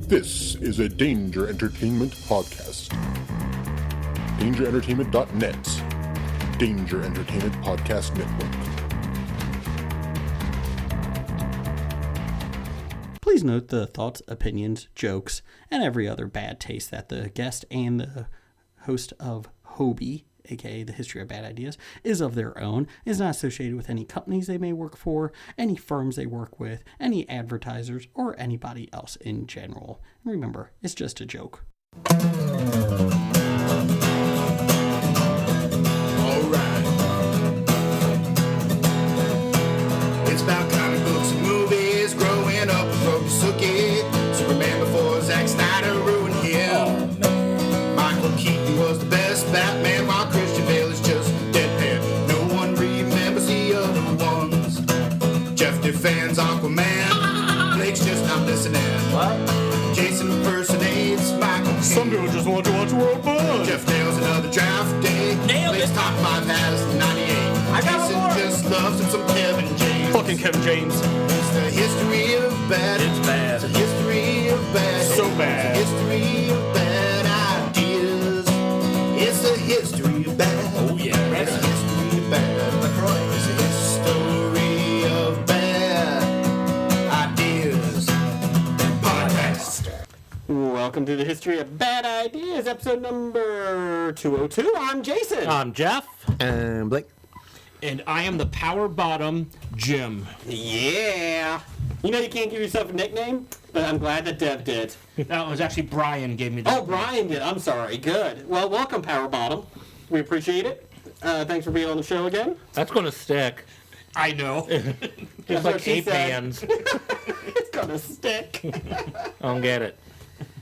This is a Danger Entertainment podcast. DangerEntertainment.net. Danger Entertainment Podcast Network. Please note the thoughts, opinions, jokes, and every other bad taste that the guest and the host of Hobie, aka The History of Bad Ideas, is of their own, is not associated with any companies they may work for, any firms they work with, any advertisers, or anybody else in general. And remember, it's just a joke. Alright. It's about comic books and movies, growing up with Rokusuke, Superman before Zack Snyder ruined him. Michael Keaton was the best Batman, while Christian Bale is just deadpan. No one remembers the other ones. Jeff defends Aquaman, Blake's just not listening. What? Jason impersonates Michael Keaton. Some people just want to watch World Bud. Jeff nails another draft day. Nailed Blake's it. top 5 has 98. I got Jason one more. just loves him some Kevin James. Fucking Kevin James. It's the history of bad. It's bad. It's a history of bad. So bad. It's a history of bad ideas. It's a history of bad. Oh, yeah. It's a history of bad. LaCroix. It's a history of bad ideas. Podcast. Welcome to the History of Bad Ideas, episode number 202. I'm Jason. I'm Jeff. Blake. And I am the power bottom Jim. Yeah. You know you can't give yourself a nickname, but I'm glad that Dev did. That was actually Brian gave me that. Oh, Brian did. I'm sorry. Good. Well, welcome, Power Bottom. We appreciate it. Thanks for being on the show again. That's going to stick. I know. what Just like she ape said. hands. It's gonna stick. I don't get it.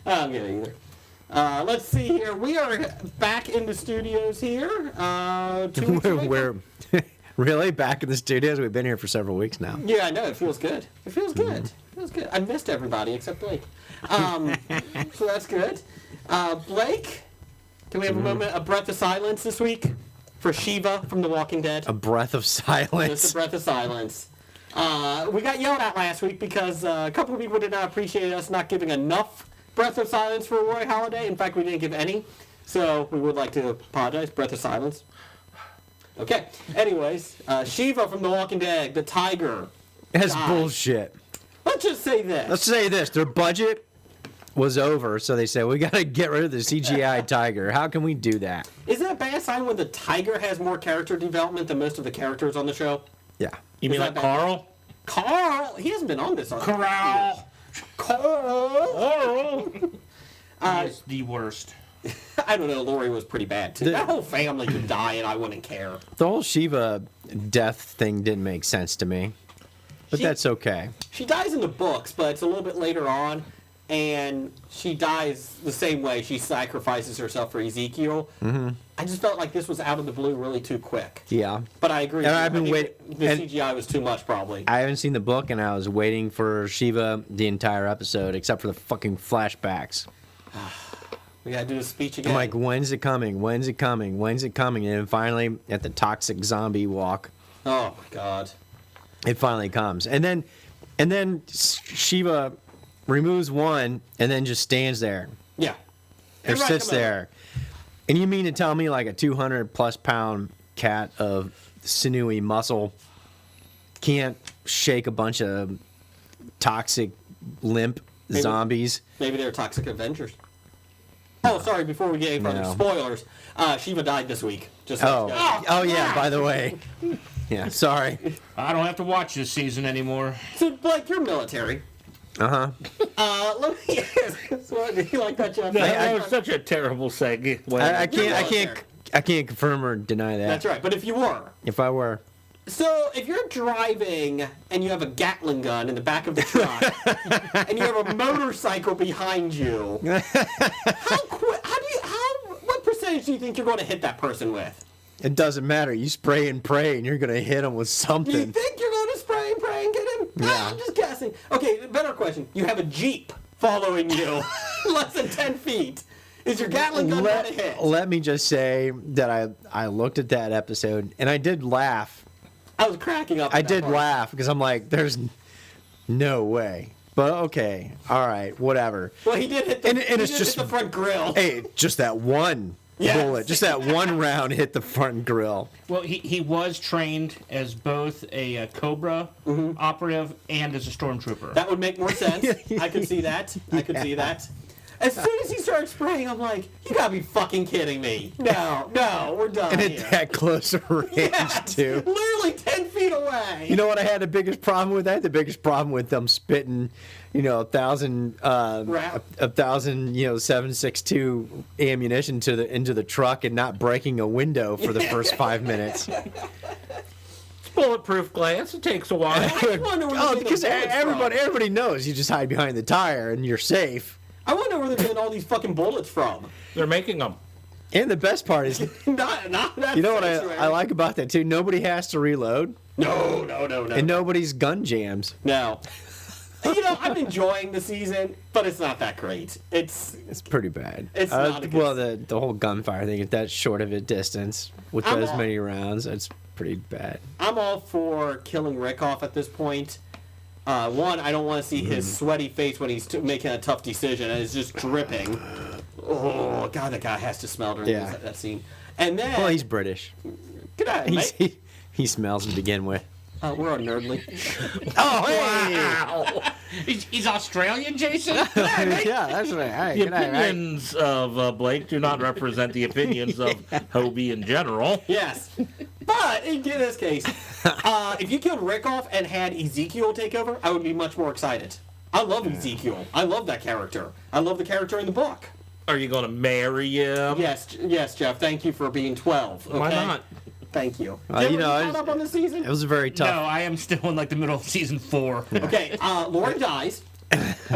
I don't get it either. Let's see here. We are back in the studios here. 2 weeks away. We're really back in the studios. We've been here for several weeks now. Yeah, I know. It feels good. It feels good. It feels good. I missed everybody except Blake. So that's good. Blake, can we have a moment, a breath of silence this week for Shiva from The Walking Dead? A breath of Just silence. a breath of silence. We got yelled at last week because a couple of people did not appreciate us not giving enough breath of silence for Roy Halladay. In fact, we didn't give any. So we would like to apologize. Breath of silence. Okay. Anyways, Shiva from The Walking Dead, the tiger. That's God. bullshit. Let's just say this. Let's say this. Their budget was over, so they said, we got to get rid of the CGI tiger. How can we do that? Is it a bad sign when the tiger has more character development than most of the characters on the show? Yeah. You mean Is like that bad? Carl? Carl? He hasn't been on this. Corral. Carl? Carl. He's the worst. I don't know. Lori was pretty bad, too. That whole family could die, and I wouldn't care. The whole Shiva death thing didn't make sense to me. But She- that's okay. She dies in the books, but it's a little bit later on, and she dies the same way. She sacrifices herself for Ezekiel. Mm-hmm. I just felt like this was out of the blue really too quick. Yeah. But I agree. And I I've been think the and- CGI was too much, probably. I haven't seen the book, and I was waiting for Shiva the entire episode, except for the fucking flashbacks. We gotta do the speech again. I'm like, when's it coming? When's it coming? When's it coming? And then finally, at the toxic zombie walk, oh my god. it finally comes. And then Shiva removes one, and then just stands there Yeah. or Right, sits come on. there. And you mean to tell me like a 200+ pound cat of sinewy muscle can't shake a bunch of toxic, limp Maybe- zombies? Maybe they're toxic Avengers. Oh, sorry. Before we get any further, No. spoilers. Shiva died this week. Just so you know. Oh yeah. By the way, yeah. Sorry. I don't have to watch this season anymore. So, Blake, you're military. Uh huh. Let me ask. So, do you like that, Jeff? That was such a terrible segue. I You're can't military. I can't confirm or deny that. That's right. But if you were, If I were. so if you're driving and you have a Gatling gun in the back of the truck, and you have a motorcycle behind you, what percentage do you think you're going to hit that person with? It doesn't matter. You spray and pray, and you're gonna hit them with Do you something. think you're going to spray and pray and get him? Yeah. I'm just guessing. Okay, better question. You have a Jeep following you, less than 10 feet. Is your Gatling gun going to hit? Let me just say that I looked at that episode, and I did laugh. I was cracking up. I at that did part. laugh because I'm like, there's no way. But okay, all right, whatever. Well, he did hit the, And he it's did just- hit the front grill. Hey, just that one bullet, just that one round hit the front grill. Well, he was trained as both a Cobra operative and as a stormtrooper. That would make more sense. I could see that. I could see that. As soon as he started spraying, I'm like, you gotta be fucking kidding me. No, we're done And here. at that close a range, Yes, too. literally 10 feet away. You know what I had the biggest problem with that? The biggest problem with them spitting, 1,000, Rap. 1,000, 7.62 ammunition into the truck and not breaking a window for the first 5 minutes. Bulletproof glass. It takes a while. I wonder where they're getting Because the bullets from. everybody knows you just hide behind the tire and you're safe. I wonder where they're getting all these fucking bullets from. They're making them. And the best part is, not that you know what sanctuary. I like about that too? Nobody has to reload, No. and nobody's gun jams. No. I'm enjoying the season, but it's not that great. It's pretty bad. It's not a good well, the whole gunfire thing, if that's short of a distance with I'm those all- many rounds, it's pretty bad. I'm all for killing Rick off at this point. One, I don't want to see his sweaty face when he's making a tough decision and it's just dripping. Oh, God, that guy has to smell during Yeah. that scene. And then... Well, he's British. Good night, mate. He smells to begin with. We're on Nerdly. Oh, hey! He's Australian, Jason? Yeah, that's right. Hey, The good night, right? opinions of Blake do not represent the opinions of Hobie in general. Yes. But in this case, if you killed Rick off and had Ezekiel take over, I would be much more excited. I love Ezekiel. I love that character. I love the character in the book. Are you going to marry him? Yes, Jeff. Thank you for being 12. Okay? Why not? Thank you. You Jim, know, are you caught up on the season? It was a very No, tough. I am still in like the middle of season 4. Okay, Lauren dies.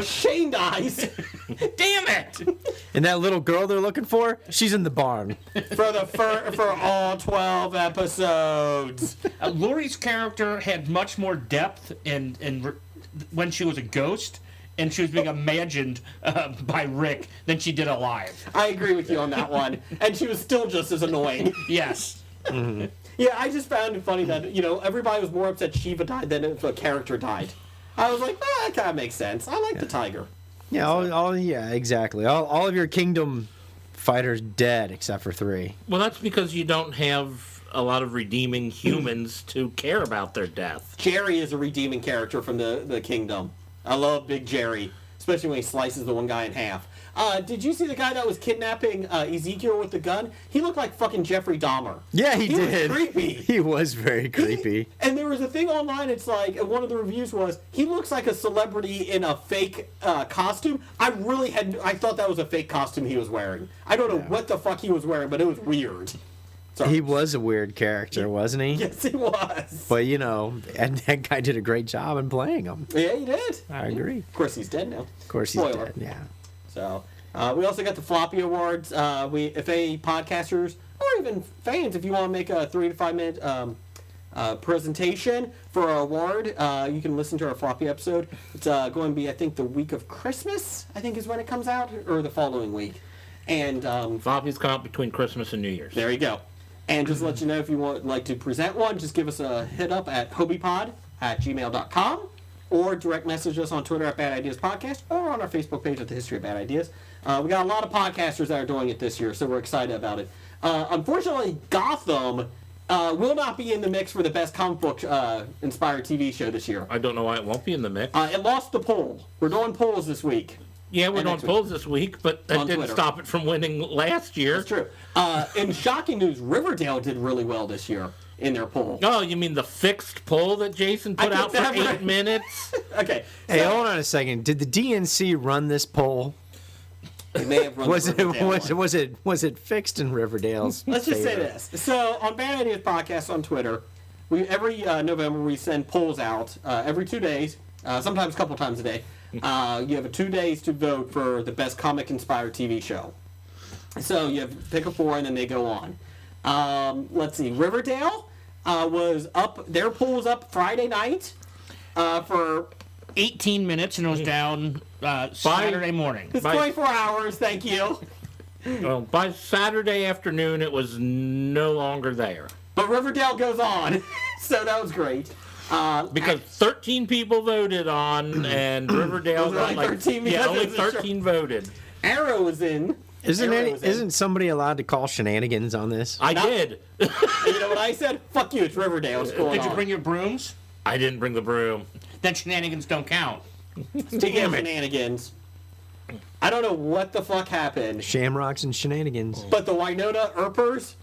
Shane dies. Damn it! And that little girl they're looking for, she's in the barn. for all 12 episodes. Lori's character had much more depth when she was a ghost and she was being imagined by Rick than she did alive. I agree with you on that one. And she was still just as annoying. Yes. Yeah, I just found it funny that, everybody was more upset Shiva died than if a character died. I was like, that kind of makes sense. I like the tiger. Yeah, yeah, exactly. All of your kingdom fighters dead except for 3. Well, that's because you don't have a lot of redeeming humans to care about their death. Jerry is a redeeming character from the kingdom. I love Big Jerry, especially when he slices the one guy in half. Did you see the guy that was kidnapping Ezekiel with the gun? He looked like fucking Jeffrey Dahmer. Yeah, he did. Was creepy. He was very creepy. And there was a thing online, it's like, one of the reviews was, he looks like a celebrity in a fake costume. I thought that was a fake costume he was wearing. I don't know what the fuck he was wearing, but it was weird. Sorry. He was a weird character, wasn't he? Yes, he was. But, and that guy did a great job in playing him. Yeah, he did. I agree. Of course, he's dead now. Of course, he's Spoiler. dead. Yeah. So, we also got the Floppy Awards. If any podcasters, or even fans, if you want to make a 3 to 5 minute presentation for our award, you can listen to our Floppy episode. It's going to be, I think, the week of Christmas, I think is when it comes out, or the following week. And Floppy's come out between Christmas and New Year's. there you go. And just to let you know, if you would like to present one, just give us a hit up at hobiepod@gmail.com, or direct message us on Twitter at Bad Ideas Podcast, or on our Facebook page at The History of Bad Ideas. We got a lot of podcasters that are doing it this year, so we're excited about it. Unfortunately, Gotham will not be in the mix for the best comic book inspired TV show this year. I don't know why it won't be in the mix. It lost the poll. We're doing polls this week. Yeah, we're And on next polls this week, but that On didn't Twitter. stop it from winning last year. That's true. In shocking news, Riverdale did really well this year in their poll. Oh, you mean the fixed poll that Jason put I out think for that 8 right. minutes? Okay. Hey, so hold on a second. Did the DNC run this poll? they may have run Was the it Riverdale one. was it fixed in Riverdale's? Let's just say favor? this. So on Bad Ideas Podcast on Twitter, every November we send polls out every 2 days, sometimes a couple times a day. You have 2 days to vote for the best comic-inspired TV show. So you have to pick a 4 and then they go on. Let's see. Riverdale was up. Their poll was up Friday night for 18 minutes and it was down Saturday morning. it's Bye. 24 hours. Thank you. Well, by Saturday afternoon, it was no longer there. But Riverdale goes on, so that was great. Because 13 people voted on, and Riverdale Was it got only 13 because only of the show? 13 voted. Arrow was in. Isn't somebody allowed to call shenanigans on this? I did. And you know what I said? Fuck you, it's Riverdale. What's going Did on? you bring your brooms? I didn't bring the broom. Then shenanigans don't count. Speaking of shenanigans, I don't know what the fuck happened, Shamrocks and shenanigans. but the Wynonna Earpers,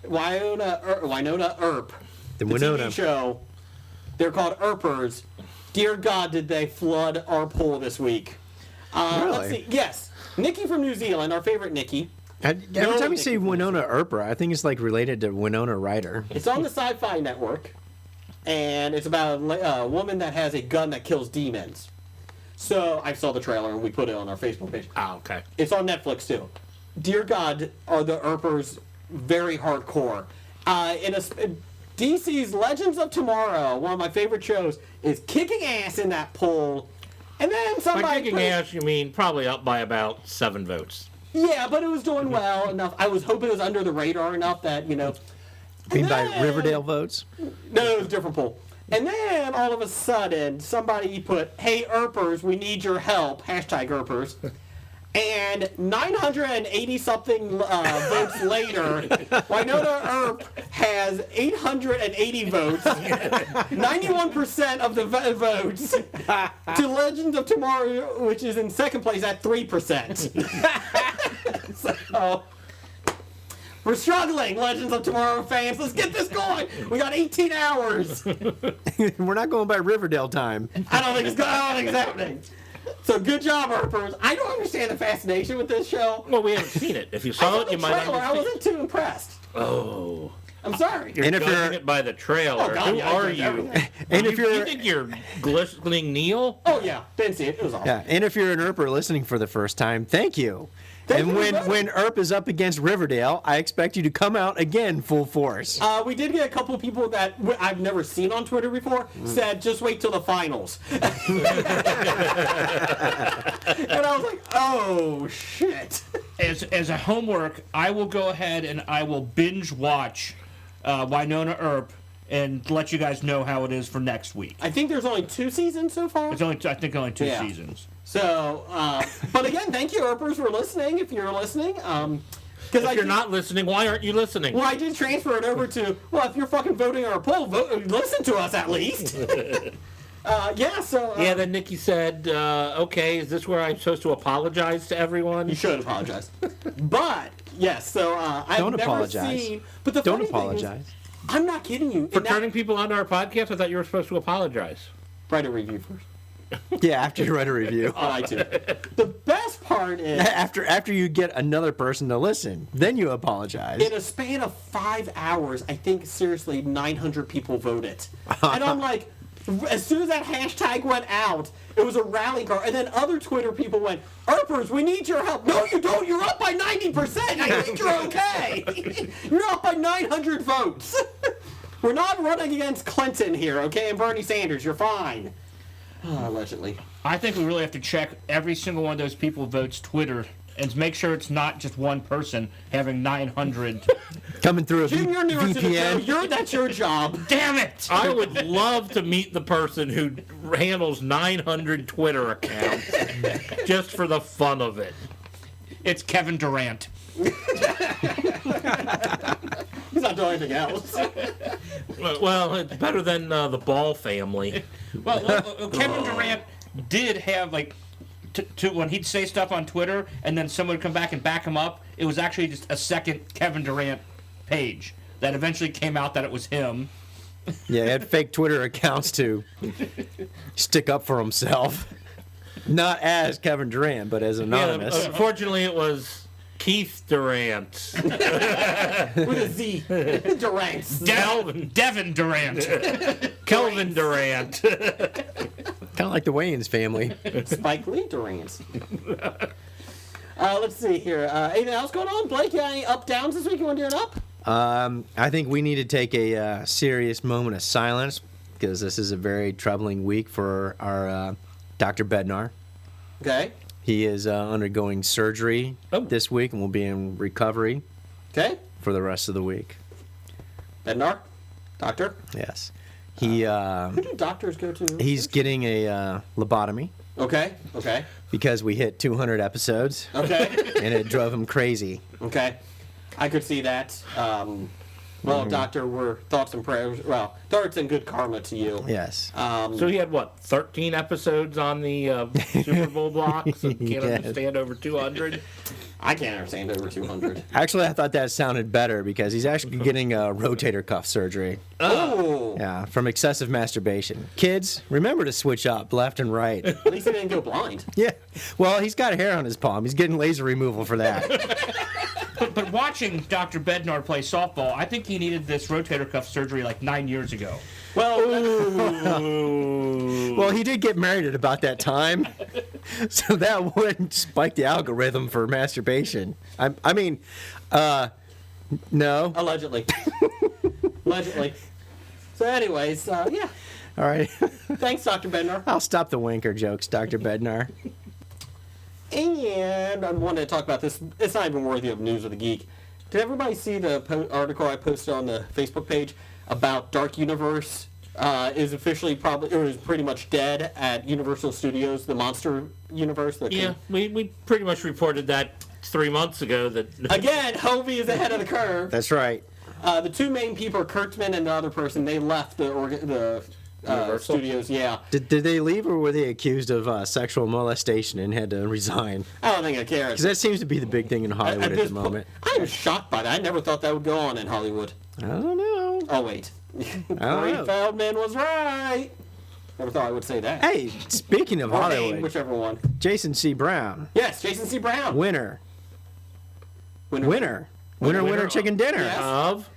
Wynonna Earp, The the Wynonna. TV show, they're called Earpers. Dear God, did they flood our pool this week? Let's Really? see. Yes, Nikki from New Zealand, our favorite Nikki. Every No, time you say Nikki. Wynonna Earper, I think it's like related to Winona Ryder. It's on the Sci-Fi Network, and it's about a woman that has a gun that kills demons. So I saw the trailer and we put it on our Facebook page. Oh, okay. It's on Netflix too. Dear God, are the Earpers very hardcore? DC's Legends of Tomorrow, one of my favorite shows, is kicking ass in that poll. And then By somebody kicking ass, you mean probably up by about 7 votes. Yeah, but it was doing well enough. I was hoping it was under the radar enough that, you know. You mean by then- Riverdale votes? No, it was a different poll. And then all of a sudden, somebody put, "Hey Earpers, we need your help." Hashtag Earpers. And 980 something votes later, Wynonna Earp has 880 votes, 91% of the votes, to Legends of Tomorrow, which is in second place at 3%. So, we're struggling, Legends of Tomorrow fans. Let's get this going. We got 18 hours. We're not going by Riverdale time. I don't think it's happening. So good job, Earpers. I don't understand the fascination with this show. Well, we haven't seen it. If you I saw saw it, the you might trailer. I understand. wasn't too impressed. Oh. I'm sorry. You're And if judging you're- it by the trailer. Oh, God, Who yeah, I are judge you? everything. And if you you're think you're glistening Neil? Oh yeah, didn't see it. It was awesome. yeah, and if you're an Earper listening for the first time, thank you. Thank And you when very much. when Earp is up against Riverdale, I expect you to come out again full force. We did get a couple of people that I've never seen on Twitter before said, "Just wait till the finals." And I was like, "Oh shit!" As a homework, I will go ahead and I will binge watch Wynonna Earp and let you guys know how it is for next week. I think there's only 2 seasons so far. It's only, I think, only 2 Yeah. seasons. So, but again, thank you, Earpers, for listening. If you're listening, because If you're not listening, why aren't you listening? Well, I did transfer it over to. Well, if you're fucking voting on our poll, listen to us at least. Yeah. So. Yeah, then Nikki said, okay, is this where I'm supposed to apologize to everyone? You should apologize. But yes, so I've Don't never apologize. seen. But the Don't funny thing is, apologize. I'm not kidding you. For And that- turning people onto our podcast? I thought you were supposed to apologize. Write a review first Yeah, after you write a review. on iTunes. The best part is, After you get another person to listen, then you apologize. in a span of 5 hours, I think seriously 900 people voted, and I'm like, as soon as that hashtag went out, it was a rally call, and then other Twitter people went, "Earpers, we need your help." No, you don't. You're up by 90%. I think you're okay. You're up by 900 votes. We're not running against Clinton here, okay? And Bernie Sanders. You're fine. Allegedly. I think we really have to check every single one of those people who votes Twitter and make sure it's not just one person having 900. Coming through a Jim, you're newer to the show. VPN. That's your job. Damn it! I would love to meet the person who handles 900 Twitter accounts just for the fun of it. It's Kevin Durant. He's not doing anything else. Well, it's better than the Ball family. Well, Kevin Durant did have, like, to when he'd say stuff on Twitter and then someone would come back and back him up, it was actually just a second Kevin Durant page that eventually came out that it was him. Yeah, he had fake Twitter accounts to stick up for himself. Not as Kevin Durant, but as anonymous. Yeah, unfortunately, it was Keith Durant. With a Z. Durant. Devin Durant. Kelvin Durant. Kind of like the Wayans family. Spike Lee Durant. Let's see here. Anything else going on? Blake, you got any up-downs this week? You want to do an up? I think we need to take a serious moment of silence because this is a very troubling week for our Dr. Bednar. Okay. He is undergoing surgery this week and will be in recovery Okay. for the rest of the week. Bednar? Doctor? Yes. He Who do doctors go to? he's getting a lobotomy Okay. because we hit 200 episodes, Okay. and it drove him crazy. Okay. I could see that. Well, Doctor, we're thoughts and prayers. Well, thoughts and good karma to you. Yes. So he had, 13 episodes on the Super Bowl block? So can't Yes. understand over 200? I can't understand over 200. Actually, I thought that sounded better because he's actually getting a rotator cuff surgery. Oh. Yeah, from excessive masturbation. Kids, remember to switch up left and right. At least he didn't go blind. Yeah. Well, he's got hair on his palm. He's getting laser removal for that. But watching Dr. Bednar play softball, I think he needed this rotator cuff surgery like 9 years ago. Well, Well, he did get married at about that time, so that wouldn't spike the algorithm for masturbation. I mean, no. allegedly. Allegedly. So, anyways, yeah. All right. Thanks, Dr. Bednar. I'll stop the wanker jokes, Dr. Bednar. And I wanted to talk about this. It's not even worthy of News of the Geek. Did everybody see the article I posted on the Facebook page about Dark Universe is officially is pretty much dead at Universal Studios, the Monster Universe? Yeah, we pretty much reported that 3 months ago. That Again, Hovey is ahead of the curve. That's right. The two main people are Kurtzman and the other person. They left the Universal? studios. Yeah, Did they leave, or were they accused of sexual molestation and had to resign? I don't think I care. Because that seems to be the big thing in Hollywood at the moment. I am shocked by that. I never thought that would go on in Hollywood. I don't know. Oh wait, don't Corey know. Feldman was right. Never thought I would say that. Hey, speaking of Or Hain, Hollywood, whichever one. Jason C. Brown, Yes, Jason C. Brown. winner, Winner. chicken dinner. Yes. of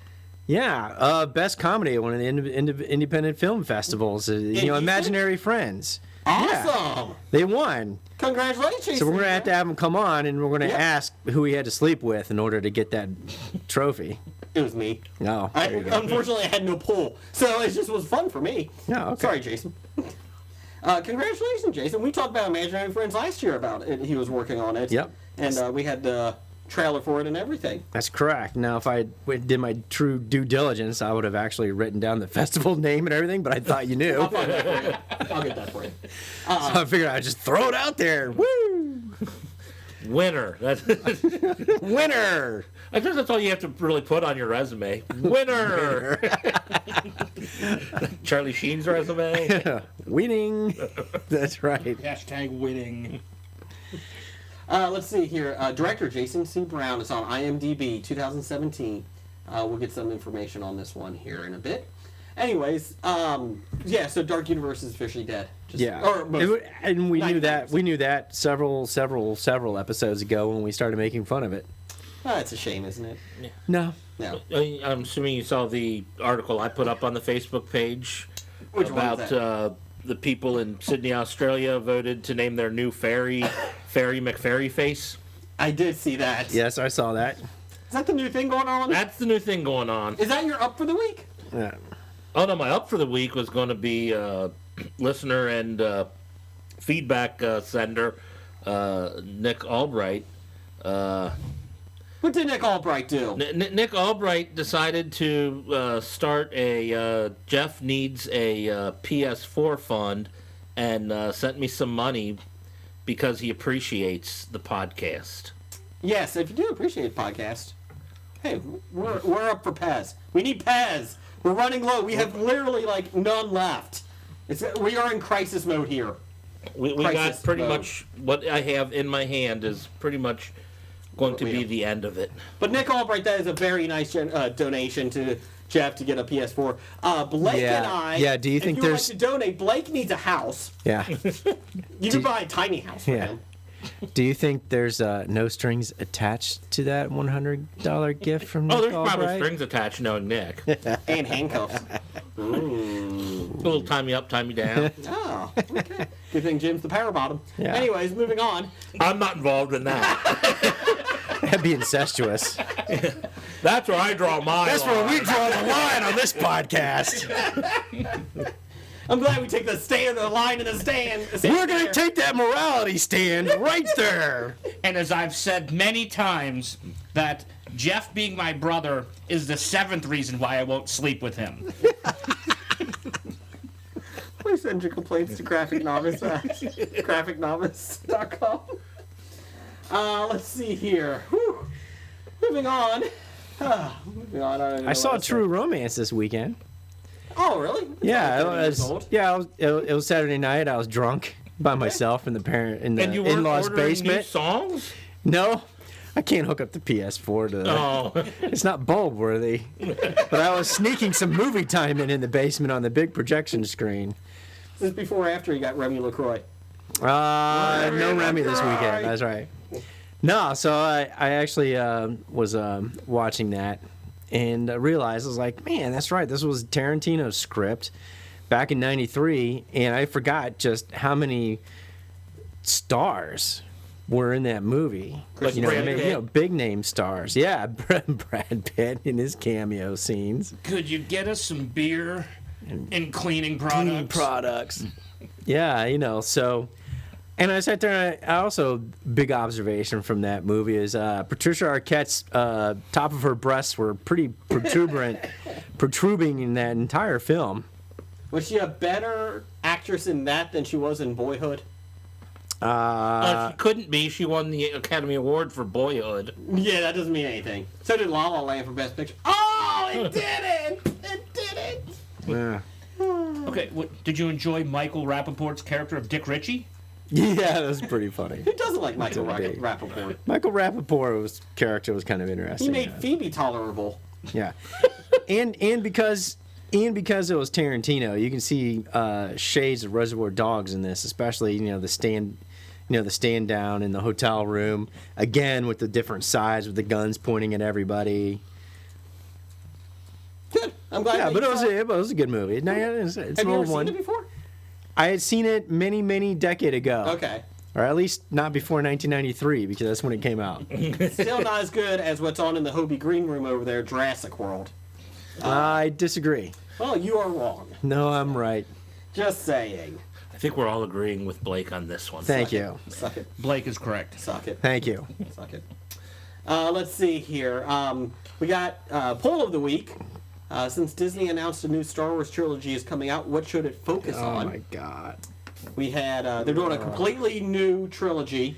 Yeah, best comedy at one of the independent film festivals. Houston? Imaginary Friends. Awesome. They won. Congratulations. So we're going to have him come on, and we're going to Yeah. ask who he had to sleep with in order to get that trophy. It was me. No, I, there you go. unfortunately, I had no pull, so it just was fun for me. No, okay. Sorry, Jason. Congratulations, Jason. We talked about Imaginary Friends last year about it. He was working on it. Yep. And we had the trailer for it and everything. That's correct. Now, if I did my true due diligence, I would have actually written down the festival name and everything, but I thought you knew. I'll find that for you. I'll get that for you. So I figured I'd just throw it out there. Woo! winner. That's, Winner! I guess that's all you have to really put on your resume. Winner. Charlie Sheen's resume. Winning. That's right. Hashtag winning. Let's see here. Director Jason C. Brown is on IMDb 2017. We'll get some information on this one here in a bit. Anyways, yeah, so Dark Universe is officially dead. Just, Yeah, Or most, and we knew 99%. that. We knew that several episodes ago when we started making fun of it. It's a shame, isn't it? No, No. I'm assuming you saw the article I put up on the Facebook page Which one about was that? the people in Sydney, Australia voted to name their new fairy McFairy Face. I did see that. yes, I saw that. Is that the new thing going on? That's the new thing going on. Is that your up for the week? Yeah. Oh no, my up for the week was going to be listener and feedback sender Nick Albright. What did Nick Albright do? Nick Albright decided to start a Jeff needs a PS4 fund and sent me some money because he appreciates the podcast. Yes, if you do appreciate podcast, hey, we're up for Pez. We need Pez. We're running low. We have literally like none left. We are in crisis mode here. We Crisis got pretty mode. much what I have in my hand is pretty much going to We be have. the end of it. But Nick Albright, that is a very nice donation to Jeff to get a PS4. Blake Yeah. and I. Yeah, do you if think you would there's- like to donate? Blake needs a house. Yeah. You can buy a tiny house for Yeah. him. Do you think there's no strings attached to that $100 gift from Nick Oh, there's probably Albright? strings attached knowing Nick. And handcuffs. A little tie me up, tie me down. Oh, okay. Good thing Jim's the power bottom. Yeah. Anyways, moving on. I'm not involved in that. That'd be incestuous. That's where I draw my line. draw the line on this podcast. I'm glad we take the line in the stand. We're going to take that morality stand right there. And as I've said many times, that Jeff being my brother is the 7th reason why I won't sleep with him. send your complaints to graphicnovice.com. Let's see here. Whew. Moving on. Moving on. don't know I saw what to True say. Romance this weekend. Oh, really? It's Yeah, only 30 years old. it was Saturday night. I was drunk by myself in the And you weren't in-laws ordering new basement. songs? No, I can't hook up the PS4 to that. Oh, It's not bulb worthy. But I was sneaking some movie time in the basement on the big projection screen. This is before or after you got Remy LaCroix. No Remy this weekend. That's right. No, so I actually was watching that and realized, I was like, man, that's right. This was Tarantino's script back in '93, and I forgot just how many stars were in that movie. Like Brad Pitt? Big name stars. Yeah, Brad Pitt in his cameo scenes. Could you get us some beer and cleaning Clean products? products. Yeah, so. And I sat there, and I also, big observation from that movie is Patricia Arquette's top of her breasts were pretty protruding in that entire film. Was she a better actress in that than she was in Boyhood? she couldn't be. She won the Academy Award for Boyhood. Yeah, that doesn't mean anything. So did La La Land for Best Picture. Oh, it didn't! It didn't! Yeah. Okay, did you enjoy Michael Rappaport's character of Dick Ritchie? Yeah, that was pretty funny. Who doesn't like Michael That's a big- Rappaport? Michael Rappaport's character was kind of interesting. He made Phoebe tolerable. Yeah, and because it was Tarantino, you can see shades of Reservoir Dogs in this, especially the stand down in the hotel room again with the different sides with the guns pointing at everybody. Good. I'm glad. Yeah, that but you it saw was a good movie. No, it's Have an you ever old seen one. it before? I had seen it many decade ago. Okay. Or at least not before 1993 because that's when it came out. Still not as good as what's on in the Hobie Green Room over there, Jurassic World. I disagree. Well, you are wrong. No, I'm right. Just saying. I think we're all agreeing with Blake on this one. Thank you. Suck it. Blake is correct. Suck it. Thank you. Suck it. Let's see here. We got poll of the week. Since Disney announced a new Star Wars trilogy is coming out, what should it focus Oh on? my God. We had they're doing a completely new trilogy.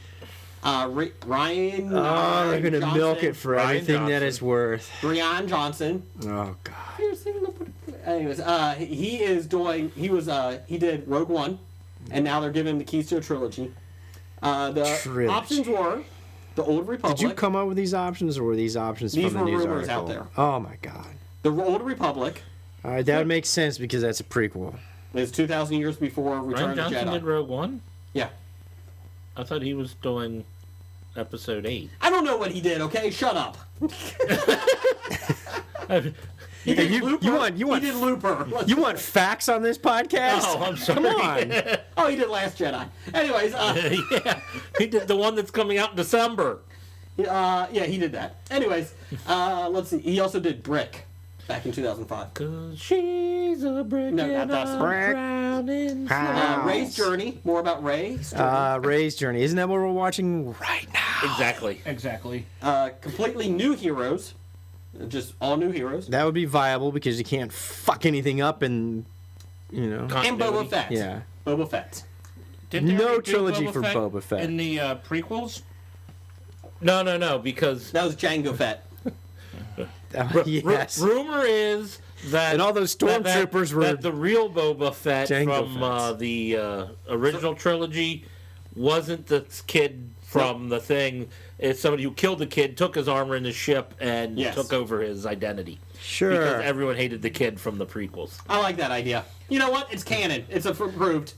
Ryan. Oh, they're gonna Johnson, milk it for Ryan everything that Johnson. it's worth. Rian Johnson. Oh God. Anyways, he is doing. He did Rogue One, and now they're giving him the keys to a trilogy. The Trilogy. options were the Old Republic. Did you come up with these options, or were these options These from the were news rumors article? out there. Oh my God. The Old Republic All right, that would make sense because that's a prequel. is 2,000 years before Return Ryan of the Johnson Jedi. did Rogue One? Yeah. I thought he was doing episode 8. I don't know what he did. Okay, shut up. He did you Looper. want- He did Looper. You want facts on this podcast? Oh, I'm sorry. Come on. Oh, he did Last Jedi. Anyways, Yeah, he did the one that's coming out in December. yeah, he did that. Anyways, let's see. He also did Brick back in 2005. 'Cause she's a brick No, and that's I'm Brick. drowning. Ray's Journey. More about Ray's Journey. Ray's Journey. Isn't that what we're watching right now? Exactly. Exactly. Completely new heroes. Just all new heroes. That would be viable because you can't fuck anything up and, And Continuity. Boba Fett. yeah. Boba Fett. Did they No already do trilogy for Boba Fett. in the prequels? No, because That was Jango Fett. Yes. rumor is that And all those stormtroopers were that the real Boba Fett Jango from Fetts. the original trilogy wasn't the kid from the thing. It's somebody who killed the kid, took his armor in his ship, and Yes. took over his identity. Sure. Because everyone hated the kid from the prequels. I like that idea. You know what? It's canon. It's approved.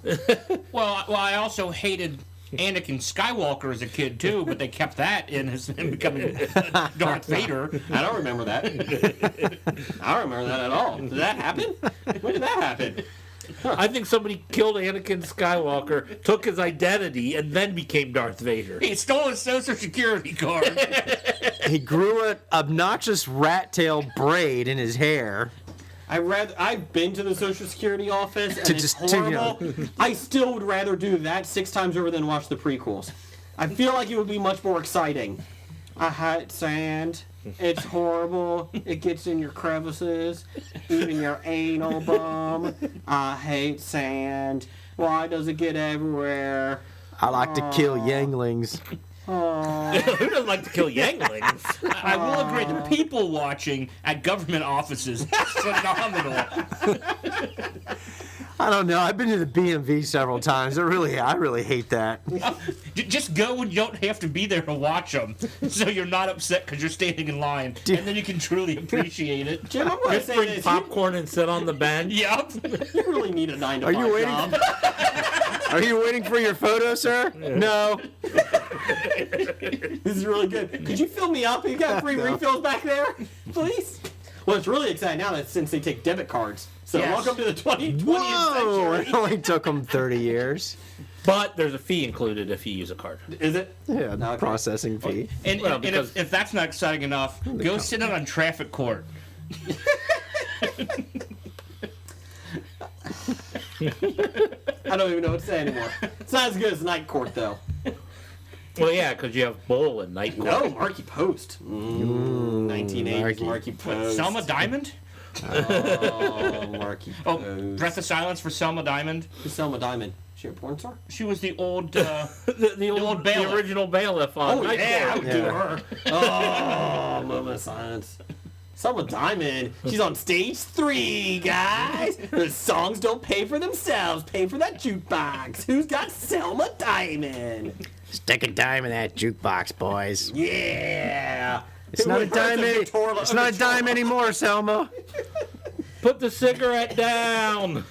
Well, I also hated Anakin Skywalker as a kid too, but they kept that in him becoming Darth Vader. I don't remember that. I don't remember that at all. Did that happen? When did that happen? I think somebody killed Anakin Skywalker, took his identity, and then became Darth Vader. He stole his Social Security card. He grew an obnoxious rat tail braid in his hair. I've been to the Social Security office and To it's just- to, you horrible. know. I still would rather do that 6 times over than watch the prequels. I feel like it would be much more exciting. I hate sand. It's horrible. It gets in your crevices, even your anal bum. I hate sand. Why does it get everywhere? I like to kill yanglings. Who doesn't like to kill yanglings? I will agree. The people watching at government offices is phenomenal. I don't know. I've been to the BMV several times. I really hate that. Just go and you don't have to be there to watch them, so you're not upset because you're standing in line, and then you can truly appreciate it. Jim, I'm going to Just say bring this. popcorn and sit on the bench. Yep. You really need a 9 to 5 Are you waiting? job. Are you waiting for your photo, sir? No. This is really good. Could you fill me up? You got free refills back there, please? Well, it's really exciting now that since they take debit cards. So Yes. welcome to the 20th Whoa! century. It only took them 30 years. But there's a fee included if you use a card. Is it? Yeah, Okay. processing fee. And, Well, and because- if that's not exciting enough, go sit down on traffic court. I don't even know what to say anymore. It's not as good as Night Court, though. Well, yeah, because you have bowl and night court. No, Marky Post. 1980s Marky. Marky Post. Selma Diamond? Oh, Marky Oh, Post. breath of silence for Selma Diamond. Who's Selma Diamond? Is she a porn star? She was the old. The old bailiff. the original bailiff on Oh, night yeah, I court. would do her. Oh, moment of silence. Selma Diamond. She's on stage 3, guys. The songs don't pay for themselves. Pay for that jukebox. Who's got Selma Diamond? Stick a dime in that jukebox, boys. Yeah. It's not a dime. It's not a dime anymore, Selma. Put the cigarette down.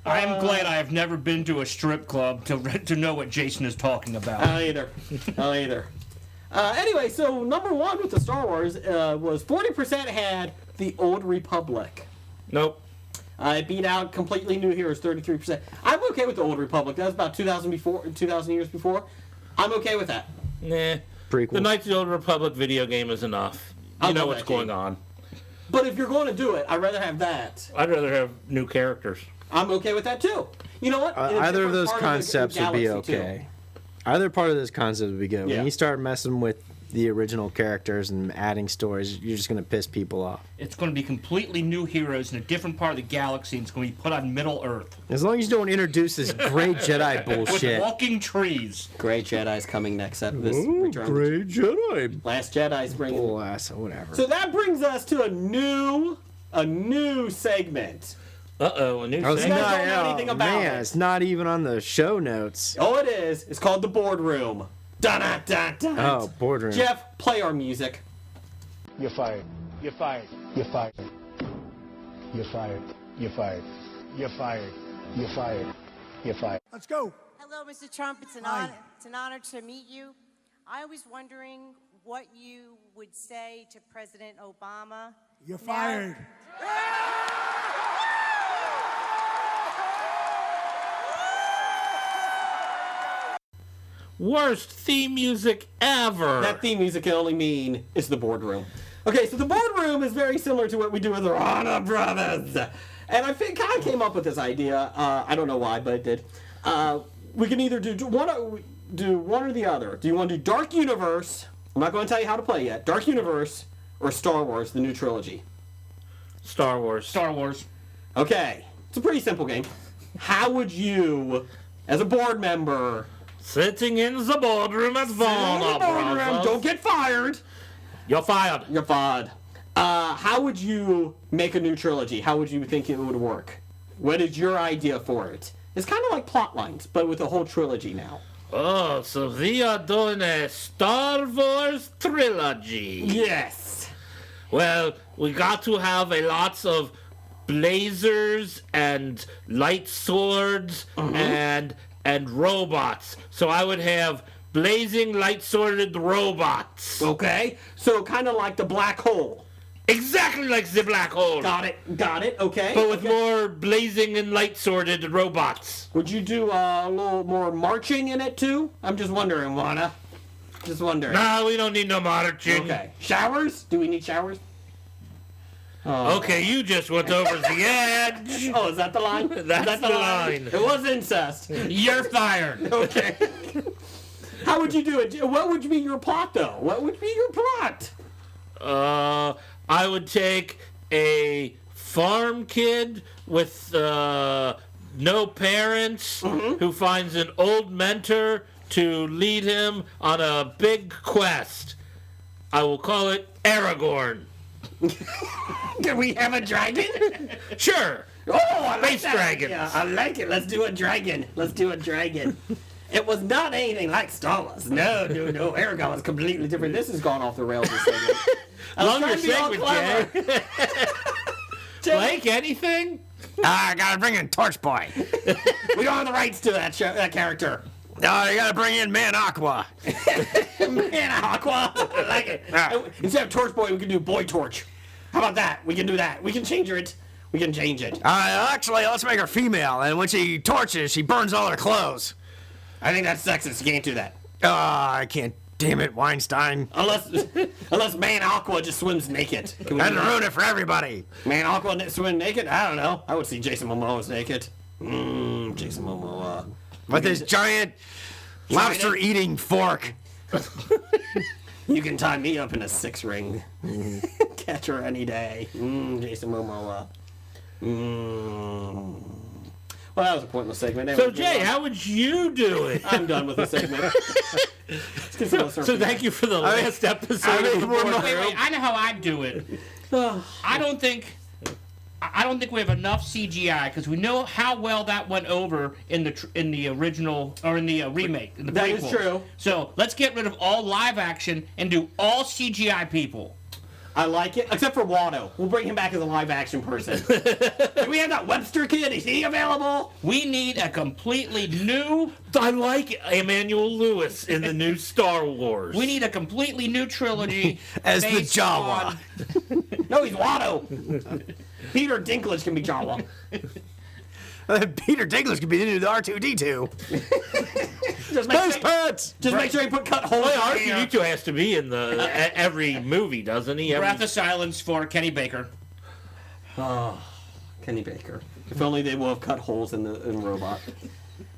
I am glad I have never been to a strip club to know what Jason is talking about. I don't either. Anyway, so number 1 with the Star Wars was 40% had the Old Republic. Nope. It beat out completely new heroes, 33%. I'm okay with the Old Republic. That was about 2,000 years before. I'm okay with that. Nah. Prequel. The Knights of the Old Republic video game is enough. I You know love what's that going game. on. But if you're going to do it, I'd rather have that. I'd rather have new characters. I'm okay with that too. You know what? In a Either of different those part the concepts would be galaxy, too. okay. Either part of those concepts would be good. Yeah. When you start messing with the original characters and adding stories, you're just going to piss people off. It's going to be completely new heroes in a different part of the galaxy, and it's going to be put on Middle Earth As long as you don't introduce this great Jedi with bullshit. walking trees. Great Jedi's coming next up. This return. Great Jedi. Last Jedi's bringing. Oh, whatever. So that brings us to a new segment. Uh-oh, a new Oh, it's segment. guys not, don't know anything about man, it. it's not even on the show notes. Oh, it is. It's called the boardroom. Dun dun dun dun. Oh, boardroom. Jeff, play our music. You're fired. You're fired. You're fired. You're fired. You're fired. You're fired. You're fired. You're fired. Let's go. Hello, Mr. Trump. It's an honor to meet you. I was wondering what you would say to President Obama. You're fired. Worst theme music ever. That theme music can only mean it's the boardroom. Okay, so the boardroom is very similar to what we do with the Wynonna brothers. And I think I came up with this idea. I don't know why, but it did. We can either do one or the other. Do you want to do Dark Universe? I'm not going to tell you how to play yet. Dark Universe or Star Wars, the new trilogy? Star Wars. Star Wars. Okay, it's a pretty simple game. How would you, as a board member, Sitting in the boardroom at Wynonna Brothers. don't get fired. You're fired. You're fired. How would you make a new trilogy? How would you think it would work? What is your idea for it? It's kind of like plot lines, but with a whole trilogy now. Oh, so we are doing a Star Wars trilogy. Yes. Well, we got to have a lots of blazers and light swords and robots. So I would have blazing light-sworded robots. Okay. So kind of like the black hole. Exactly like the black hole. Got it. Okay. But with Okay. more blazing and light-sworded robots. Would you do a little more marching in it too? I'm just wondering, Wynonna. Just wondering. No, we don't need no marching. Okay. Showers? Do we need showers? Okay, you just went over the edge. Oh, is that the line? That's Is that the line. It was incest. You're fired. Okay. How would you do it? What would be your plot, though? What would be your plot? I would take a farm kid with no parents who finds an old mentor to lead him on a big quest. I will call it Aragorn. Can we have a dragon? Sure. Oh, I like Space that. dragons. Yeah, I like it. Let's do a dragon. It was not anything like Star Wars. No. Aragorn was completely different. This has gone off the rails this segment. Longer segment, Jay. Blake, anything? I gotta bring in Torch Boy. We don't have the rights to that character. No, you gotta bring in Man Aqua. Man Aqua. I like it. Instead of Torch Boy, we can do Boy Torch. How about that? We can do that. We can change it. Actually, let's make her female, and when she torches, she burns all her clothes. I think that's sexist. You can't do that. I can't. Damn it, Weinstein. Unless Man Aqua just swims naked. That'd ruin it for everybody. Man Aqua swim naked? I don't know. I would see Jason Momoa's naked. Jason Momoa. With his giant lobster-eating fork. You can tie me up in a 6-ring. Catch her any day. Jason Momoa. Well, that was a pointless segment. So, Jay, how would you do it? I'm done with the segment. So thank you for the last episode. Of the Wait, I know how I'd do it. I don't think we have enough CGI because we know how well that went over in the original or in the remake. In the That prequel. is true. So let's get rid of all live action and do all CGI people. I like it, except for Watto. We'll bring him back as a live-action person. Do we have that Webster kid? Is he available? We need a completely new. I like Emmanuel Lewis in the new Star Wars. We need a completely new trilogy As the based Jawa. on- No, he's Watto. Peter Dinklage can be Jawa. Peter Dinklage can be the new R2-D2. Just make sure you put cut holes Well, in here. R2-D2 has to be in the every movie, doesn't he? Breath of silence for Kenny Baker. Oh, Kenny Baker. If only they will have cut holes in the robot.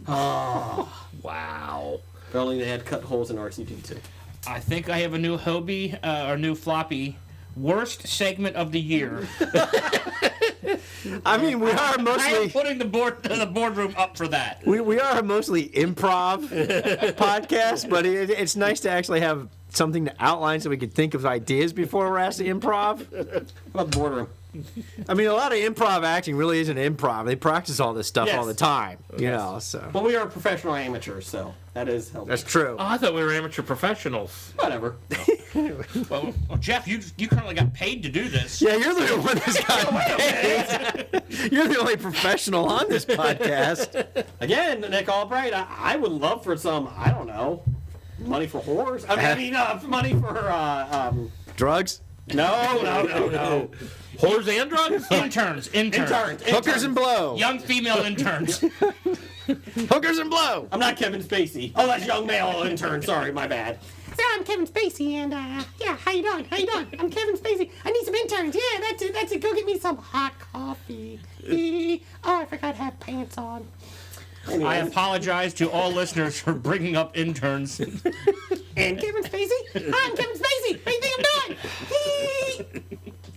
Oh, Wow. if only they had cut holes in R2-D2. I think I have a new Hobie or new floppy. Worst segment of the year. I mean, we are I am mostly putting the boardroom up for that. we are a mostly improv podcast, but it's nice to actually have something to outline so we can think of ideas before we're asked to improv. How about the boardroom? I mean, a lot of improv acting really isn't improv. They practice all this stuff all the time, you know. So, but we are professional amateurs, so that is helpful. That's true. Oh, I thought we were amateur professionals. Whatever. Well, Jeff, you currently got paid to do this. Yeah, you're the one that's got paid. You're the only professional on this podcast. Again, Nick Albright, I would love for some, I don't know, money for whores. I mean, money for drugs. No. Whores and drugs? Interns. Hookers and blow. Young female interns. Hookers and blow. I'm not Kevin Spacey. Oh, that's young male intern. Sorry, my bad. So I'm Kevin Spacey, and yeah, how you doing? I'm Kevin Spacey. I need some interns. Yeah, that's it. Go get me some hot coffee. Oh, I forgot to have pants on. I apologize to all listeners for bringing up interns. And Kevin Spacey? I'm Kevin Spacey. What do you think I'm doing?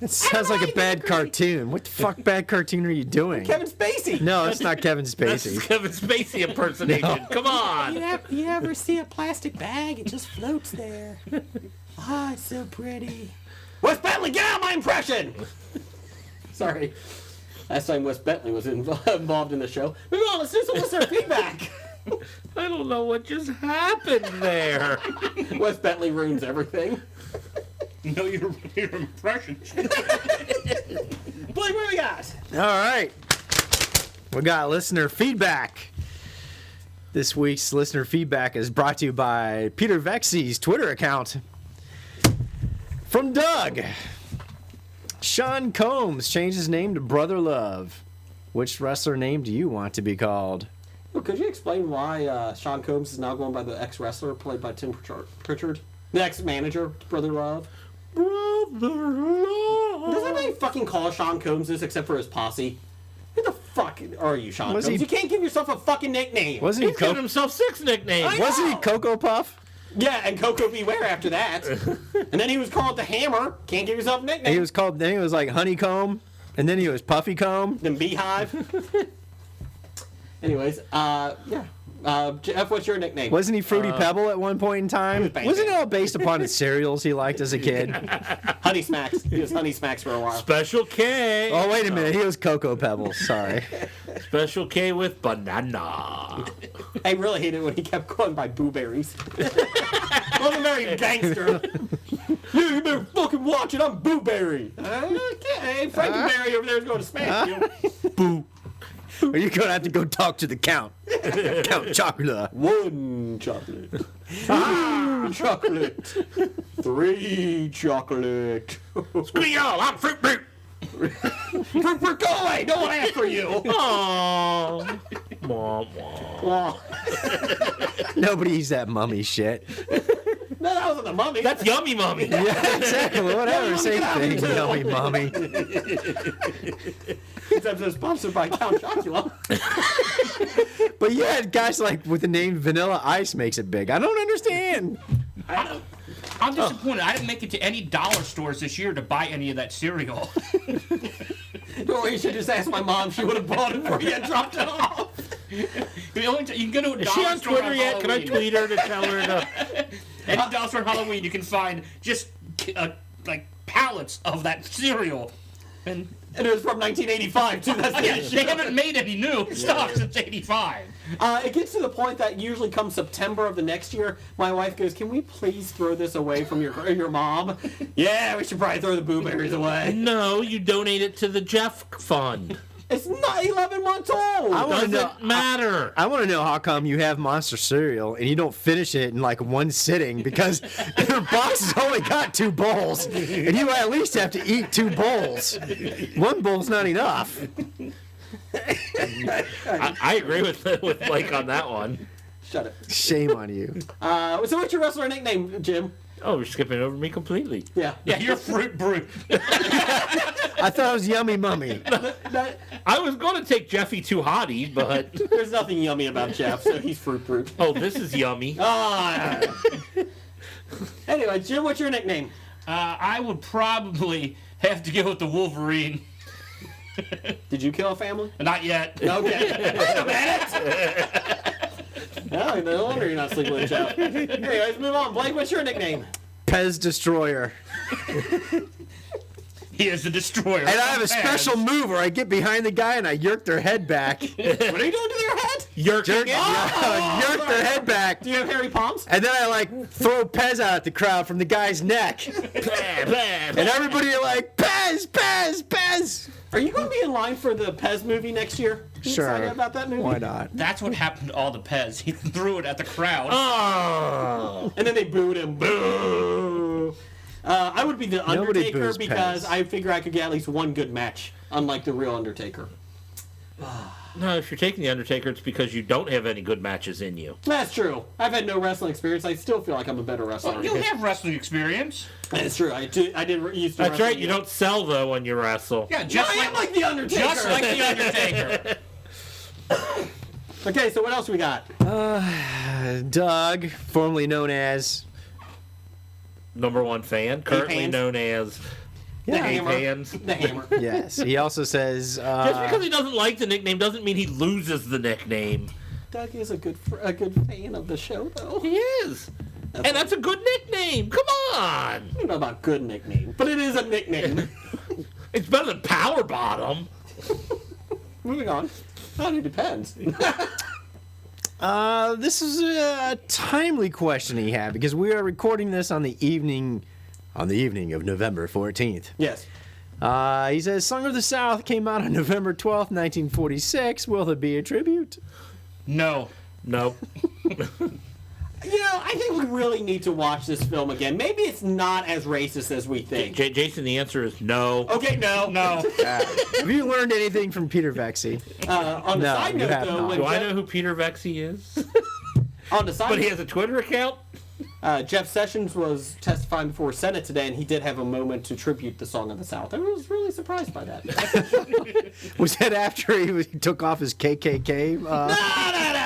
It sounds like a bad cartoon. What the fuck bad cartoon are you doing? Kevin Spacey. No, it's not Kevin That's Spacey. Kevin Spacey impersonation. Come on. You ever see a plastic bag? It just floats there. Oh, it's so pretty. Wes Bentley, get out of my impression! Sorry. Last time Wes Bentley was involved in the show. Move on, let's do some listener feedback. I don't know what just happened there. Wes Bentley ruins everything. No, your impressions. Blake, what we got? All right. We got listener feedback. This week's listener feedback is brought to you by Peter Vexey's Twitter account. From Doug. Sean Combs changed his name to Brother Love. Which wrestler name do you want to be called? Well, could you explain why Sean Combs is now going by the ex-wrestler played by Tim Pritchard? The ex-manager, Brother Love? Brother Love. Does anybody fucking call Sean Combs this except for his posse? Who the fuck are you, Sean Was Combs? he- You can't give yourself a fucking nickname. Wasn't he He's given himself 6 nicknames. Wasn't he Cocoa Puff? Yeah, and Coco Beware after that. And then he was called the Hammer. Can't give yourself a nickname. And he was called. Then he was like Honeycomb, and then he was Puffycomb. Then Beehive. Anyways, yeah. Jeff, what's your nickname? Wasn't he Fruity Pebble at one point in time? Bang Wasn't it Bang. all based upon his cereals he liked as a kid? Honey Smacks. He was Honey Smacks for a while. Special K. Oh, wait a minute. He was Cocoa Pebbles. Sorry. Special K with banana. I really hated it when he kept calling by Boo Berries. Wasn't very gangster. You better fucking watch it. I'm Boo Berry. Okay, Frankie Berry over there is going to smash you. Boo. Or you're going to have to go talk to the Count. Count Chocula. 1 chocolate. 2 chocolate. 3 chocolate. Squeal, I'm Fruit Brute. Fruit, go away. No one asked for you. Aww. Wah, wah. Nobody eats that mummy shit. No, that wasn't the mummy. That's Yummy Mummy. Yeah, exactly. Whatever. Same thing. Yummy mummy. This episode's sponsored by Count Chocula. But yeah, guys like with the name Vanilla Ice makes it big. I don't understand. I'm disappointed. I didn't make it to any dollar stores this year to buy any of that cereal. Or you should just ask my mom. She would have bought it for you and dropped it off. You can go to a Is dollar she on store Twitter yet? Can I Halloween. tweet her to tell her to... Any dollar store Halloween, you can find just like pallets of that cereal. And it was from 1985 too. That's the issue. They haven't made any new stuff since '85. It gets to the point that usually come September of the next year, my wife goes, "Can we please throw this away from your mom?" Yeah, we should probably throw the Boo Berries away. No, you donate it to the Jeff Fund. It's not 11 months old. I want to know. Doesn't matter. I want to know how come you have Monster cereal and you don't finish it in like one sitting because your box has only got 2 bowls and you at least have to eat 2 bowls. 1 bowl's not enough. I agree with Mike on that one. Shut it. Shame on you. So what's your wrestler nickname, Jim? Oh, you're skipping over me completely. Yeah. Yeah, you're Fruit Brute. I thought it was Yummy Mummy. I was going to take Jeffy Too Hottie, but... There's nothing yummy about Jeff, so he's Fruit Brute. Oh, this is yummy. Anyway, Jim, what's your nickname? I would probably have to go with the Wolverine. Did you kill a family? Not yet. Okay. Wait a minute. No wonder you're not sleeping with Jeff. Anyways, move on. Blake, what's your nickname? Pez Destroyer. He is the destroyer. And I have a special move where I get behind the guy and I yerk their head back. What are you doing to their head? Yerk their head back. Do you have hairy palms? And then I like throw Pez out at the crowd from the guy's neck. And everybody are like, Pez, Pez, Pez. Are you going to be in line for the Pez movie next year? You Sure. excited about that movie? Why not? That's what happened to all the Pez. He threw it at the crowd. Oh. And then they booed him. Boo! I would be the Nobody Undertaker boos because Pez. I figure I could get at least one good match, unlike the real Undertaker. No, if you're taking the Undertaker, it's because you don't have any good matches in you. That's true. I've had no wrestling experience. I still feel like I'm a better wrestler. Well, you have wrestling experience. That's true. I did used to. That's wrestle. right, you don't sell, though, when you wrestle. Yeah, I just am like the Undertaker. Just like the Undertaker. Okay, so what else we got? Doug, formerly known as... #1 fan, currently Hands. known as The Hammer. Hands. The Hammer. Yes. He also says... Just because he doesn't like the nickname doesn't mean he loses the nickname. Doug is a good fan of the show, though. He is. And that's a good nickname. Come on. I don't know about good nickname, but it is a nickname. It's better than Power Bottom. Moving on. It depends. This is a timely question he had because we are recording this on the evening of November 14th. Yes. He says, Song of the South came out on November 12th, 1946. Will there be a tribute? No. No. You know, I think we really need to watch this film again. Maybe it's not as racist as we think. Jason, the answer is no. Okay, no. Have you learned anything from Peter Vexey? On the No, side you note, have though, not. when Do I Jeff, know who Peter Vexey is? on the side But he note, has a Twitter account? Jeff Sessions was testifying before Senate today, and he did have a moment to tribute the Song of the South. I was really surprised by that. Was that after he took off his KKK? No.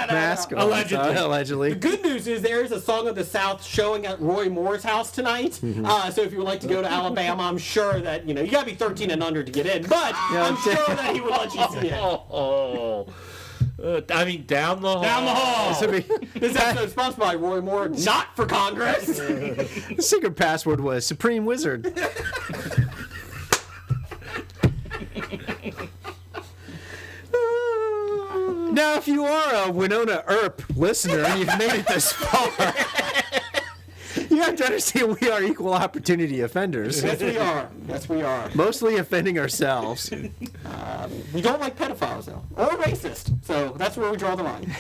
mascot. Allegedly. The good news is there is a Song of the South showing at Roy Moore's house tonight. So if you would like to go to Alabama, I'm sure that, you gotta be 13 and under to get in. But I'm sure that he would let you see it. Down the hall. Down the hall. This episode is sponsored by Roy Moore, not for Congress. The secret password was Supreme Wizard. Now, if you are a Wynonna Earp listener and you've made it this far, you have to understand we are equal opportunity offenders. Yes, we are. Yes, we are. Mostly offending ourselves. We don't like pedophiles, though, or racist. So that's where we draw the line.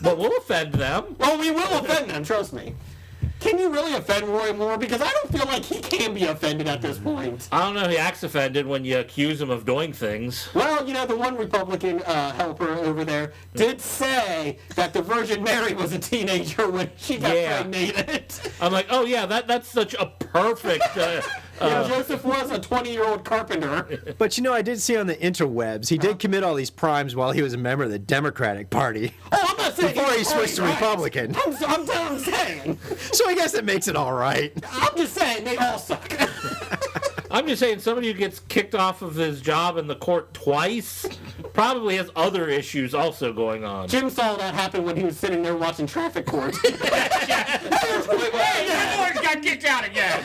But we'll offend them. Well, we will offend them, trust me. Can you really offend Roy Moore? Because I don't feel like he can be offended at this point. I don't know. He acts offended when you accuse him of doing things. Well, the one Republican helper over there did say that the Virgin Mary was a teenager when she got pregnated. I'm like, oh yeah, that's such a perfect... Joseph was a 20-year-old carpenter. But I did see on the interwebs, he did commit all these crimes while he was a member of the Democratic Party. Oh, I'm not saying before he switched to Republican. I'm saying. So I guess it makes it all right. I'm just saying they all suck. I'm just saying somebody who gets kicked off of his job in the court twice probably has other issues also going on. Jim saw that happen when he was sitting there watching traffic court. Hey, Edwards got kicked out again.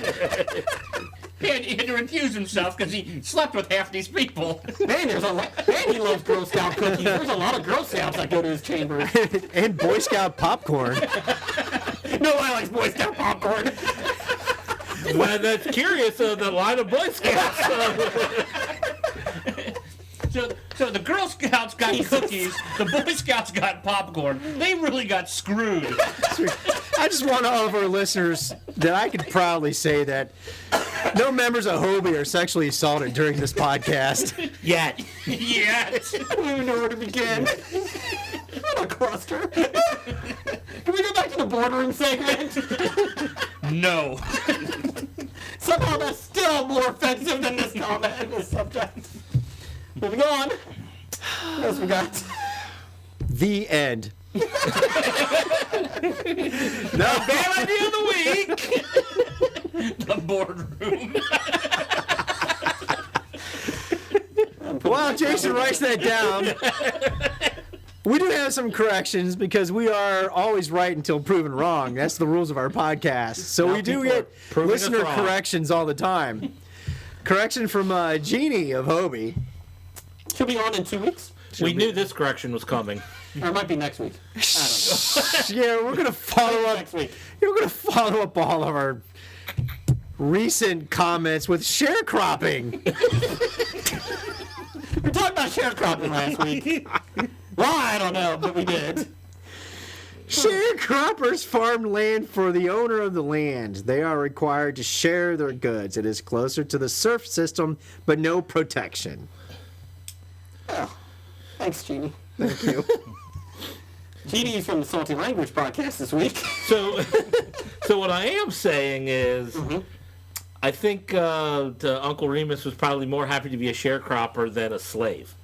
He had to recuse himself because he slept with half these people. Man, he loves Girl Scout cookies. There's a lot of Girl Scouts that go to his chambers. And Boy Scout popcorn. Nobody likes Boy Scout popcorn. Well, that's curious, the line of Boy Scouts. So the Girl Scouts got cookies, the Boy Scouts got popcorn. They really got screwed. I just want all of our listeners that I can proudly say that no members of Hobie are sexually assaulted during this podcast. Yet. Yet. I don't even know where to begin. What a cluster. Can we go back to the boardroom segment? No. Somehow that's still more offensive than this comment and this subject. Moving on. What else we got? The end. No, bad idea of the week. The boardroom. While Jason writes that down, we do have some corrections because we are always right until proven wrong. That's the rules of our podcast. So Now we do get listener corrections all the time. Correction from Jeannie of Hobie. She'll be on in 2 weeks. We knew this correction was coming. Or it might be next week. I don't know. Yeah, we're gonna follow up Next week. We're gonna follow up all of our recent comments with sharecropping. We talked about sharecropping last week. Why? I don't know, but we did. Sharecroppers farm land for the owner of the land. They are required to share their goods. It is closer to the serf system, but no protection. Oh, thanks, Jeannie. Thank you. Jeannie's from the Salty Language podcast this week. So what I am saying is, I think Uncle Remus was probably more happy to be a sharecropper than a slave.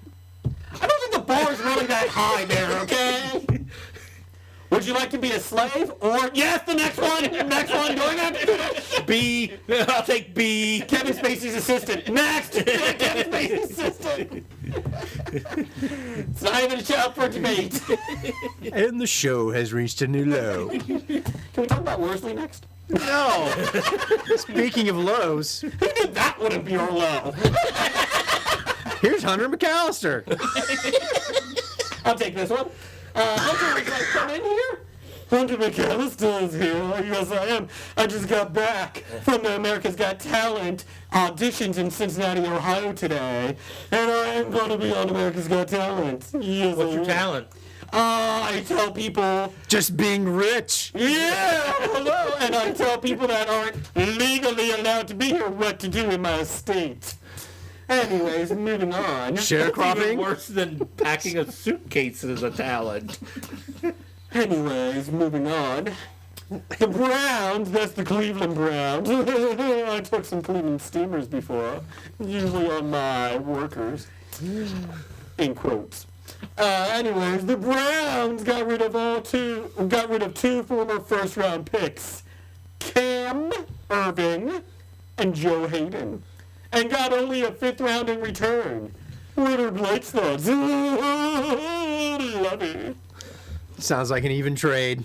I don't think the bar is really that high there, okay? Would you like to be a slave? Or, yes, the next one, going on. B. I'll take B. Kevin Spacey's assistant. Next! Kevin Spacey's assistant. It's not even a shout for debate. And the show has reached a new low. Can we talk about Worsley next? No. Speaking of lows, Who knew that wouldn't be our low? here's Hunter McAllister. I'll take this one. Hunter, would you like to come in here? Hunter McAllister is here. Yes, I am. I just got back from the America's Got Talent auditions in Cincinnati, Ohio today. And I am going to be on America's Got Talent. Yes, What's your talent? I tell people... Just being rich. Yeah, hello. And I tell people that aren't legally allowed to be here what to do in my estate. Anyways, moving on. Sharecropping? Even worse than packing a suitcase is a talent. Anyways, moving on. The Browns, that's the Cleveland Browns. I took some Cleveland Steamers before, usually on my workers. In quotes. Anyways, the Browns got rid of two former first-round picks, Cam Irving and Joe Hayden, and got only a fifth round in return. What are Blake's thoughts? Love it. Sounds like an even trade.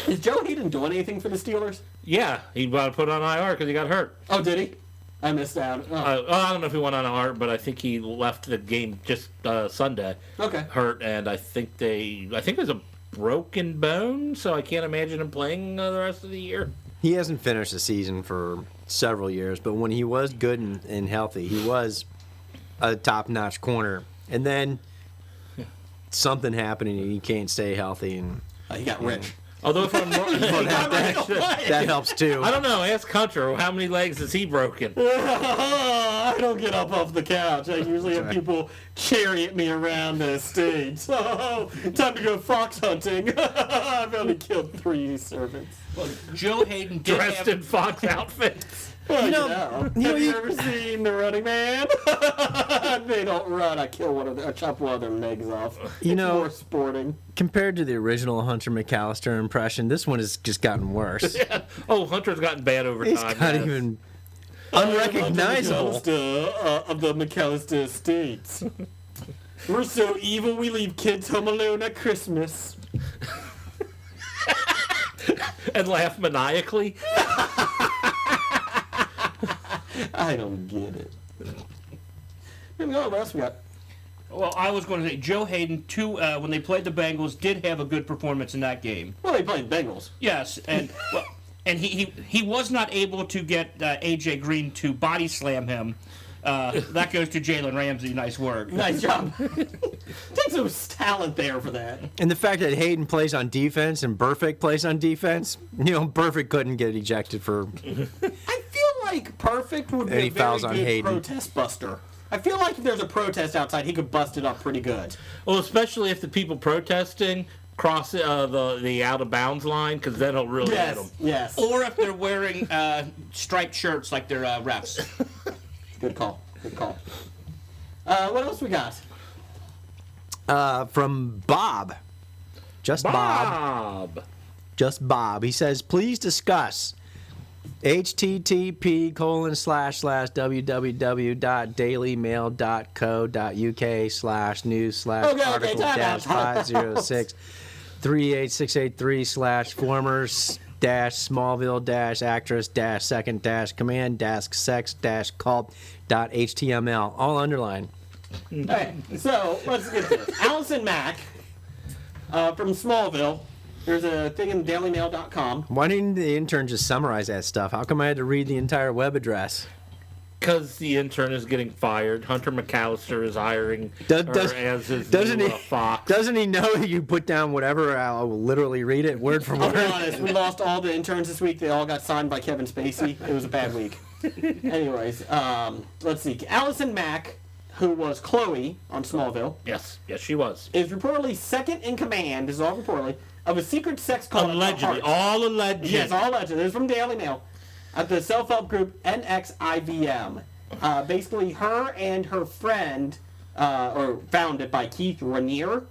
Is Joe Hayden doing anything for the Steelers? Yeah, he got put on IR because he got hurt. Oh, did he? I missed out. Oh. I don't know if he went on IR, but I think he left the game just Sunday. Okay. Hurt, and I think it was a broken bone, so I can't imagine him playing the rest of the year. He hasn't finished the season for several years, but when he was good and healthy, he was a top-notch corner. And then something happened and he can't stay healthy, and He got rich. Although if I'm wrong, that helps too. I don't know. Ask Hunter. How many legs has he broken? I don't get up off the couch. I usually have people chariot me around the stage. Oh, time to go fox hunting. I've only killed 3 servants. Well, Joe Hayden did Dressed in fox outfits. Well, have you ever seen The Running Man? They don't run. I chop one of their legs off. You It's know, more sporting. compared to the original Hunter McAllister impression, this one has just gotten worse. Yeah. Oh, Hunter's gotten bad over He's time. not even unrecognizable. Of the McAllister estates. We're so evil we leave kids home alone at Christmas. And laugh maniacally. I don't get it. What else we got? Well, I was going to say Joe Hayden when they played the Bengals did have a good performance in that game. Well, they played Bengals. Yes, and he was not able to get AJ Green to body slam him. That goes to Jalen Ramsey. Nice work. Nice job. Take some talent there for that. And the fact that Hayden plays on defense and Burfict plays on defense, Burfict couldn't get ejected for. I feel like Perfect would be Any a very fouls on good Hayden. protest buster. I feel like if there's a protest outside, he could bust it up pretty good. Well, especially if the people protesting cross the out of bounds line, because then he'll really hit them. Yes. Or if they're wearing striped shirts like their refs. Good call. Good call. What else we got? From Bob. Just Bob. Just Bob. He says, please discuss http://www.dailymail.co.uk/news/article-506-3863/former-small-cult-cult.html. All underlined. All right, so let's get to this. Allison Mack from Smallville. There's a thing in dailymail.com. Why didn't the intern just summarize that stuff? How come I had to read the entire web address? Because the intern is getting fired. Hunter McAllister is hiring as his new Fox. Doesn't he know that you put down whatever? I'll literally read it word for I'll word. be honest, we lost all the interns this week. They all got signed by Kevin Spacey. It was a bad week. Anyways, let's see. Allison Mack, who was Chloe on Smallville. Yes, she was. Is reportedly second in command, this is all reportedly, of a secret sex cult. Allegedly. All alleged. Yes, all alleged. This is from Daily Mail. At the self-help group NXIVM. Basically, her and her friend, or founded by Keith Raniere,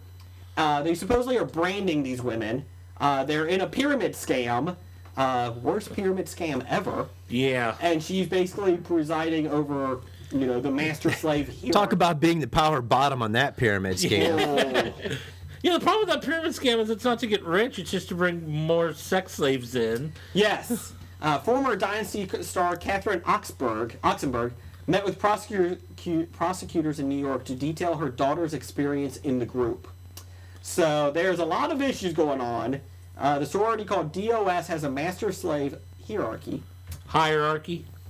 they supposedly are branding these women. They're in a pyramid scam. Worst pyramid scam ever. Yeah. And she's basically presiding over, the master-slave hero. Talk about being the power bottom on that pyramid scale. Yeah, the problem with that pyramid scam is it's not to get rich, it's just to bring more sex slaves in. Yes. Former Dynasty star Catherine Oxenberg met with prosecutors in New York to detail her daughter's experience in the group. So there's a lot of issues going on. The sorority called DOS has a master-slave hierarchy,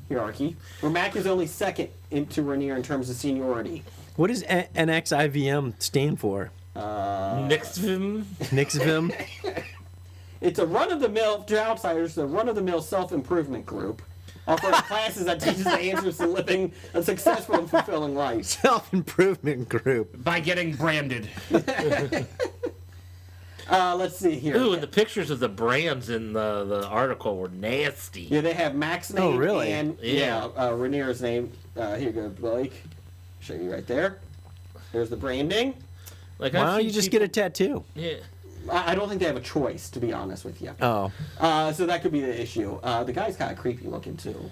where Mac is only second to Raniere in terms of seniority. What does NXIVM stand for? Nixvim. It's a run-of-the-mill, to outsiders, the run-of-the-mill self-improvement group, offering classes that teaches the answers to living a successful and fulfilling life. Self-improvement group. By getting branded. Let's see here. Ooh, and the pictures of the brands in the article were nasty. Yeah, they have Mac's name really? and Raniere's name. Here you go, Blake. Show you right there. There's the branding. Like, Why I've don't seen you just people- get a tattoo? Yeah. I don't think they have a choice, to be honest with you. Oh. So that could be the issue. The guy's kind of creepy looking too.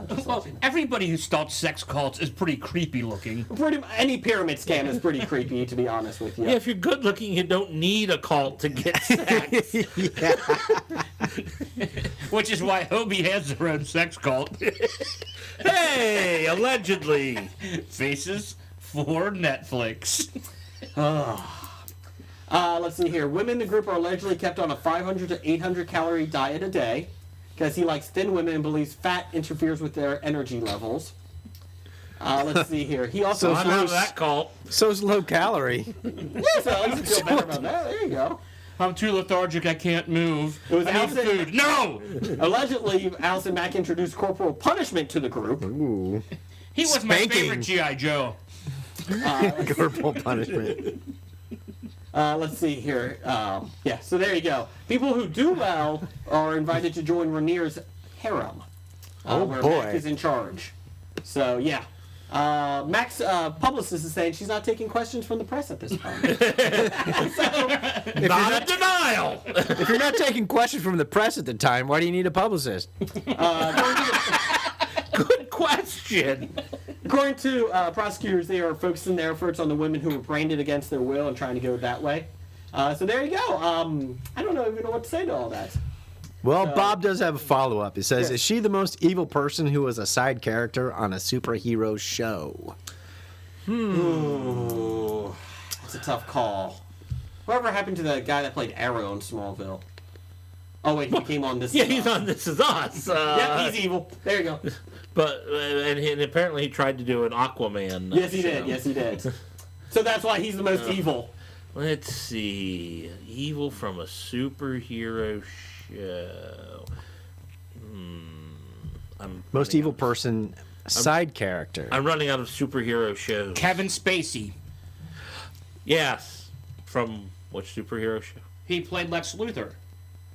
Just to Well, let you know. everybody who starts sex cults is pretty creepy looking. Any pyramid scam is pretty creepy, to be honest with you. Yeah, if you're good looking, you don't need a cult to get sex. Which is why Hobie has their own sex cult. Hey, allegedly. Faces for Netflix. Let's see here. Women in the group are allegedly kept on a 500 to 800 calorie diet a day because he likes thin women and believes fat interferes with their energy levels. Let's see here. He also I'm out of that cult. So's low calorie. so at least feel better about that. There you go. I'm too lethargic, I can't move. It was I need Allison- food. No! Allegedly, Allison Mack introduced corporal punishment to the group. Ooh. He was my Spanking. favorite G.I. Joe. Corporal punishment. Let's see here. Yeah, so there you go. People who do well are invited to join Rainier's harem, where boy. Mac is in charge. So yeah, Mac's publicist is saying she's not taking questions from the press at this time. Not a denial. If you're not taking questions from the press at the time, why do you need a publicist? Good question. According to prosecutors, they are focusing their efforts on the women who were branded against their will and trying to go that way. So there you go. I don't even know what to say to all that. Well, Bob does have a follow-up. It says, Yeah. is she the most evil person who was a side character on a superhero show? Ooh, it's a tough call. Whatever happened to the guy that played Arrow in Smallville? Oh wait, he came on This Yeah, Is he's Us. on This Is Us. Yeah, he's evil. There you go. But and apparently he tried to do an Aquaman. Yes, he show. did. Yes, he did. So that's why he's the most evil. Let's see. Evil from a superhero show. I'm Most running evil out- person, side character. I'm running out of superhero shows. Kevin Spacey. Yes. From what superhero show? He played Lex Luthor.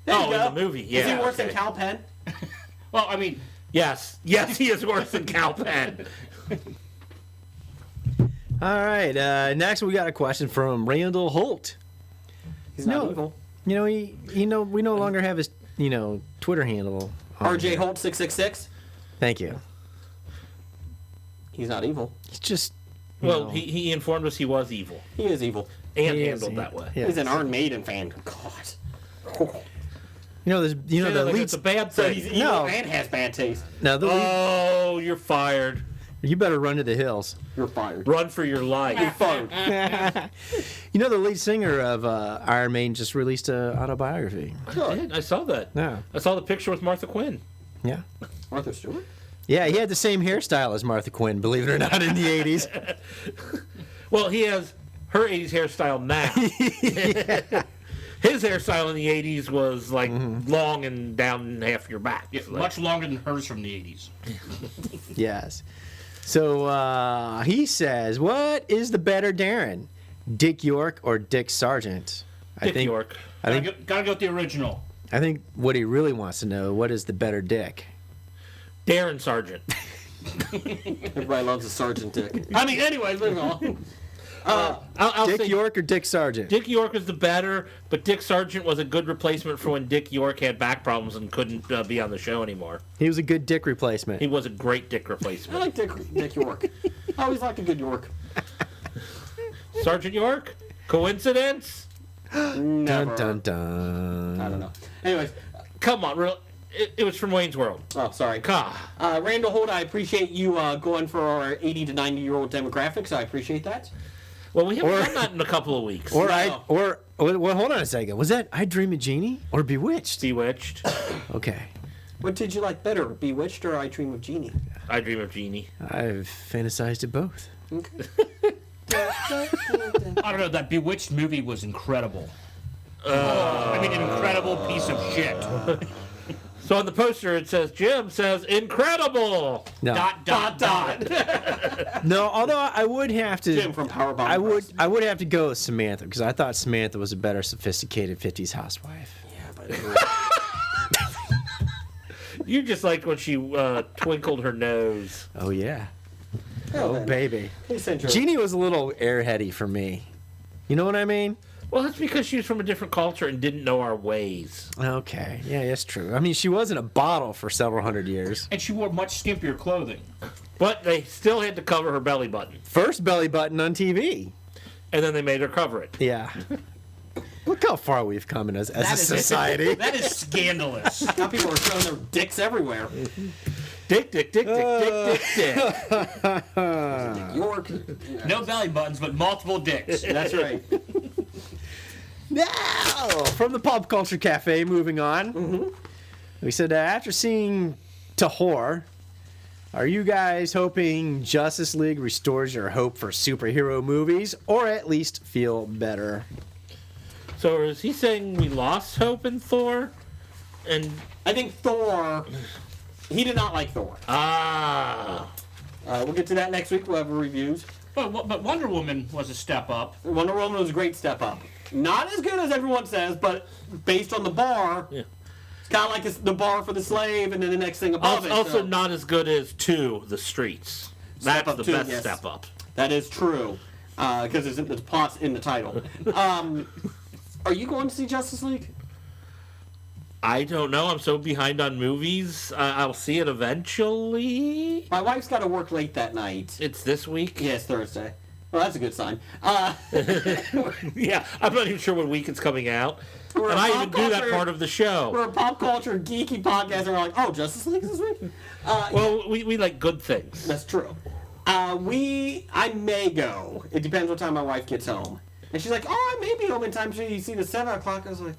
There you Oh, go. in the movie. Yeah. Is he worse than okay. Cal Penn? Well, I mean, Yes. Yes, he is worse than Cal Penn. All right, next we got a question from Randall Holt. He's not No. evil. We no longer have his, Twitter handle. on RJ here. Holt 666. Thank you. He's not evil. It's just, Well, he informed us he was evil He is evil. and He is handled evil. that way. Yeah. He's an Iron Maiden fan. God. there's, Yeah, the like lead. it's a bad So thing. he's evil No. and has bad taste. No, the lead. Oh, you're fired. You better run to the hills. You're fired. Run for your life. Fired. The lead singer of Iron Maiden just released an autobiography. I saw that. Yeah. I saw the picture with Martha Quinn. Yeah. Martha Stewart? Yeah, he had the same hairstyle as Martha Quinn, believe it or not, in the 80s. Well, he has her 80s hairstyle now. His hairstyle in the 80s was like long and down half your back. yeah, Like- much longer than hers from the 80s. Yes. So he says, what is the better Darren? Dick York or Dick Sargent? Dick York. I Gotta go with the original. think what he really wants to know, what is the better Dick? Darren Sargent. Everybody loves a Sergeant Dick. I mean, anyways, moving on. I'll Dick say York or Dick Sargent? Dick York was the better, but Dick Sargent was a good replacement for when Dick York had back problems and couldn't be on the show anymore. He was a good Dick replacement. He was a great Dick I replacement. like Dick York. I always liked a good York. Sergeant York? Coincidence? Never. Dun, dun, dun. I don't know. Anyways, Come on, real. It was from Wayne's World. oh, sorry. God. Randall Holt, I appreciate you going for our 80 to 90-year-old demographics. I appreciate that. Well, we haven't done that in a couple of weeks. Or No. well, hold on a second. Was that I Dream of Jeannie or Bewitched? Bewitched. Okay. What did you like better, Bewitched or I Dream of Jeannie? I Dream of Jeannie. I've fantasized it both. I don't know, that Bewitched movie was incredible. I mean, an incredible piece of shit. So on the poster it says, Jim says, incredible! No. Dot, dot, dot. No, although I would have to. Jim from Powerbomb. I would have to go with Samantha because I thought Samantha was a better sophisticated 50s housewife. Yeah, but You just liked when she twinkled her nose. Oh yeah. Oh, baby. Please send your... Jeannie was a little airheady for me. You know what I mean? Well, that's because she was from a different culture and didn't know our ways. Okay. Yeah, that's true. I mean, she was in a bottle for several hundred years. And she wore much skimpier clothing. But they still had to cover her belly button. First belly button on TV. And then they made her cover it. Yeah. Look how far we've come as a society. That is scandalous. Now people are showing their dicks everywhere. Dick. York. No belly buttons, but multiple dicks. That's right. Now, from the Pop Culture Cafe, moving on. We said after seeing Tahor, are you guys hoping Justice League restores your hope for superhero movies, or at least feel better? So is he saying we lost hope in Thor? And I think Thor... He did not like Thor. We'll get to that next week. We'll have reviews. But Wonder Woman was a step up. Wonder Woman was a great step up. Not as good as everyone says, but based on the bar, it's kind of like the bar for the slave, and then the next thing above it. Also not as good as The Streets. That's the best step up. That is true, because the plot's in the title. Are you going to see Justice League? I don't know. I'm so behind on movies. I'll see it eventually. My wife's got to work late that night. It's this week? Yes, Thursday. Well, that's a good sign. Yeah, I'm not even sure what week it's coming out. And I even do that part of the show. We're a pop culture geeky podcast, and we're like, oh, Justice League this week? Well, we like good things. That's true. I may go. It depends what time my wife gets home. And she's like, oh, I may be home in time so you see the 7 o'clock. I was like,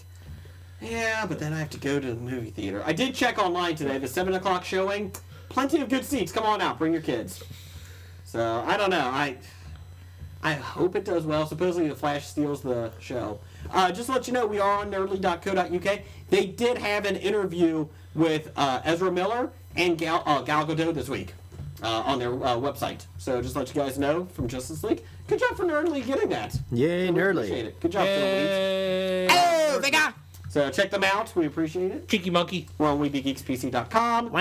yeah, but then I have to go to the movie theater. I did check online today, the 7 o'clock showing. Plenty of good seats. Come on out. Bring your kids. So, I don't know. I hope it does well. Supposedly the Flash steals the show. Just to let you know, we are on nerdly.co.uk. They did have an interview with Ezra Miller and Gal Gadot this week on their website. So just to let you guys know from Justice League. Good job for Nerdly getting that. Yay, Nerdly. Appreciate it. Good job, Phil. Oh, they got. So check them out. We appreciate it. Cheeky monkey. We're on WeBeGeeksPC.com.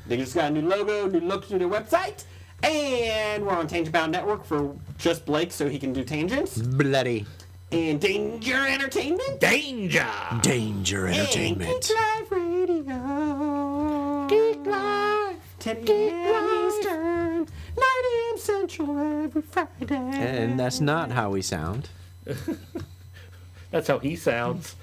They just got a new logo, new look to their website. And we're on Tangent Bound Network for just Blake so he can do tangents. Bloody. And Danger Entertainment. Danger Entertainment. And Geek Live Radio. Geek Live. 10 a.m. Eastern. 9 a.m. Central every Friday. And that's not how we sound. That's how he sounds.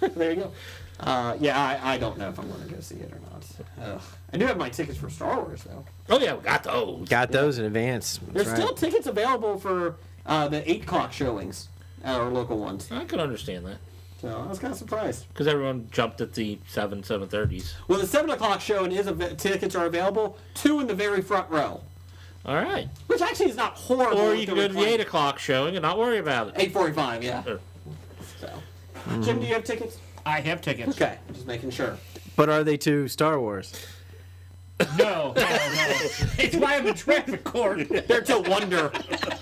There you go. I don't know if I'm going to go see it or not. Ugh. I do have my tickets for Star Wars, though. Oh, yeah, we got those. Got those in advance. That's There's still tickets available for the 8 o'clock showings, our local ones. I can understand that. So I was kind of surprised. Because everyone jumped at the 7:30s. Well, the 7 o'clock showing tickets are available, 2 in the very front row. All right. Which actually is not horrible. Or you can go to the 8 o'clock showing and not worry about it. 8:45, yeah. Sure. So, Jim, do you have tickets? I have tickets. Okay, just making sure. But are they to Star Wars? No. It's why I'm in traffic court. They're to Wonder.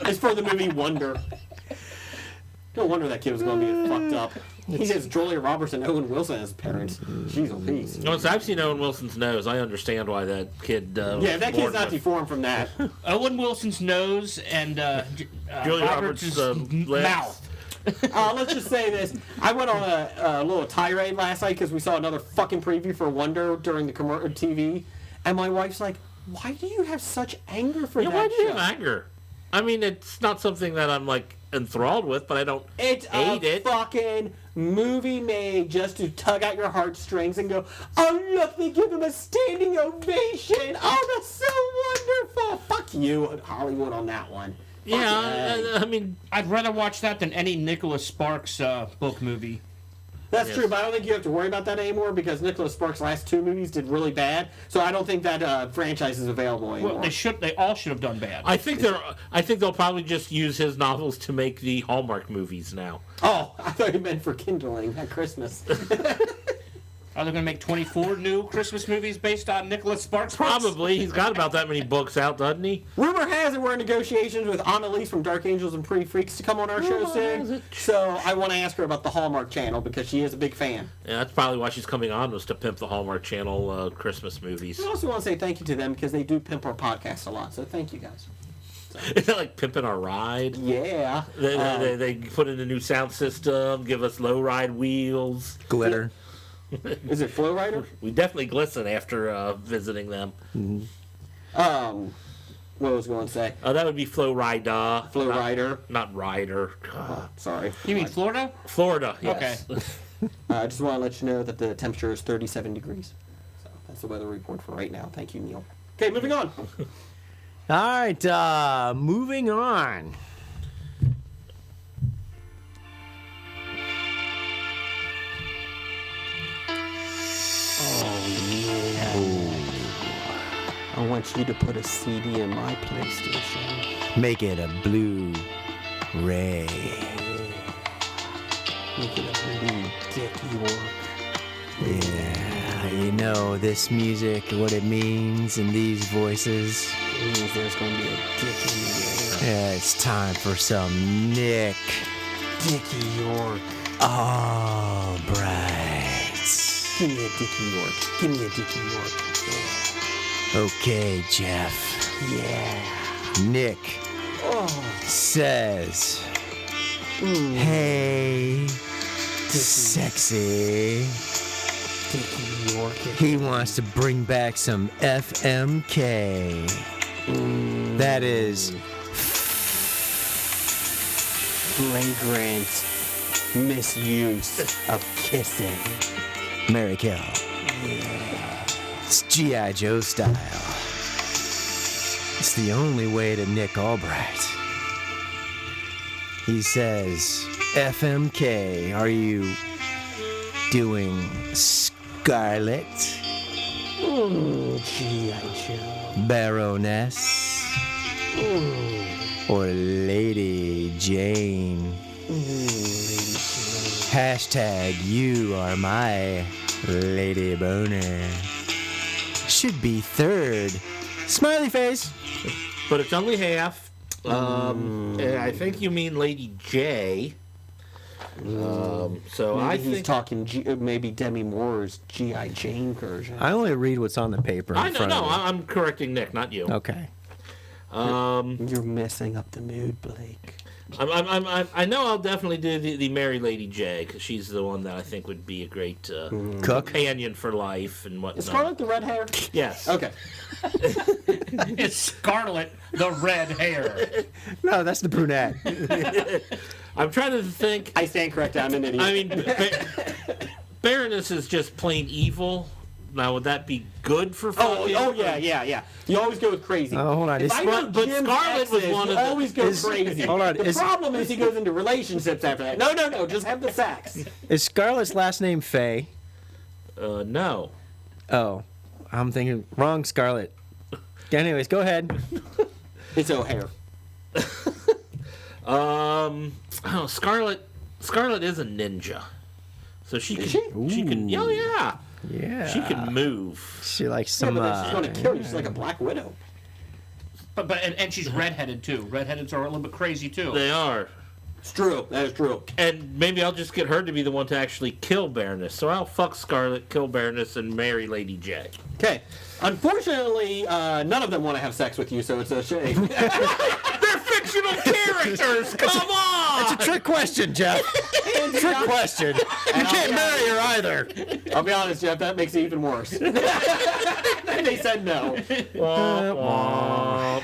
It's for the movie Wonder. No wonder that kid was going to be fucked up. He has Julia Roberts and Owen Wilson as parents. Jeez Louise. Once I've seen Owen Wilson's nose, I understand why that kid. Yeah, that kid's not deformed from that. Owen Wilson's nose and Julia Roberts' mouth. Let's just say this. I went on a little tirade last night because we saw another fucking preview for Wonder during the TV. And my wife's like, why do you have such anger for that why do you show? have anger? I mean, it's not something that I'm, enthralled with, but I don't hate it. Fucking movie made just to tug out your heartstrings and go, oh, look, they give him a standing ovation. Oh, that's so wonderful. Fuck you, Hollywood, on that one. Yeah, I mean, I'd rather watch that than any Nicholas Sparks book movie. That's true, but I don't think you have to worry about that anymore because Nicholas Sparks' last 2 movies did really bad. So I don't think that franchise is available anymore. Well, they all should have done bad. I think they'll probably just use his novels to make the Hallmark movies now. Oh, I thought you meant for kindling at Christmas. Are they going to make 24 new Christmas movies based on Nicholas Sparks? Probably. He's got about that many books out, doesn't he? Rumor has it we're in negotiations with Annalise from Dark Angels and Pretty Freaks to come on our show soon. So I want to ask her about the Hallmark Channel because she is a big fan. Yeah, that's probably why she's coming on, was to pimp the Hallmark Channel Christmas movies. I also want to say thank you to them because they do pimp our podcast a lot. So thank you guys. Is that like pimping our ride? Yeah. They put in a new sound system, give us low ride wheels. Glitter. Is it Flow Rider? We definitely glisten after visiting them. What was I going to say? That would be Flow Rider. Flow Rider. Not Rider. Sorry. You mean Florida? Florida, yes. Okay. I just want to let you know that the temperature is 37 degrees. So that's the weather report for right now. Thank you, Neil. Okay, moving on. All right, moving on. I want you to put a CD in my PlayStation. Make it a Blu-ray. Make it a really dicky work. Yeah, you know this music, what it means in these voices. It means there's going to be a dick in the air. Yeah, it's time for some Nick Dicky York. Albright. Give me a Dicky York. Give me a Dicky York. Okay, Jeff. Yeah. Nick says, hey, sexy. Dicky York. He wants to bring back some FMK. That is Flagrant misuse of kissing. Mary Kill. It's G.I. Joe style. It's the only way to Nick Albright. He says, FMK, are you doing Scarlet? G.I. Joe. Baroness? Or Lady Jane? Hashtag you are my Lady Boner. Should be third. Smiley face. But it's only half. I think you mean Lady J. So Maybe I he's think talking maybe Demi Moore's G.I. Jane version. I only read what's on the paper. In I know. front No, of me. I'm correcting Nick, not you. Okay. You're messing up the mood, Blake. I know I'll definitely do the Mary Lady J, because she's the one that I think would be a great Cook. companion for life and whatnot. Is Scarlet the red hair? Yes. Okay. It's Scarlet, the red hair. No, that's the brunette. I'm trying to think. I stand corrected. I'm an idiot. I mean, Baroness is just plain evil. Now, would that be good for fucking? Yeah. You always go with crazy. Oh, hold on. If I know But Jim's Scarlet was exes, one you of the- always go crazy. Hold on, The problem is he goes into relationships after that. No. Just have the sex. Is Scarlett's last name Faye? No. Oh, I'm thinking wrong Scarlett. Anyways, go ahead. It's O'Hare. Scarlet is a ninja, so she can. She can. Oh yeah. Yeah. She can move. She likes Yeah, some. but then she's going to kill you. She's like a Black Widow. And she's redheaded too. Redheadeds are a little bit crazy too. They are. It's true. That is true. And maybe I'll just get her to be the one to actually kill Baroness. So I'll fuck Scarlet, kill Baroness, and marry Lady J. Okay. Unfortunately, none of them want to have sex with you, so it's a shame. They're fictional characters. Come on. It's a trick question, Jeff. Trick question. You can't marry her either. I'll be honest, Jeff, that makes it even worse. They said no. Well,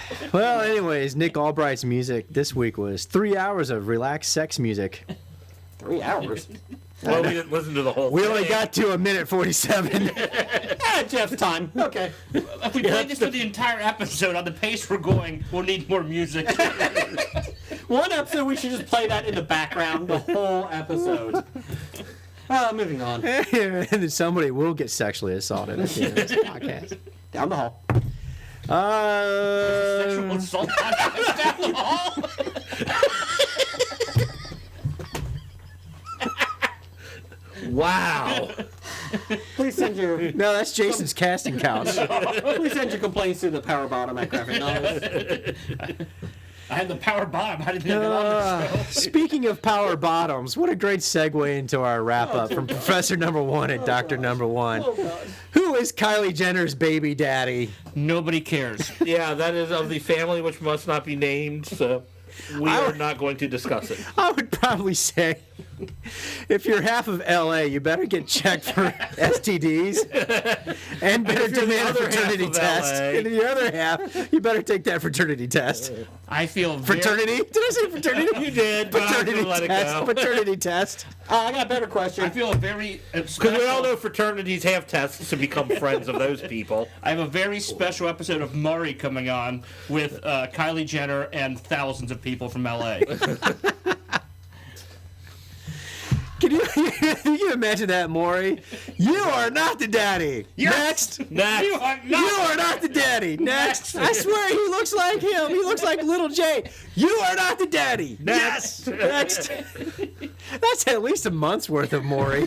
anyways, Nick Albright's music this week was 3 hours of relaxed sex music. 3 hours. Well, we didn't listen to the whole We thing. only got to 1:47. Jeff's time. Okay. If we played this for the entire episode on the pace we're going, we'll need more music. One episode, we should just play that in the background the whole episode. Moving on. And then somebody will get sexually assaulted at the end of this podcast. Down the hall. Sexual assault podcast down the hall. Wow. Please send your No, that's Jason's casting couch. please send your complaints to the Power Bottom at Graphic Novels. I had the power bottom. How did they get on the show? Speaking of power bottoms, what a great segue into our wrap up from Professor Number One and Doctor Number One. Who is Kylie Jenner's baby daddy? Nobody cares. Yeah, that is of the family which must not be named, so we are not going to discuss it. I would probably say, if you're half of LA, you better get checked for STDs and better demand a fraternity test. LA. And the other half, you better take that fraternity test. I feel Fraternity? Did I say fraternity? You did, but I'm Fraternity gonna let it test. go. Fraternity test. I got a better question. I feel a very Because we all know fraternities have tests to become friends of those people. I have a very special episode of Maury coming on with Kylie Jenner and thousands of people from LA. Can you imagine that, Maury? You are not the daddy. Yes! Next. Next. You are not. You are not the daddy. Next. I swear he looks like him. He looks like little Jay. You are not the daddy. Next. Next. That's at least a month's worth of Maury.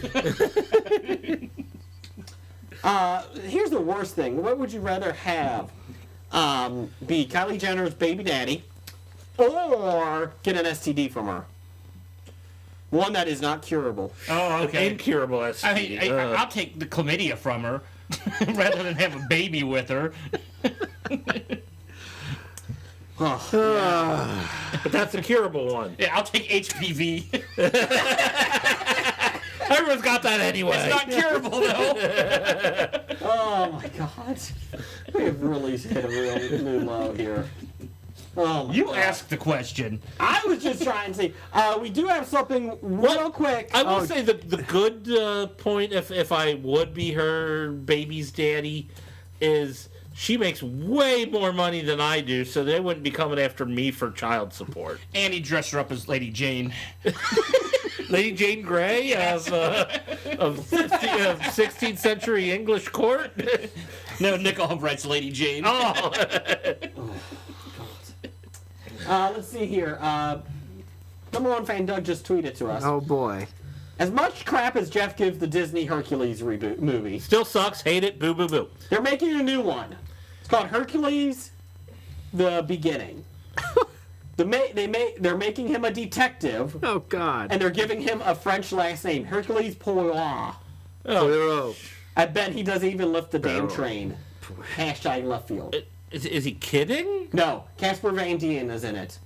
Here's the worst thing. What would you rather have? Be Kylie Jenner's baby daddy, or get an STD from her? One that is not curable. Oh, okay. Incurable STD. I mean, I'll take the chlamydia from her rather than have a baby with her. But that's a curable one. Yeah, I'll take HPV. Everyone's got that anyway. It's not curable, though. Oh my God, we have really hit a real new low here. Oh my You God. asked the question. I was just trying to see. We do have something real quick. I will say the good point, if I would be her baby's daddy, is she makes way more money than I do, so they wouldn't be coming after me for child support. And he dressed her up as Lady Jane. Lady Jane Grey of 16th century English court. No, Nick Albright's Lady Jane. Oh, Let's see here. Number one fan Doug just tweeted to us. Oh boy. As much crap as Jeff gives the Disney Hercules reboot movie, still sucks. Hate it. Boo boo boo. they're making a new one. It's called Hercules: The Beginning. They're making him a detective, Oh God. and they're giving him a French last name, Hercules Poirot. Oh. I bet he doesn't even lift the damn train. Hashtag left field. Is he kidding? No, Casper Van Dien is in it.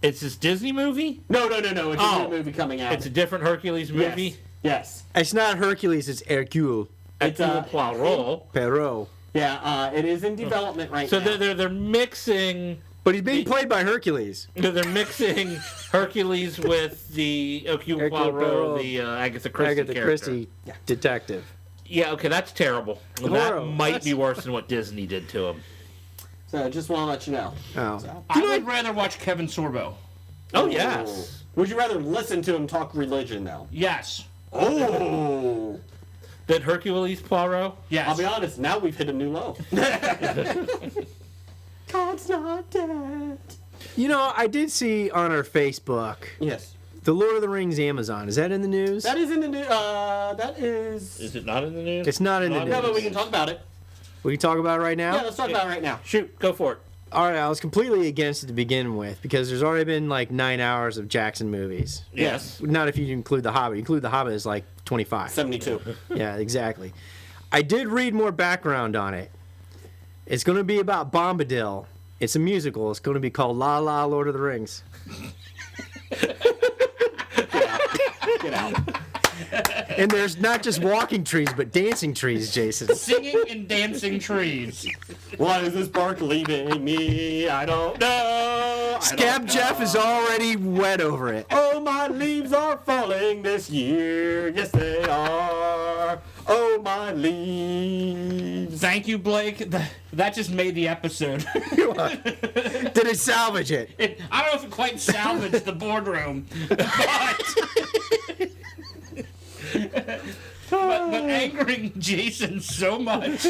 It's this Disney movie? No. It's a Oh. new movie coming out. It's a different Hercules movie? Yes. It's not Hercules. It's Hercule It's Hercule Poirot. Poirot. Yeah. It is in development right So now. they're mixing. But he's being played by Hercules. They're mixing Hercules with the Hercule Hercule Poirot, Poirot. the Agatha Christie Agatha character. Christie detective. Yeah, okay, that's terrible. Well, that Horrible. might be worse than what Disney did to him. So just want to let you know. Oh. I would rather watch Kevin Sorbo. Oh, yes. Would you rather listen to him talk religion though? Yes. Oh. Did Hercules Poirot? Yes. I'll be honest. Now we've hit a new low. God's not dead. You know, I did see on our Facebook Yes. the Lord of the Rings Amazon. Is that in the news? That is in the new. That is. Is it not in the news? It's not in the No, news. No, but we can talk about it. We can talk about it right now? Yeah, let's talk about it right now. Shoot, go for it. All right, I was completely against it to begin with because there's already been like 9 hours of Jackson movies. Yes. Not if you include The Hobbit. You include The Hobbit as like 25. 72. Yeah, exactly. I did read more background on it. It's going to be about Bombadil. It's a musical. It's going to be called La La Lord of the Rings. Get out. And there's not just walking trees, but dancing trees, Jason. Singing and dancing trees. Why is this bark leaving me? I don't know. Scab Jeff is already wet over it. Oh, my leaves are falling this year. Yes, they are. Oh, my leaves. Thank you, Blake. That just made the episode. Did it salvage it? I don't know if it quite salvaged the boardroom, but angering Jason so much.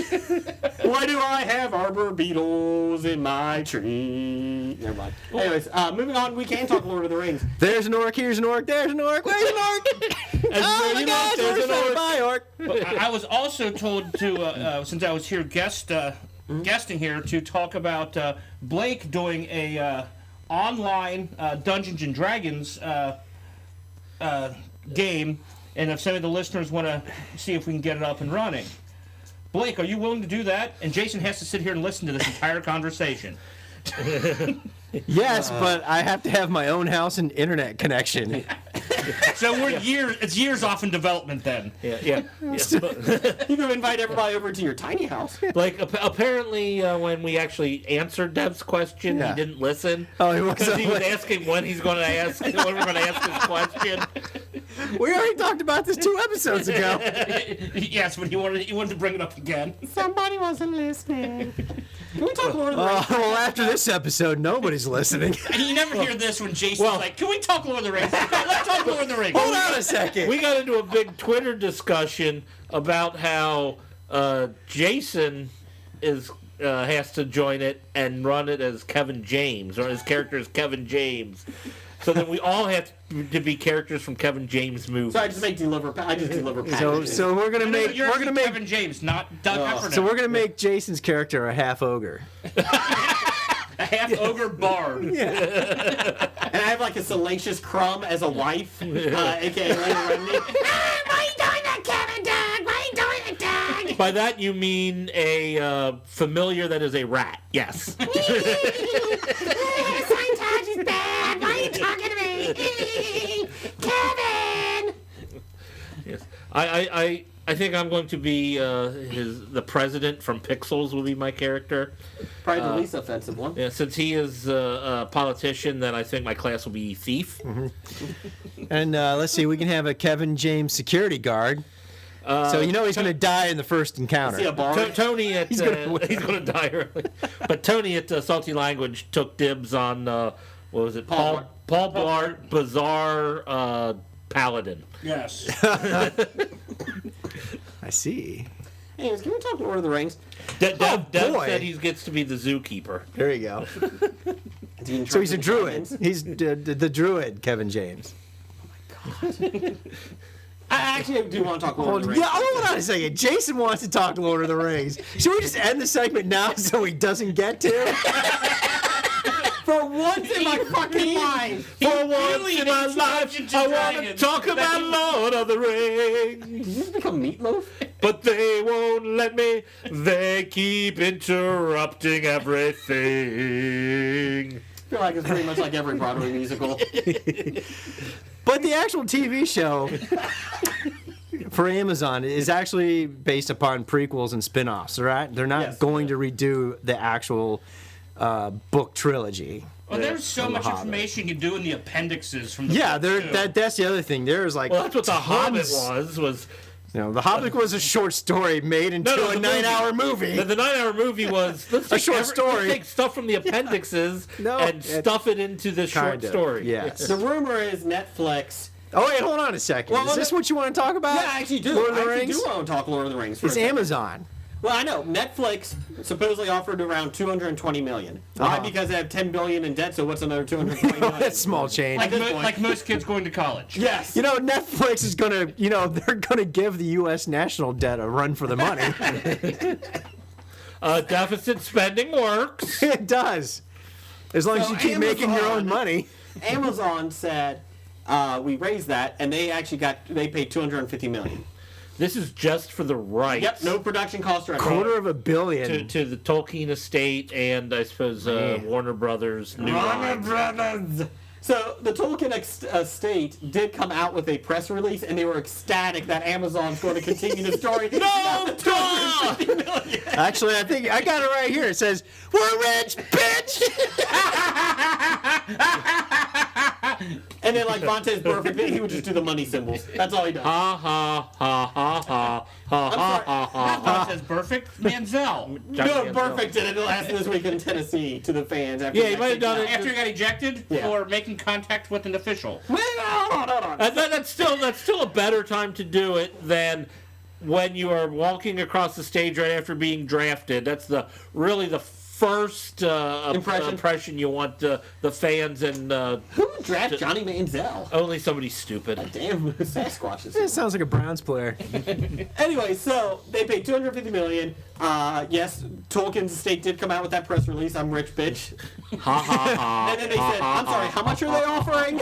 Why do I have arbor beetles in my tree? Never mind. Anyways, moving on, we can talk Lord of the Rings. There's an orc, here's an orc, there's an orc, where's an orc? Oh my gosh, where's an orc? I was also told to, since I was here guesting here, to talk about Blake doing a online Dungeons and Dragons game, and if some of the listeners want to see if we can get it up and running. Blake, are you willing to do that? And Jason has to sit here and listen to this entire conversation. Yes, but I have to have my own house and internet connection. So it's years off in development then. Yeah. You can invite everybody over to your tiny house. Like apparently, when we actually answered Dev's question, Yeah. he didn't listen. Oh, he wasn't because he was li- asking when he's going to ask when we're going to ask his question. We already talked about this 2 episodes ago. Yes, but he wanted to bring it up again. Somebody wasn't listening. Can we talk Lord of the Rings? Well, after this episode, nobody's listening. And you never hear this when Jason's like, "Can we talk Lord of the Rings? Let's talk Lord of the Rings." Hold on a second. We got into a big Twitter discussion about how Jason has to join it and run it as Kevin James, or his character is Kevin James. So then we all have to be characters from Kevin James movies. So I just deliver packages. So we're gonna make Kevin James, not Doug Heffernan. So we're gonna make Jason's character a half ogre. A half ogre bard. And I have like a salacious Crumb as a wife, aka Lady Remney. Why are you doing that, Kevin Doug? Why are you doing that, Doug? By that you mean a familiar that is a rat. Yes. Scientology's bad. Why are you talking to me? Kevin! Yes. I think I'm going to be the president from Pixels will be my character. Probably the least offensive one. Yeah, since he is a politician, then I think my class will be thief. And let's see, we can have a Kevin James security guard. So you know he's going to die in the first encounter. See a bar? Tony at he's going to die early. But Tony at Salty Language took dibs on what was it? Paul Blart Bazaar Paladin. Yes. I see. Anyways, can we talk Lord of the Rings? Dev boy. said he gets to be the zookeeper. There you go. Dean So he's a Trump druid. Dragons? He's the druid, Kevin James. I actually do want to talk Lord of the Rings. Yeah, hold on a second. Jason wants to talk Lord of the Rings. Should we just end the segment now so he doesn't get to? For once in my fucking life. For once in my life, I want to talk about Lord of the Rings. Did you just become Meatloaf? But they won't let me. They keep interrupting everything. I feel like it's pretty much like every Broadway musical. But the actual TV show for Amazon is actually based upon prequels and spin-offs, right? They're not going to redo the actual book trilogy. Well, there's so much Hobbit. information you can do in the appendixes from the Yeah, book, too. that's the other thing. There's like Well, that's what the Hobbit tons- was. You know, the Hobbit was a short story made into a the 9-hour movie. The 9-hour movie was let's take short story. Let's take stuff from the appendixes and stuff it into the short Kind of, story. yes. The rumor is Netflix. Oh wait, hold on a second. Well, Is this what you want to talk about? Yeah, I actually do. Lord of the I actually Rings? do want to talk Lord of the Rings. For It's a second. Amazon. Well, I know. Netflix supposedly offered around $220 million. Why? Because they have $10 billion in debt, so what's another $220 million? That's small change. Like most kids going to college. Yes. You know, Netflix is gonna, they're gonna give the U.S. national debt a run for the money. Deficit spending works. It does, as long as So you keep making your own money. Amazon said we raised that, and they actually they paid $250 million. This is just for the rights. Yep, no production cost or anything. $250 million. To the Tolkien estate and I suppose Warner Brothers. New Line. Brothers. So the Tolkien estate did come out with a press release, and they were ecstatic that Amazon's going to continue the story. No, Actually, I think I got it right here. It says, "We're rich, bitch." And then like Vontae's perfect, he would just do the money symbols. That's all he does. Ha ha ha ha ha ha ha ha That says perfect. Manziel. No, perfect did it last this week in Tennessee to the fans. After Yeah, he might have done it. After he got ejected for making contact with an official. That's still a better time to do it than when you are walking across the stage right after being drafted. That's really the first impression you want the fans and Who would draft Johnny Manziel? only somebody stupid. Damn Sasquatches. It sounds like a Browns player. Anyway, so they paid $250 million. Yes, Tolkien's estate did come out with that press release. I'm rich, bitch. Ha ha ha. And then they said, I'm sorry, how much are they offering?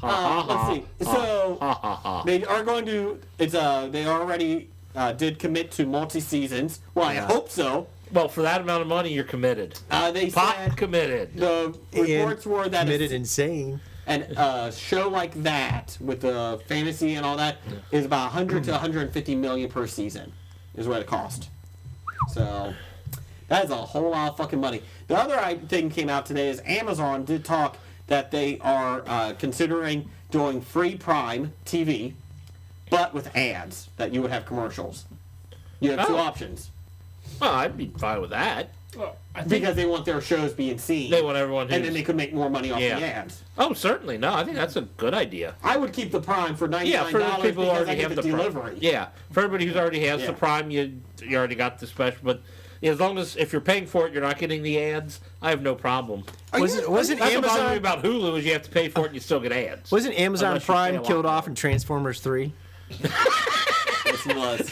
Let's see. So they are going to. They already did commit to multi-seasons. Well, I hope so. Well, for that amount of money, you're committed. They Pot said committed. the reports were that Committed insane. and a show like that with the fantasy and all that is about 100 to 150 million per season is what it cost. So that is a whole lot of fucking money. The other thing came out today is Amazon did talk that they are considering doing free Prime TV, but with ads, that you would have commercials. You have two options. Well, I'd be fine with that. Well, I think Because they want their shows being seen. They want everyone who's... And then they could make more money off the ads. Oh, certainly. No, I think that's a good idea. I would keep the Prime for $99 Yeah, for the people who because I already get have the delivery. Prime. Yeah, for everybody who already has the Yeah. Prime, you already got the special. But as long as if you're paying for it, you're not getting the ads. I have no problem. Wasn't That's what bothers me Amazon about Hulu is you have to pay for it and you still get ads. wasn't Amazon Unless you pay a Prime lot killed more. off in Transformers 3? Yes, he was.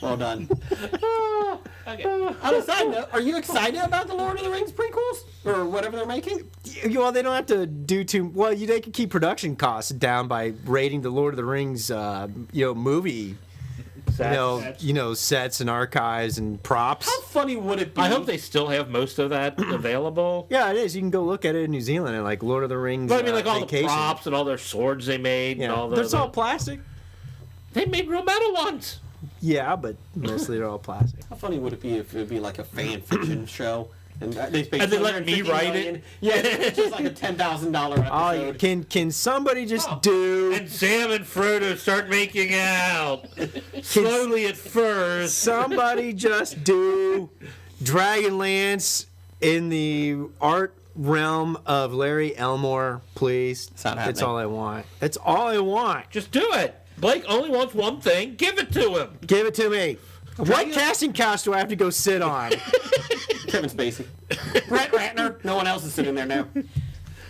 Well done. On a side note, are you excited about the Lord of the Rings prequels? Or whatever they're making? Well, they don't have to do too well. They can keep production costs down by rating the Lord of the Rings, movie, sets and archives and props. How funny would it be? I hope they still have most of that available. Yeah, it is. You can go look at it in New Zealand and like Lord of the Rings. But I mean, like all vacation. the props and all their swords they made and all the. It's all plastic. They made real metal ones. Yeah, but mostly they're all plastic. How funny would it be if it would be like a fan fiction show? And they paid And they let me $250 write million. it? Yeah, it's just like a $10,000 episode. Can somebody just do And Sam and Frodo start making out slowly at first. somebody just do Dragonlance in the art realm of Larry Elmore, please? not That's happening. all I want. That's all I want. Just do it. Blake only wants one thing. Give it to him. Give it to me. What casting couch do I have to go sit on? Kevin Spacey. Brett Ratner. No one else is sitting there now.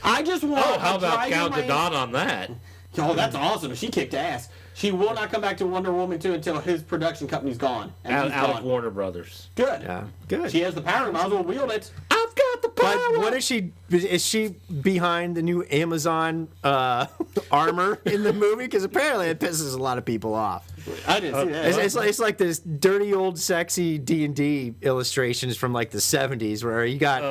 I just want Oh, how a about Dragon Gal Lance- Gadot on that? Oh, that's awesome. She kicked ass. She will not come back to Wonder Woman 2 until his production company's gone. And he's Alec gone. Warner Brothers. Good. Yeah, good. She has the power. Might as well wield it. I've got the power. But what is she? Is she behind the new Amazon armor in the movie? Because apparently it pisses a lot of people off. I didn't see that. It's like this dirty old sexy D&D illustrations from like the 70s where you got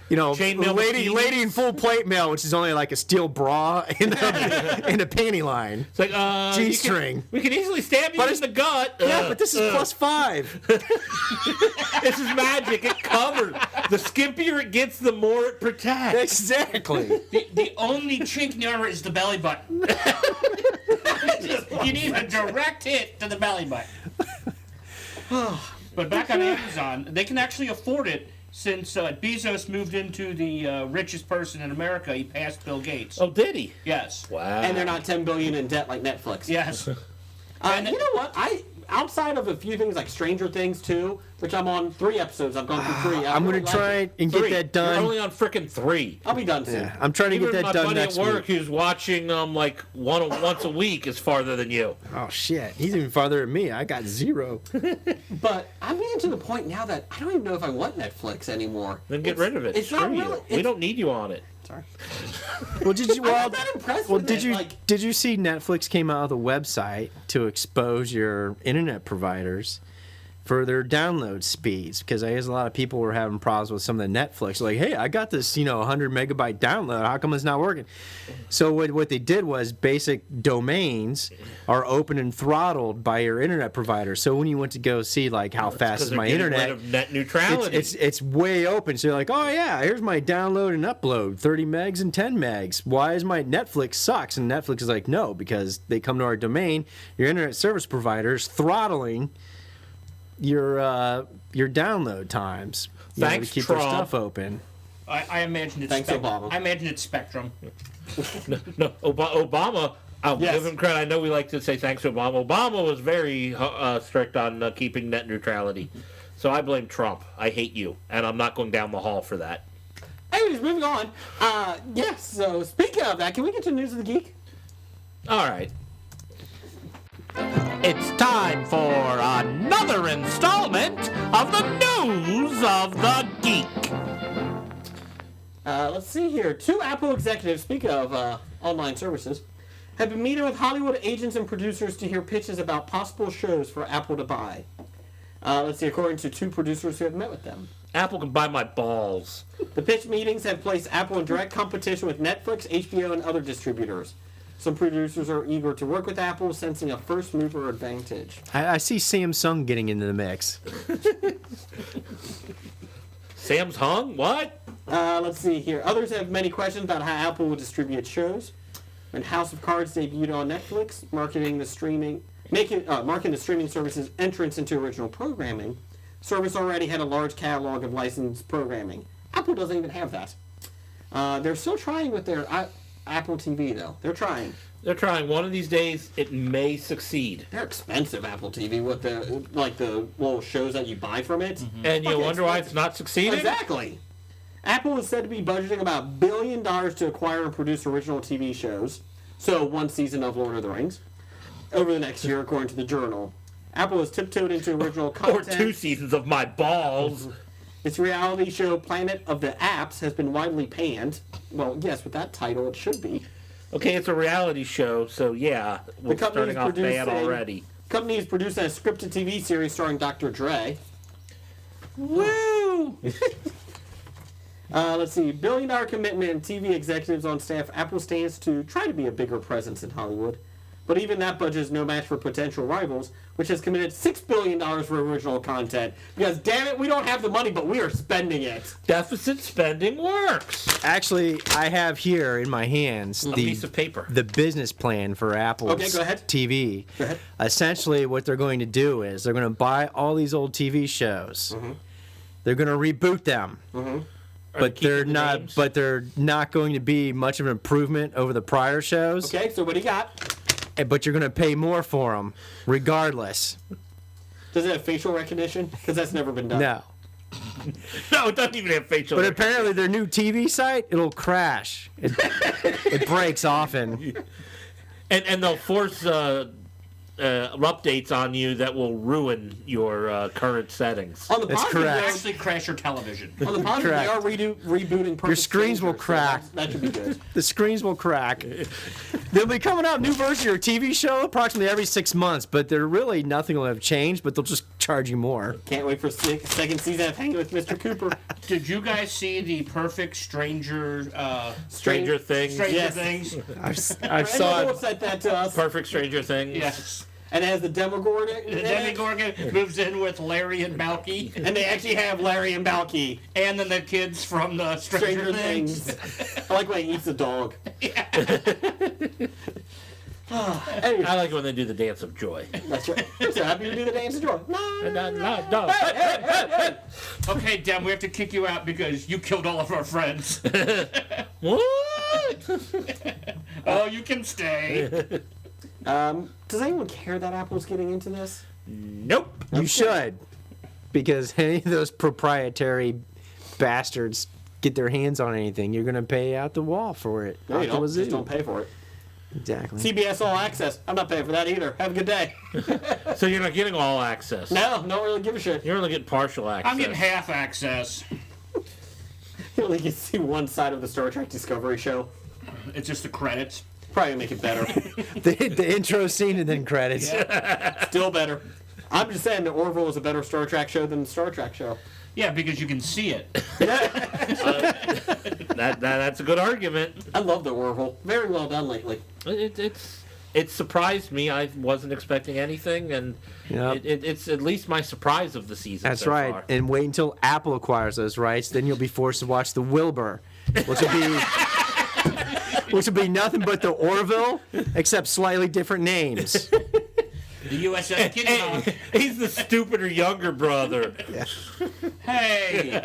Chainmail lady bikinis. in full plate mail, which is only like a steel bra and a panty line. It's like G-string. We can easily stab you in the gut. Yeah, but this is +5. This is magic. It covers. The skimpier it gets, the more it protects. Exactly. the only chink in the armor is the belly button. You need a direct hit to the belly button. But back on Amazon, they can actually afford it since Bezos moved into the richest person in America. He passed Bill Gates. Oh, did he? Yes. Wow. And they're not $10 billion in debt like Netflix. Yes. And you know what? Outside of a few things like Stranger Things 2, which I'm on 3 episodes. I've gone through 3. I'm going to try and get that done. You're only on frickin' 3. I'll be done soon. Yeah, I'm trying to Even get that my done buddy next at work week. who's watching like once a week is farther than you. Oh shit, he's even farther than me. I got 0. But I'm getting to the point now that I don't even know if I want Netflix anymore. Then get rid of it. It's Screw not you. really. We don't need you on it. Sorry. Well, did you? I'm Well, not that impressed well, with did it. you? Like, Did you see Netflix came out with a website to expose your internet providers for their download speeds? Because I guess a lot of people were having problems with some of the Netflix. Like, hey, I got this, 100 megabyte download. How come it's not working? So what they did was basic domains are open and throttled by your internet provider. So when you went to go see like how fast is Because my they're getting internet, rid of net neutrality. it's way open. So you're like, oh yeah, here's my download and upload, 30 megs and 10 megs. Why is my Netflix sucks? And Netflix is like, no, because they come to our domain, your internet service provider's throttling your download times. Thanks, to keep Trump. their stuff open. I imagine it's Thanks, Obama. I imagine it's Spectrum. No, Obama. I'll Yes. give him credit. I know we like to say thanks to Obama. Obama was very strict on keeping net neutrality. So I blame Trump. I hate you. And I'm not going down the hall for that. Anyways, moving on. Yes, so speaking of that, can we get to News of the Geek? All right. It's time for another installment of the News of the Geek. Let's see here. 2 Apple executives, speaking of online services, have been meeting with Hollywood agents and producers to hear pitches about possible shows for Apple to buy. Let's see, according to 2 producers who have met with them. Apple can buy my balls. The pitch meetings have placed Apple in direct competition with Netflix, HBO, and other distributors. Some producers are eager to work with Apple, sensing a first mover advantage. I see Samsung getting into the mix. Samsung? What? Let's see here. Others have many questions about how Apple will distribute shows. When House of Cards debuted on Netflix, marketing the streaming service's entrance into original programming, service already had a large catalog of licensed programming. Apple doesn't even have that. They're still trying with their Apple TV, though. They're trying. They're trying. One of these days, it may succeed. They're expensive, Apple TV, with the little shows that you buy from it. And you Fucking wonder why expensive. it's not succeeding? Exactly. Apple is said to be budgeting about $1 billion to acquire and produce original TV shows. So 1 season of Lord of the Rings over the next year, according to the Journal. Apple has tiptoed into original Or content. 2 seasons of my balls. Its reality show Planet of the Apps has been widely panned. Well, yes, with that title, it should be. Okay, it's a reality show, so yeah, we're company starting is off bad producing- already. Company is producing a scripted TV series starring Dr. Dre. Woo! Let's see. $1 billion commitment and TV executives on staff. Apple stands to try to be a bigger presence in Hollywood. But even that budget is no match for potential rivals, which has committed $6 billion for original content. Because, damn it, we don't have the money, but we are spending it. Deficit spending works. Actually, I have here in my hands A piece of paper. the business plan for Apple's Okay, go ahead. TV. Go ahead. Essentially, what they're going to do is they're going to buy all these old TV shows. Mm-hmm. They're going to reboot them. But keeping they're the not. names? But they're not going to be much of an improvement over the prior shows. Okay, so what do you got? But you're going to pay more for them, regardless. Does it have facial recognition? Because that's never been done. No. No, it doesn't even have facial But recognition. apparently, their new TV site it'll crash. It breaks often. And they'll force updates on you that will ruin your current settings. On the That's positive, correct. Actually, crash your television. On the positive, they are rebooting. Perfect screens will Strangers, so crack. that should be good. The screens will crack. They'll be coming out new version of your TV show approximately every 6 months, but they're really nothing will have changed. But they'll just charge you more. Can't wait for second season of Hanging with Mr. Cooper. Did you guys see the Perfect Stranger? Stranger Things. Stranger Yes. Things. I've saw Will it. sent that to us. Perfect Stranger Things. Yes. And it has the Demogorgon. The Demogorgon moves in with Larry and Balky, And they actually have Larry and Balky. and then the kids from the Stranger, Things. I like when he eats a dog. Anyway, I like it when they do the dance of joy. that's right. I'm so happy to do the dance of joy. No. Okay, Dem, we have to kick you out because you killed all of our friends. What? Oh, you can stay. Does anyone care that Apple's getting into this? Nope. You should, because any of those proprietary bastards get their hands on anything, you're gonna pay out the wall for it. No, you Out the don't. wazoo. Just don't pay for it. Exactly. CBS All Access. I'm not paying for that either. Have a good day. So you're not getting all access. No, don't really give a shit. You're only getting partial access. I'm getting half access. You only get to see one side of the Star Trek Discovery show. It's just the credits. Probably make it better. the intro scene and then credits. Still better. I'm just saying that Orville is a better Star Trek show than the Star Trek show. Yeah, because you can see it. That's a good argument. I love the Orville. Very well done lately. It surprised me. I wasn't expecting anything, and Yep. it's at least my surprise of the season. That's so right. far. And wait until Apple acquires those rights, then you'll be forced to watch the Wilbur, which will be nothing but the Orville, except slightly different names. The USS Kitty He's the stupider younger brother. Hey!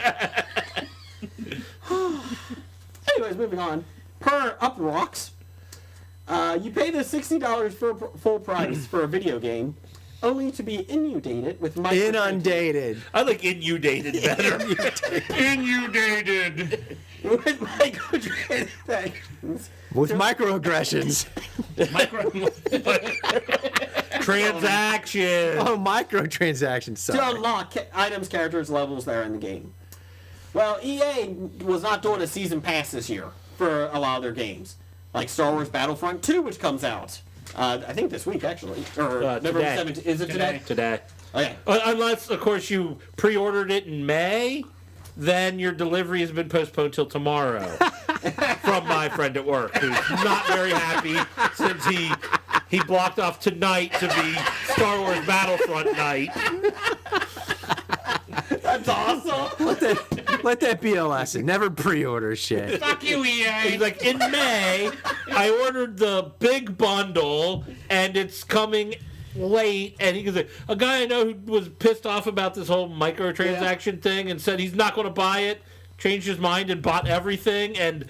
Anyways, moving on. Per Up Rocks, You pay the $60 for full price for a video game, only to be inundated with Inundated. I like inundated better. Inundated. with microtransactions. With microaggressions. Transaction. Oh, microtransactions. To Sorry. unlock items, characters, levels there in the game. Well, EA was not doing a season pass this year for a lot of their games, like Star Wars Battlefront 2, which comes out, I think this week actually, or November today. 17th. Is it today? Today. Okay. Unless, of course, you pre-ordered it in May, then your delivery has been postponed till tomorrow. From my friend at work, who's not very happy since he blocked off tonight to be Star Wars Battlefront night. That's awesome. Let that be a lesson. Never pre-order shit. Fuck you, EA. He's like, in May, I ordered the big bundle, and it's coming late. And he goes, a guy I know who was pissed off about this whole microtransaction thing and said he's not going to buy it, changed his mind and bought everything, and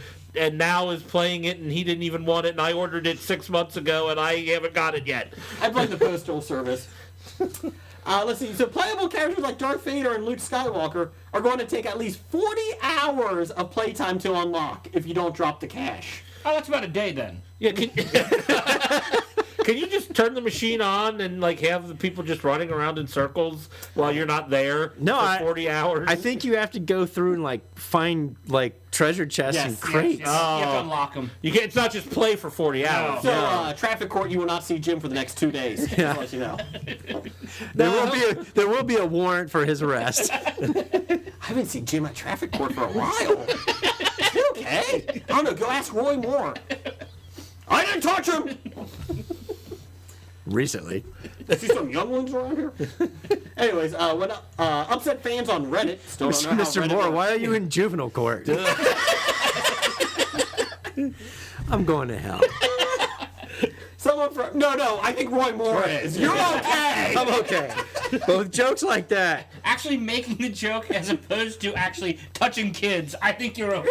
now is playing it, and he didn't even want it, and I ordered it 6 months ago, and I haven't got it yet. I blame the Postal Service. Let's see. So playable characters like Darth Vader and Luke Skywalker are going to take at least 40 hours of playtime to unlock if you don't drop the cash. Oh, that's about a day then. Yeah, can you just turn the machine on and like have the people just running around in circles while you're not there for 40 hours? I think you have to go through and like find like treasure chests and crates. You have to unlock them. You can't, it's not just play for 40 hours. So, traffic court, you will not see Jim for the next 2 days. Just to let you know. There will be a warrant for his arrest. I haven't seen Jim at traffic court for a while. Is he okay? I don't know. Go ask Roy Moore. I didn't touch him. Recently. See some young ones around here? Anyways, when upset fans on Reddit still don't know how Mr. Reddit Moore, works. why are you in juvenile court? I'm going to hell. Someone from no, I think Roy Moore is. You're okay. I'm okay. But with jokes like that. Actually making the joke as opposed to actually touching kids, I think you're okay.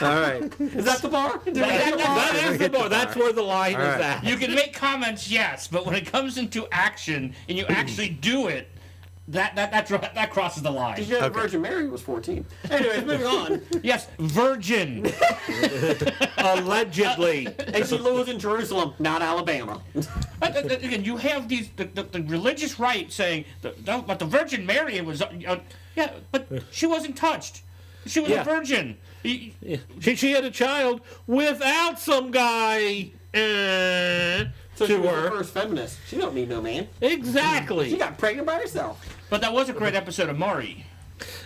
All right. Is that the bar? That is the bar. That's where the line is right. at. You can make comments, yes, but when it comes into action and you actually do it, that crosses the line. Did you know Virgin Mary was 14? Anyways, moving on. Yes, virgin. Allegedly. And she lives in Jerusalem, not Alabama. Again, you have these the religious right saying, but the Virgin Mary was, yeah, but she wasn't touched. She was a virgin. She had a child without some guy So she to was the her. first feminist. She don't need no man. Exactly. She got pregnant by herself. But that was a great episode of Maury.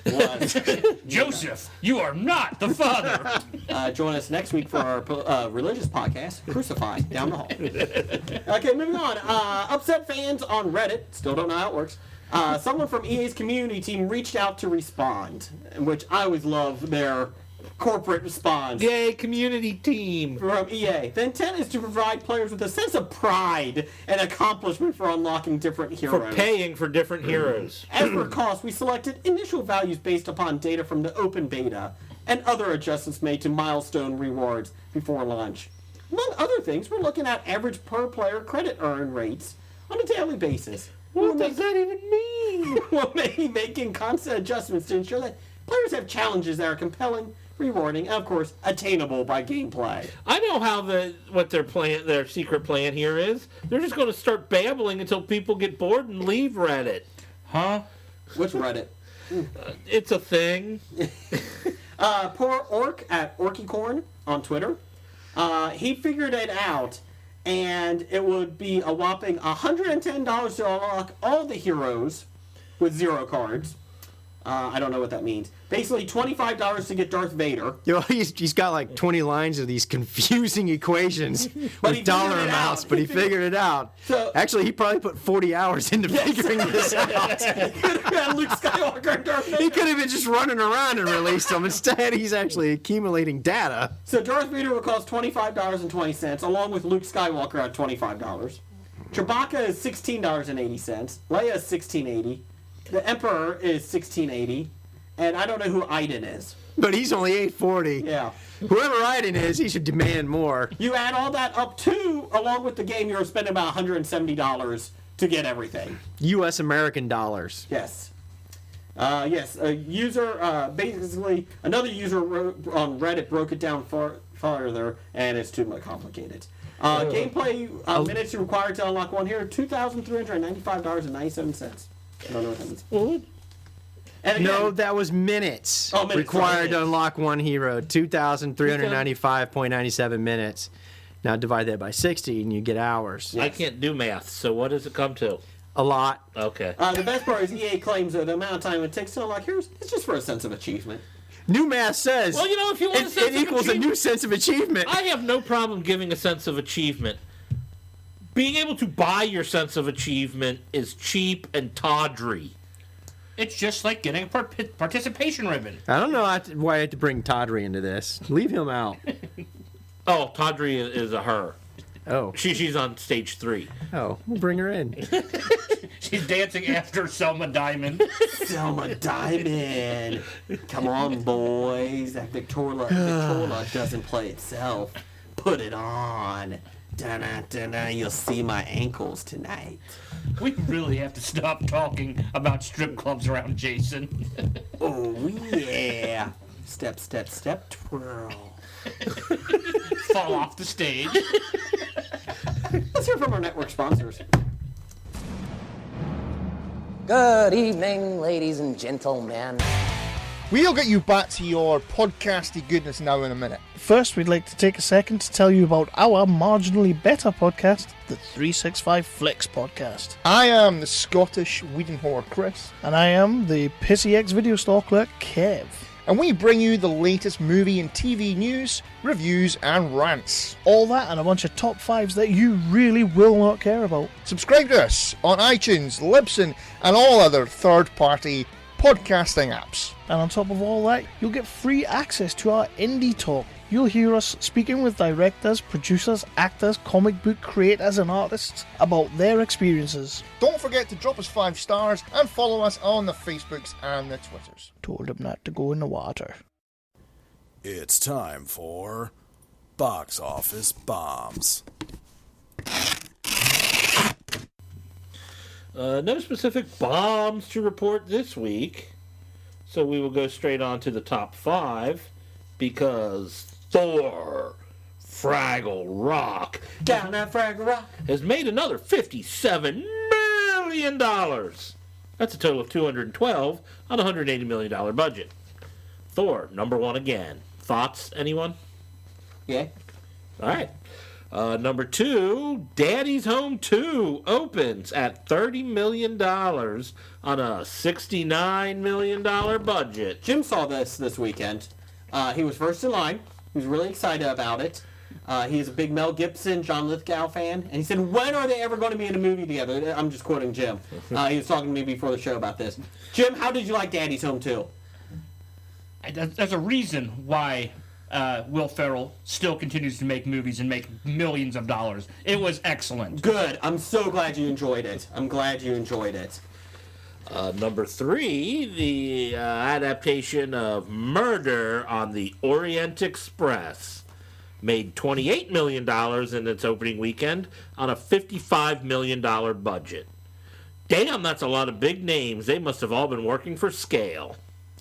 What? Joseph, you are not the father. Join us next week for our religious podcast, Crucified, down the hall. Okay, moving on. Upset fans on Reddit, still don't know how it works. Someone from EA's community team reached out to respond, in which I always love their corporate response. Yay, community team. From EA. The intent is to provide players with a sense of pride and accomplishment for unlocking different heroes. For paying for different heroes. As for cost, we selected initial values based upon data from the open beta and other adjustments made to milestone rewards before launch. Among other things, we're looking at average per player credit earn rates on a daily basis. What does that even mean? We'll be making constant adjustments to ensure that players have challenges that are compelling, rewarding, and of course, attainable by gameplay. I know how what their secret plan here is. They're just going to start babbling until people get bored and leave Reddit. Huh? Which Reddit? It's a thing. Poor Orc at Orkycorn on Twitter. He figured it out, and it would be a whopping $110 to unlock all the heroes with 0 cards. I don't know what that means. Basically, $25 to get Darth Vader. Yo, he's got like 20 lines of these confusing equations But he with dollar figured it amounts, out. but he figured it out. So- Actually, he probably put 40 hours into figuring this out. Luke Skywalker and Darth Vader. He could have been just running around and released them. Instead, he's actually accumulating data. So Darth Vader will cost $25.20, along with Luke Skywalker at $25. Chewbacca is $16.80. Leia is $16.80. The Emperor is $16.80. And I don't know who Iden is. But he's only $8.40. Yeah. Whoever writing is, he should demand more. You add all that up too, along with the game, you're spending about $170 to get everything. U.S. American dollars. Yes. Yes, a user, basically, another user on Reddit broke it down farther, and it's too much complicated. Gameplay minutes required to unlock one hero, $2,395.97. I don't know what that means. And again, No, that was minutes. Oh, minutes, required sorry, to minutes. unlock one hero. 2,395.97 minutes. Now divide that by 60 and you get hours. I can't do math, so what does it come to? A lot. Okay. the best part is EA claims that the amount of time it takes to unlock heroes is just for a sense of achievement. New math says Well, if you want a sense it of equals a achievement, new sense of achievement. I have no problem giving a sense of achievement. Being able to buy your sense of achievement is cheap and tawdry. It's just like getting a participation ribbon. I don't know why I had to bring Tawdry into this. Leave him out. Oh, tawdry is a her. Oh. She's on stage 3. Oh, we'll bring her in. She's dancing after Selma Diamond. Selma Diamond. Come on, boys. That Victrola doesn't play itself. Put it on. Dun-dun-dun-dun. You'll see my ankles tonight. We really have to stop talking about strip clubs around Jason. Oh, yeah. Step, step, step, twirl. Fall off the stage. Let's hear from our network sponsors. Good evening, ladies and gentlemen. We'll get you back to your podcasty goodness now in a minute. First, we'd like to take a second to tell you about our marginally better podcast, the 365 Flicks podcast. I am the Scottish Whedon whore, Chris. And I am the Pissy X video store clerk, Kev. And we bring you the latest movie and TV news, reviews and rants. All that and a bunch of top 5s that you really will not care about. Subscribe to us on iTunes, Libsyn and all other third-party podcasting apps. And on top of all that, you'll get free access to our indie talk. You'll hear us speaking with directors, producers, actors, comic book creators and artists about their experiences. Don't forget to drop us 5 stars and follow us on the Facebooks and the Twitters. Told him not to go in the water. It's time for Box Office Bombs. No specific bombs to report this week, so we will go straight on to the top 5, because Thor, Fraggle Rock, Down that Fraggle Rock, has made another $57 million. That's a total of $212 on a $180 million budget. Thor, number 1 again. Thoughts, anyone? Yeah. All right. Number 2, Daddy's Home 2 opens at $30 million on a $69 million budget. Jim saw this weekend. He was first in line. He was really excited about it. He's a big Mel Gibson, John Lithgow fan. And he said, when are they ever going to be in a movie together? I'm just quoting Jim. He was talking to me before the show about this. Jim, how did you like Daddy's Home 2? There's a reason why Will Ferrell still continues to make movies and make millions of dollars. It was excellent. Good. I'm so glad you enjoyed it. I'm glad you enjoyed it. Number 3, the adaptation of Murder on the Orient Express made $28 million in its opening weekend on a $55 million budget. Damn, that's a lot of big names. They must have all been working for scale.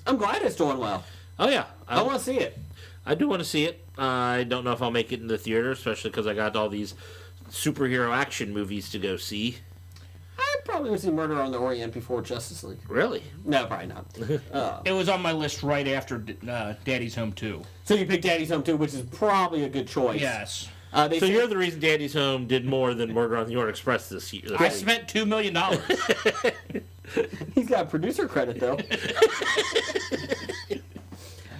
I'm glad it's doing well. Oh, yeah. I want to see it. I do want to see it. I don't know if I'll make it in the theater, especially because I got all these superhero action movies to go see. I'd probably go see Murder on the Orient before Justice League. Really? No, probably not. It was on my list right after Daddy's Home 2. So you picked Daddy's Home 2, which is probably a good choice. Yes. So you're the reason Daddy's Home did more than Murder on the Orient Express this year. I spent $2 million. He's got producer credit, though.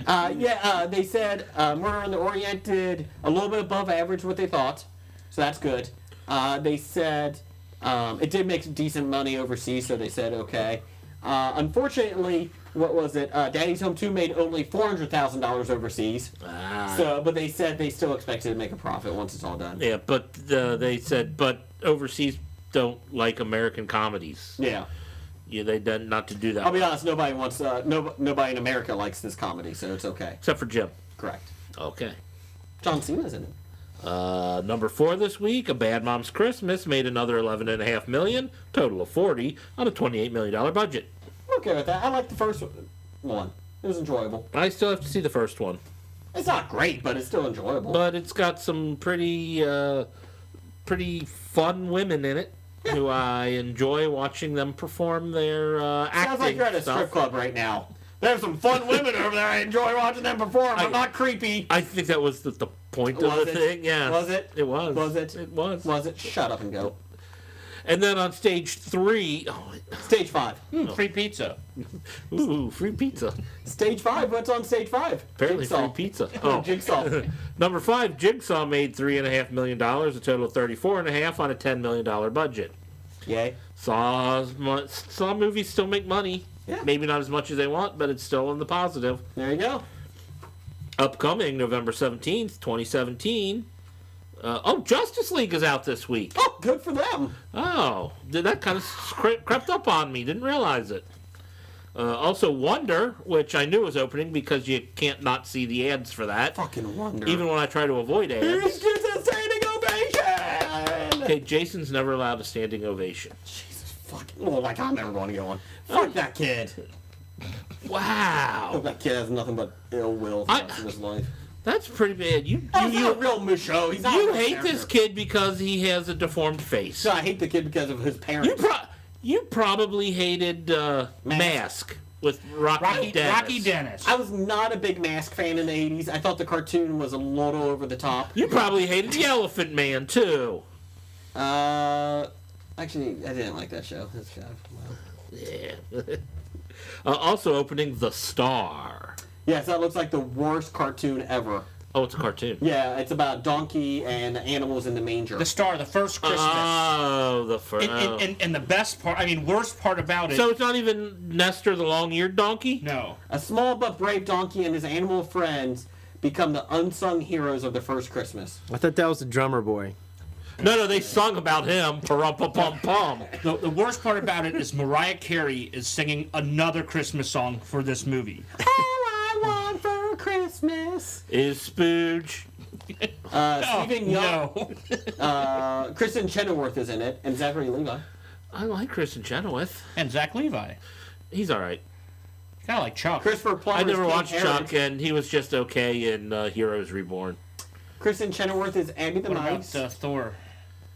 They said Murder on the Orient did a little bit above average what they thought, so that's good. They said it did make decent money overseas, so they said okay. Unfortunately, what was it? Daddy's Home 2 made only $400,000 overseas. But they said they still expected to make a profit once it's all done. Yeah, but they said, but overseas don't like American comedies. Yeah. They done not to do that. I'll be honest. Nobody wants. Nobody in America likes this comedy, so it's okay. Except for Jim. Correct. Okay. John Cena's in it. Number 4 this week, A Bad Mom's Christmas made another $11.5 million, total of $40 on a $28 million budget. I'm okay with that. I like the first one. It was enjoyable. I still have to see the first one. It's not great, but it's still enjoyable. But it's got some pretty fun women in it who I enjoy watching them perform their acting. Sounds like you're at a strip club right now. There's some fun women over there. I enjoy watching them perform. I'm not creepy. I think that was the point of the thing. Yeah. Was it? It was. Was it? It was. Was it? Shut up and go. And then on stage 3... Stage 5. Free pizza. Ooh, free pizza. Stage 5? What's on stage 5? Apparently Jigsaw. free pizza. Oh. Jigsaw. Number 5, Jigsaw made $3.5 million, a total of $34.5 on a $10 million budget. Yay. Saw movies still make money. Yeah. Maybe not as much as they want, but it's still in the positive. There you go. Upcoming November 17th, 2017. Justice League is out this week. Oh, good for them. Oh, that kind of crept up on me. Didn't realize it. Also, Wonder, which I knew was opening because you can't not see the ads for that. Fucking Wonder. Even when I try to avoid ads. Here's a standing ovation! Okay, Jason's never allowed a standing ovation. Jesus fucking... Well, like, I'm never going to go on. Fuck that kid. Wow. That kid has nothing but ill will for the rest of his life. That's pretty bad. He's not a real Michaud. He's not a You real hate character. this kid because he has a deformed face. No, I hate the kid because of his parents. You probably hated Mask with Rocky Dennis. I was not a big Mask fan in the 80s. I thought the cartoon was a little over the top. You probably hated the Elephant Man, too. Actually, I didn't like that show. That's kind of, well. Yeah. Also opening The Star. Yes, that looks like the worst cartoon ever. Oh, it's a cartoon. Yeah, it's about donkey and animals in the manger. The Star, the first Christmas. Oh, the first. And the best part, worst part about it. So it's not even Nestor the long-eared donkey? No. A small but brave donkey and his animal friends become the unsung heroes of the first Christmas. I thought that was the drummer boy. No, they sung about him. Pa-rum-pa-pum-pum. The worst part about it is Mariah Carey is singing another Christmas song for this movie. All I want for Christmas is Spooge. Stephen Young. No. Kristen Chenoweth is in it, and Zachary Levi. I like Kristen Chenoweth. And Zach Levi. He's all right. Kind of like Chuck. Christopher Plummer. I never King watched Herod. Chuck, and he was just okay in Heroes Reborn. Kristen Chenoweth is Abby the What Mouse. about Thor?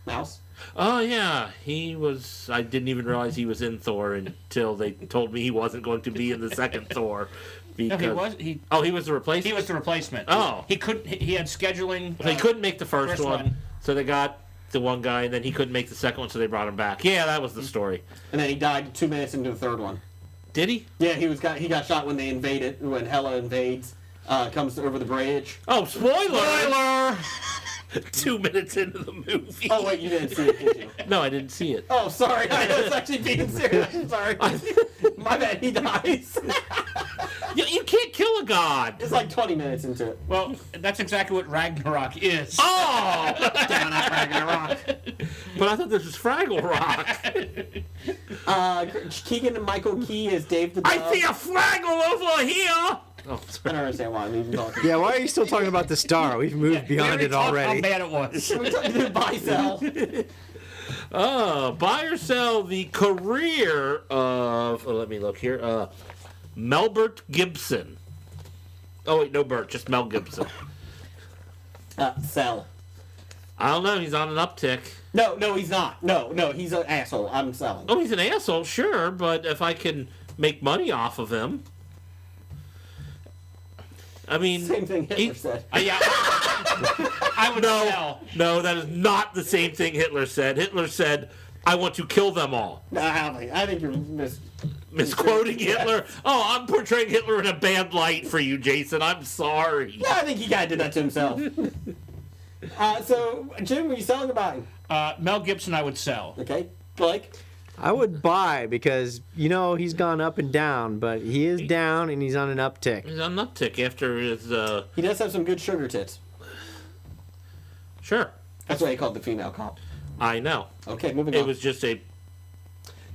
Mouse. Oh, yeah. He was... I didn't even realize he was in Thor until they told me he wasn't going to be in the second Thor. Because... No, he was. He was the replacement? He was the replacement. Oh. He couldn't. He had scheduling. They couldn't make the first one, so they got the one guy, and then he couldn't make the second one, so they brought him back. Yeah, that was the story. And then he died 2 minutes into the third one. Did he? Yeah, he got shot when they invaded, when Hela invades, comes over the bridge. Oh, spoiler! 2 minutes into the movie. Oh, wait, you didn't see it, did you? No, I didn't see it. Oh, sorry. I was actually being serious. I'm sorry. My bad. He dies. You can't kill a god. It's like 20 minutes into it. Well, that's exactly what Ragnarok is. Oh! Damn it, Ragnarok. But I thought this was Fraggle Rock. Keegan and Michael Key as Dave the Dove. I see a Fraggle over here! Oh, I don't understand why I'm even talking. Yeah, why are you still talking about the Star? We've moved beyond it already. How bad it was. Can we talk to buy sell? Buy or sell the career of... let me look here. Melbert Gibson. Oh, wait, no Bert, just Mel Gibson. Sell. I don't know, he's on an uptick. No, he's not. No, he's an asshole. I'm selling. Oh, he's an asshole, sure, but if I can make money off of him... I mean... Same thing Hitler said. Yeah, I would sell. No, that is not the same thing Hitler said. Hitler said, I want to kill them all. No, I think you're misquoting Hitler? Oh, I'm portraying Hitler in a bad light for you, Jason. I'm sorry. Yeah, I think he kind of did that to himself. So, Jim, what are you selling or buying? Mel Gibson I would sell. Okay. Blake? I would buy because, he's gone up and down, but he is down and he's on an uptick. He's on an uptick after his... He does have some good sugar tits. Sure. That's why he called the female cop. I know. Okay, moving on. It was just a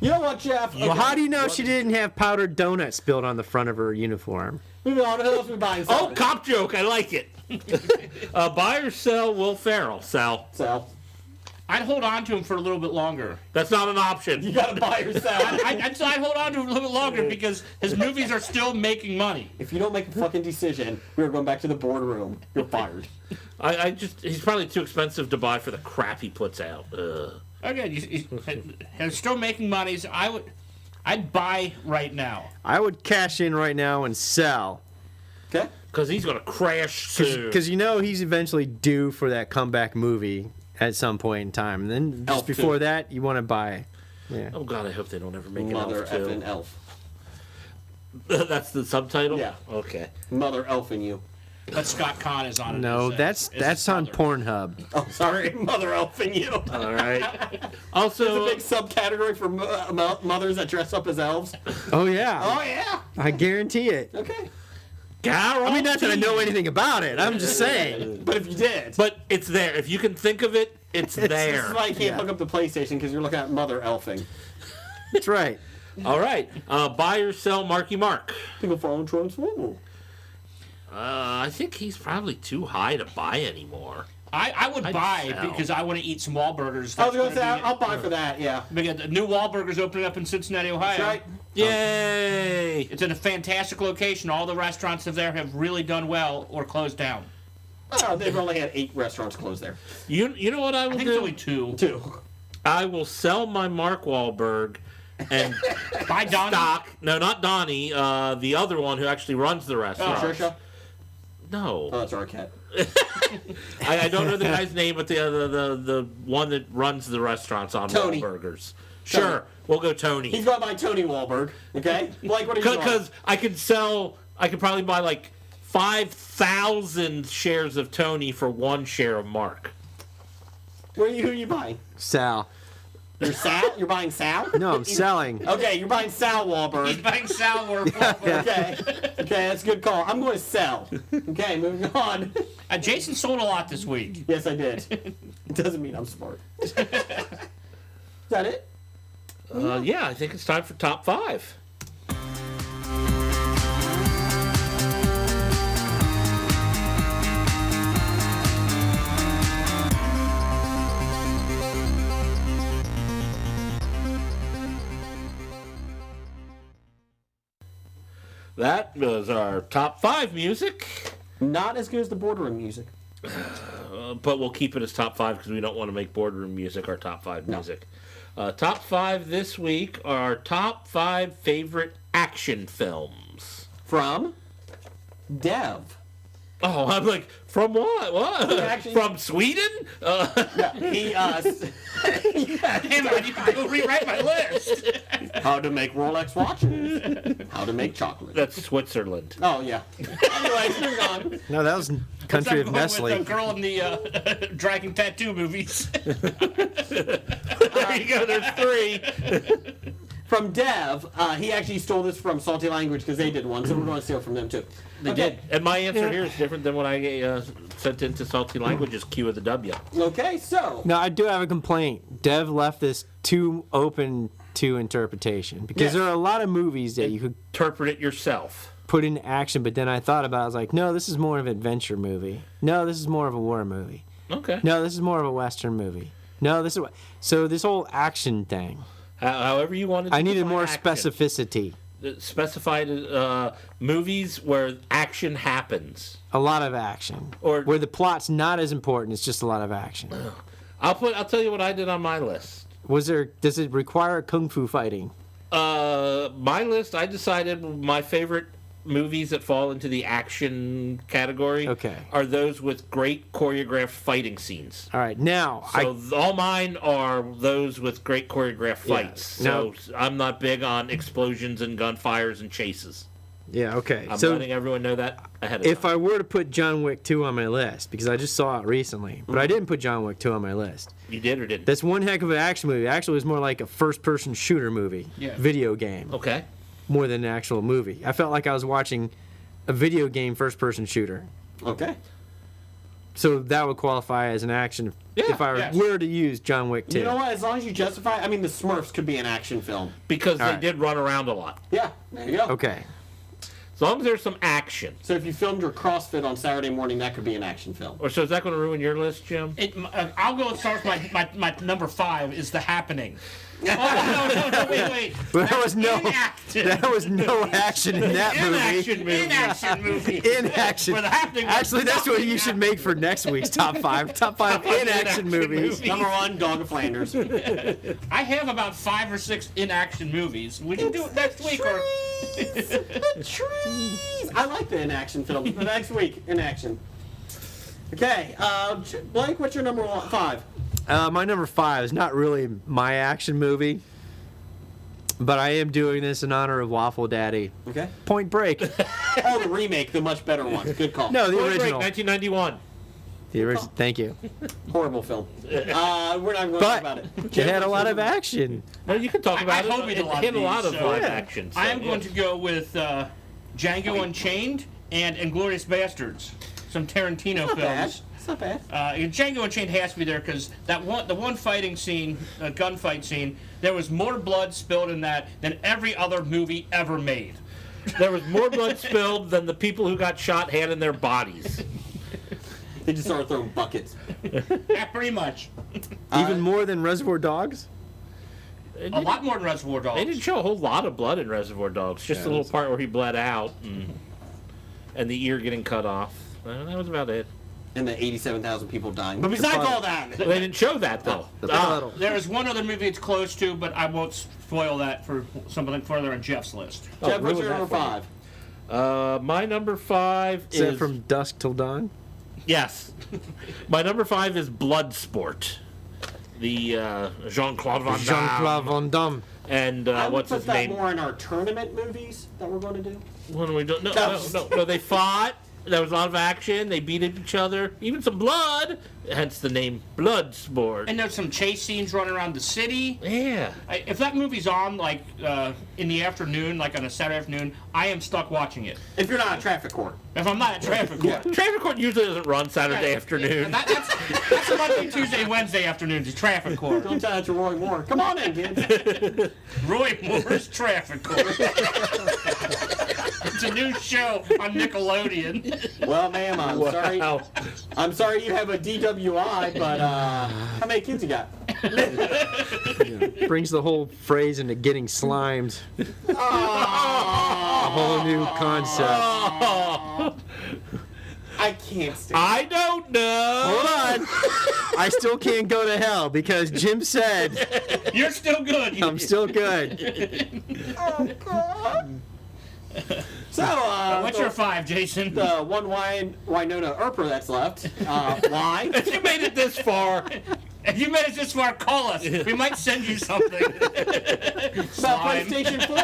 You know what, Jeff? Well, how do you know she didn't have powdered donuts spilled on the front of her uniform? Moving on, who else we buying? Oh, cop joke. I like it. Buy or sell Will Ferrell? Sell. Sell. I'd hold on to him for a little bit longer. That's not an option. You gotta buy or sell. I'd hold on to him a little bit longer because his movies are still making money. If you don't make a fucking decision, we're going back to the boardroom. You're fired. He's probably too expensive to buy for the crap he puts out. Again, he's still making money. So I'd buy right now. I would cash in right now and sell. Okay. Because he's going to crash soon. Because you know he's eventually due for that comeback movie at some point in time. And then just Elf before 2. that, you want to buy. Yeah. Oh, God, I hope they don't ever make Mother an Elf 2. effing elf. That's the subtitle? Yeah. Okay. Mother elfing you. But Scott Conn is on it. No, that's on Pornhub. Oh, sorry. Mother elfing you. All right. Also, there's a big subcategory for mothers that dress up as elves. Oh, yeah. Oh, yeah. I guarantee it. Okay. I mean, not that I know anything about it. I'm just saying. But if you did. But it's there. If you can think of it, it's there. This is why you can't hook up the PlayStation, because you're looking at mother elfing. That's right. All right. Buy or sell Marky Mark? People follow Transformer. I think he's probably too high to buy anymore. I would buy sell. because I want to eat some Wahlburgers. I was going to say, I'll buy for that, yeah. Because the new Wahlburgers opening up in Cincinnati, Ohio. That's right. Yay! It's in a fantastic location. All the restaurants there have really done well or closed down. Oh, they've only had 8 restaurants closed there. You know what I will I think do? it's only 2. 2. I will sell my Mark Wahlberg and buy Donnie. Stock. No, not Donnie. The other one who actually runs the restaurant. Trisha? No. Oh, that's Arquette. I don't know the guy's name, but the one that runs the restaurants on Tony. Wahlburgers. Sure, we'll go Tony. He's going to buy Tony Wahlberg, okay? Like, what are you doing? Because I could probably buy like 5,000 shares of Tony for 1 share of Mark. Who are you buying? Sal. You're Sal? You're buying Sal? No, I'm selling. Okay, you're buying Sal Wahlberg. He's buying Sal Wahlberg. Okay, that's a good call. I'm going to sell. Okay, moving on. Jason sold a lot this week. Yes, I did. It doesn't mean I'm smart. Is that it? Yeah, I think it's time for top 5. That was our top 5 music. Not as good as the boardroom music. But we'll keep it as top 5 because we don't want to make boardroom music our top 5 music. Top 5 this week are our top 5 favorite action films. From Dev. Oh, I'm like, from what? What? Actually, from Sweden? Yeah, he, Damn, I need to go rewrite my list. how to make Rolex watches. How to make chocolate. That's Switzerland. Oh, yeah. Anyways, moving on. No, that was Country of With the Nestle. girl in the Dragon Tattoo movies. There you go, there's 3. From Dev, he actually stole this from Salty Language because they did one, so we're going to steal from them too. They did. And my answer here is different than what I sent into Salty Language's Q of the W. Okay, so. Now, I do have a complaint. Dev left this too open to interpretation because Yes. there are a lot of movies that you could Interpret it yourself. put in action, but then I thought about it. I was like, no, this is more of an adventure movie. No, this is more of a war movie. Okay. No, this is more of a Western movie. No, this is... So this whole action thing, However you wanted to I needed define more action. specificity. Specified movies where action happens. A lot of action. Or- where the plot's not as important, it's just a lot of action. I'll tell you what I did on my list. Does it require kung fu fighting? My list, I decided my favorite movies that fall into the action category are those with great choreographed fighting scenes. All right, now So all mine are those with great choreographed fights. So I'm not big on explosions and gunfires and chases. Yeah, okay. I'm so letting everyone know that ahead of time. if I were to put John Wick 2 on my list, because I just saw it recently, but I didn't put John Wick 2 on my list. You did or didn't? That's one heck of an action movie. Actually, it was more like a first-person shooter movie, video game. Okay. More than an actual movie. I felt like I was watching a video game first-person shooter. Okay. So that would qualify as an action if I were to use John Wick 2. You know what? As long as you justify, I mean, the Smurfs could be an action film. Because All they right. did run around a lot. Yeah, there you go. Okay. As long as there's some action. So if you filmed your CrossFit on Saturday morning, that could be an action film. Or so is that going to ruin your list, Jim? I'll go and start with my number 5 is The Happening. Oh, no, wait. Well, that was no action in that movie. Inaction movie. Inaction. For The Happening. Actually, that's what you should make for next week's top 5. Top 5 inaction movies. Number 1, Dog of Flanders. I have about 5 or 6 inaction movies. We can do it next week. The trees. I like the inaction film. The next week, inaction. Okay, Blake, what's your number 5? My number 5 is not really my action movie, but I am doing this in honor of Waffle Daddy. Okay. Point Break. Oh, the remake, the much better one. Good call. No, the Point Break, original. 1991. The original. Thank you. Horrible film. We're not going to talk But about it. it had a lot of action. No, you can talk about I hope it. it It hit a lot of so live action. So, I am going to go with Django Unchained and Inglourious Bastards. Some Tarantino Not bad. films. It's not bad. Django Unchained has to be there because the one fighting scene, gunfight scene, there was more blood spilled in that than every other movie ever made. There was more blood spilled than the people who got shot had in their bodies. They just started throwing buckets. Yeah, pretty much. Even more than Reservoir Dogs? A lot more than Reservoir Dogs. They didn't show a whole lot of blood in Reservoir Dogs. Just a little part where he bled out and the ear getting cut off. That was about it. And the 87,000 people dying. But besides all that, They didn't show that, though. There is one other movie it's close to, but I won't spoil that for something further on Jeff's list. Jeff, what's your number 5? My number 5 Is that from Dusk Till Dawn? Yes. My number 5 is Bloodsport. The Jean-Claude Van Damme. Jean-Claude Van Damme. And I would what's put his that name? more in our tournament movies that we're going to do. When we do, no, they fought. There was a lot of action. They beat each other. Even some blood. Hence the name Bloodsport. And there's some chase scenes running around the city. Yeah. If that movie's on, like, in the afternoon, like on a Saturday afternoon, I am stuck watching it. If you're not at traffic court. If I'm not at traffic court. Traffic court usually doesn't run Saturday afternoon. That's a Monday, Tuesday, Wednesday afternoons. It's traffic court. Don't tell that to Roy Moore. Come on in, kids. Roy Moore's Traffic Court. It's a new show on Nickelodeon. Well, ma'am, I'm sorry. I'm sorry you have a DWI, but how many kids you got? Brings the whole phrase into getting slimed. A whole new concept. I can't stand I don't know. Hold on. I still can't go to hell because Jim said You're still good. I'm still good. Oh, God. So, what's your 5, Jason? The one Wynonna Earper that's left. Why? If you made it this far, If you made it this far, call us. We might send you something. About PlayStation 4.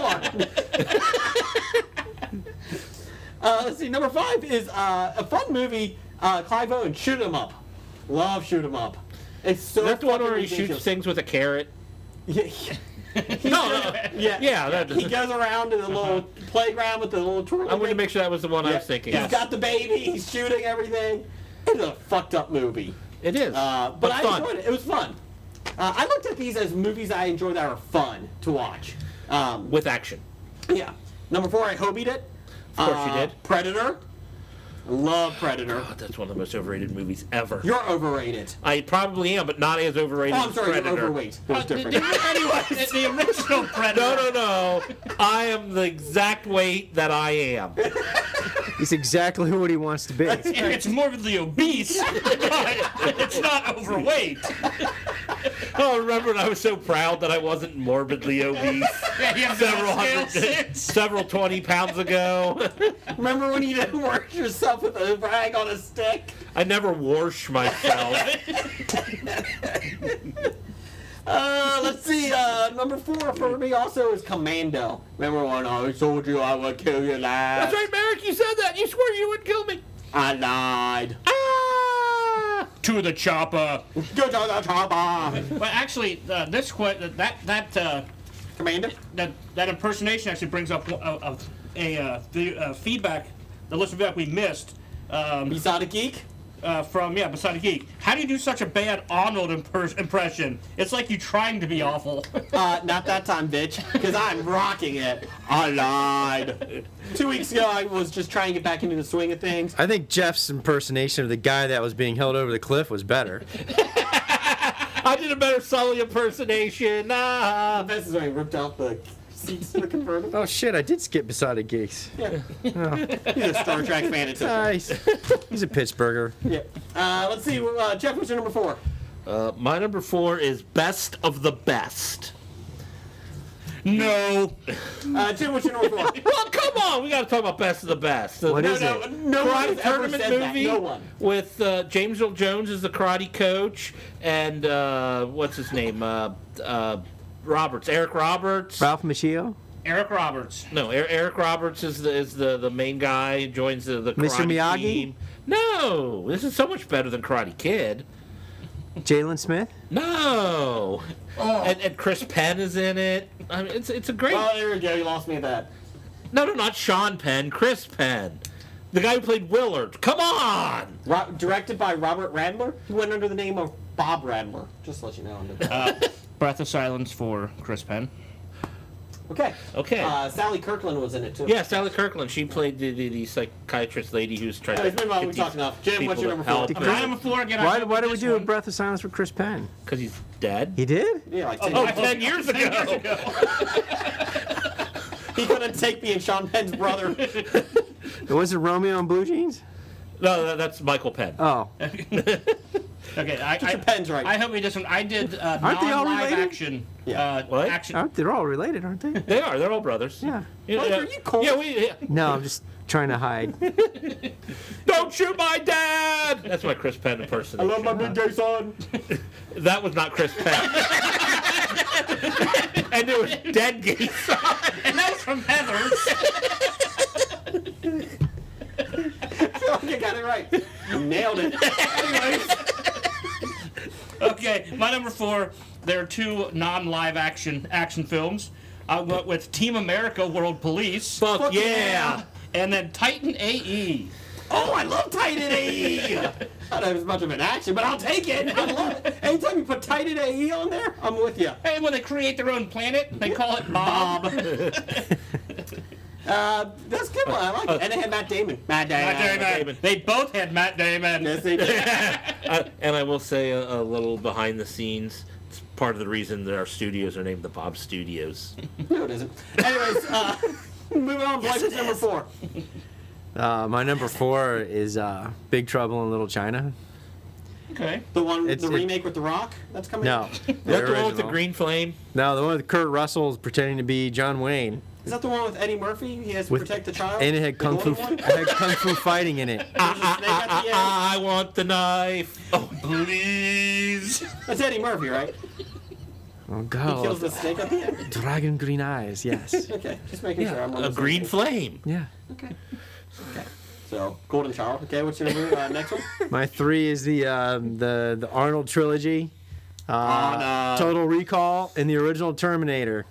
Let's see. Number 5 is a fun movie. Clive Owen, Shoot 'Em Up. Love Shoot 'Em Up. It's so. That's the one where he ridiculous. shoots things with a carrot. Yeah. Yeah. He goes around to the little playground with the little twirly. I wanted to make sure that was the one I was thinking. He's got the baby. He's shooting everything. It's a fucked up movie. It is. But I fun. enjoyed it. It was fun. I looked at these as movies I enjoy that are fun to watch. With action. Yeah. Number 4, I hobied it. Of course you did. Predator. Love Predator. God, that's one of the most overrated movies ever. You're overrated. I probably am, but not as overrated Oh, I'm as sorry, Predator. you're overweight. That's different. Anyways, the original Predator. No. I am the exact weight that I am. He's exactly what he wants to be. It's morbidly obese, but it's not overweight. Oh, remember when I was so proud that I wasn't morbidly obese Yeah, you have several 20 pounds ago? Remember when you didn't wash yourself with a rag on a stick? I never wash myself. Let's see. Number 4 for me also is Commando. Remember when I told you I would kill you last? That's right, Merrick, you said that. You swore you would kill me. I lied. To the chopper. Go to the chopper. Well, actually, that Commander? That impersonation actually brings up the feedback, the list of feedback we missed. You saw the geek? from Beside a Geek. How do you do such a bad Arnold impression? It's like you trying to be awful. Not that time, bitch, because I'm rocking it. I lied. 2 weeks ago, I was just trying to get back into the swing of things. I think Jeff's impersonation of the guy that was being held over the cliff was better. I did a better Sully impersonation. The best is when he ripped out the seats to the convertible. Oh shit! I did skip Beside the Geeks. Yeah. He's a Star Trek fan. It's okay. Nice. He's a Pittsburgher. Yeah. Let's see. Jeff, what's your number 4? My number 4 is Best of the Best. No. Jim, what's your number 4? Well, come on. We got to talk about Best of the Best. What is it? No one has ever tournament said movie that. No one. with James Earl Jones as the karate coach and what's his name? Eric Roberts. Ralph Macchio. Eric Roberts. No, Eric Roberts is the main guy. Joins the karate Mr. Miyagi? team. No, this is so much better than Karate Kid. Jalen Smith. No. And Chris Penn is in it. I mean, it's a great. Oh, there we go. You lost me at that. No, not Sean Penn. Chris Penn, the guy who played Willard. Come on. Directed by Robert Radler. He went under the name of Bob Radler. Just to let you know. Breath of Silence for Chris Penn. Okay. Okay. Sally Kirkland was in it too. Yeah, Sally Kirkland. She played the psychiatrist lady who's trying to. Maybe we talking enough. Jim, what's your number 4? My number 4 again. Why did we do a Breath of Silence for Chris Penn? Because he's dead. He did? Yeah, like 10 years ago. He couldn't take being Sean Penn's brother. Was it Romeo and Blue Jeans? No, that's Michael Penn. Oh. Okay, Get your pens right. I hope he does one. I did Aren't they all non-live related? action. What? Action. They're all related, aren't they? They are. They're all brothers. Yeah. Are you cold? Yeah, No, I'm just trying to hide. Don't shoot my dad! That's my Chris Penn I impersonation. love my big gay son. That was not Chris Penn. And it was dead gay son. And that was from Heathers. You got it right. You nailed it. Anyways. Okay, my number 4. There are 2 non-live action films. I went with Team America: World Police. Fuck yeah! And then Titan AE. Oh, I love Titan AE. I don't have as much of an action, but I'll take it. I love it. Anytime you put Titan AE on there, I'm with you. Hey, when they create their own planet, they call it Bob. That's a good one. I like it. And they had Matt Damon. Matt Damon. They both had Matt Damon. Yes, they did. And I will say a little behind the scenes. It's part of the reason that our studios are named the Bob Studios. No, it isn't. Anyways, moving on. Yes, Blake, number 4. My number 4 is Big Trouble in Little China. Okay. The one, the remake with The Rock that's coming No. out? Is that the one with the green flame? No, the one with Kurt Russell pretending to be John Wayne. Is that the one with Eddie Murphy? He has to protect the child? And it had kung fu fighting in it. I want the knife. Oh, please. That's Eddie Murphy, right? Oh, God. He kills the snake at the end? Dragon green eyes, yes. Okay, just making sure I'm on A the green same flame. Yeah. Okay. So, Golden Child. Okay, what's your next one? My 3 is the Arnold trilogy. Total Recall and the original Terminator.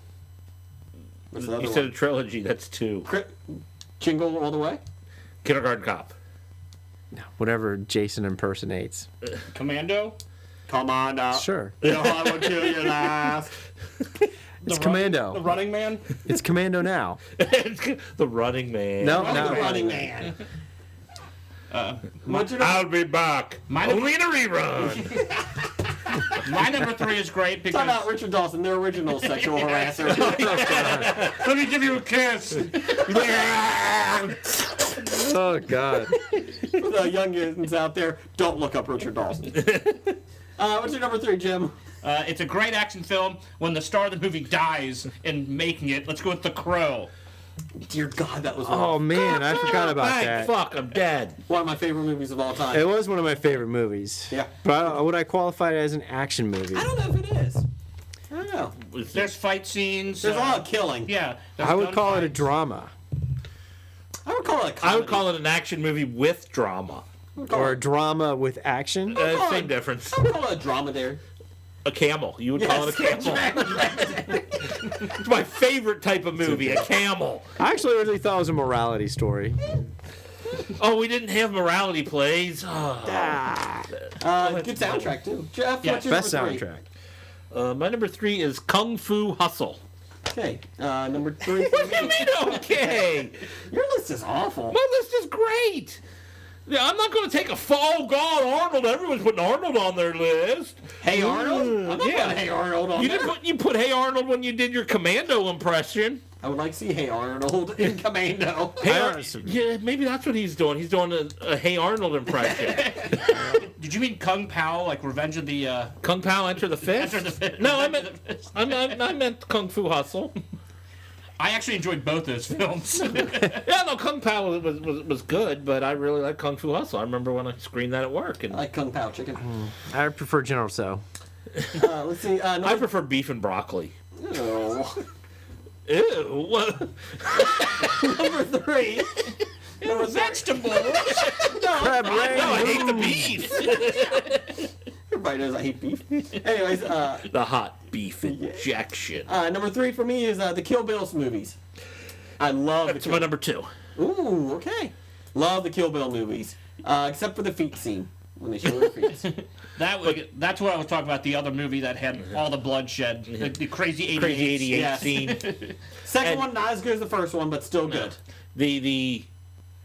What's the other You said a one? trilogy. That's 2. Jingle All the Way? Kindergarten Cop. Whatever Jason impersonates. Commando? Commando. Sure. You know I would kill you last. It's Commando. The Running Man? It's Commando now. The Running Man. No, The Running Man. What's your I'll be back. Only in a rerun. My number 3 is great because... Talk about Richard Dawson, their original sexual harasser. Let me give you a kiss. Oh, God. For the youngins out there, don't look up Richard Dawson. What's your number 3, Jim? It's a great action film when the star of the movie dies in making it. Let's go with The Crow. Dear God, that was Oh, man, I forgot about that. Fuck, I'm dead. one of my favorite movies of all time. It was one of my favorite movies. Yeah. But would I qualify it as an action movie? I don't know if it is. I don't know. There's fight scenes. There's a lot of killing. Yeah. I would call it a drama. I would call it a comedy. I would call it an action movie with drama. Or a drama with action. Same difference. I would call it a dromedary. A camel. You would call it a camel. It's my favorite type of movie, a camel. I actually originally thought it was a morality story. Oh, we didn't have morality plays. Oh. Good soundtrack too. Jeff, Yeah, what's your Best number 3? soundtrack. My number 3 is Kung Fu Hustle. Okay, number 3. What do you mean okay? Your list is awful. My list is great. Yeah, I'm not going to take a oh God, Arnold. Everyone's putting Arnold on their list. Hey Arnold? I'm not Yeah. putting Hey Arnold on You there. didn't put Hey Arnold when you did your Commando impression. I would like to see Hey Arnold in Commando. Yeah, maybe that's what he's doing. He's doing a Hey Arnold impression. Did you mean Kung Pao, like Revenge of the... Kung Pao Enter the Fist? Enter the Fist? No, I meant Kung Fu Hustle. I actually enjoyed both those films. Yeah, no, Kung Pao was good, but I really like Kung Fu Hustle. I remember when I screened that at work. And I like Kung Pao chicken. I prefer General Tso. Let's see. I prefer beef and broccoli. Ew. Ew. What? Number 3. Number vegetables. Crab No, I hate the beef. Everybody knows I hate beef. Anyways, The hot beef injection. number 3 for me is the Kill Bill movies. I love That's my number 2. Ooh, okay. Love the Kill Bill movies, except for the feet scene when they show their feet. That's what I was talking about. The other movie that had all the bloodshed, the Crazy 88. Crazy 88 Yes. scene. Second one not as good as the first one, but still good. The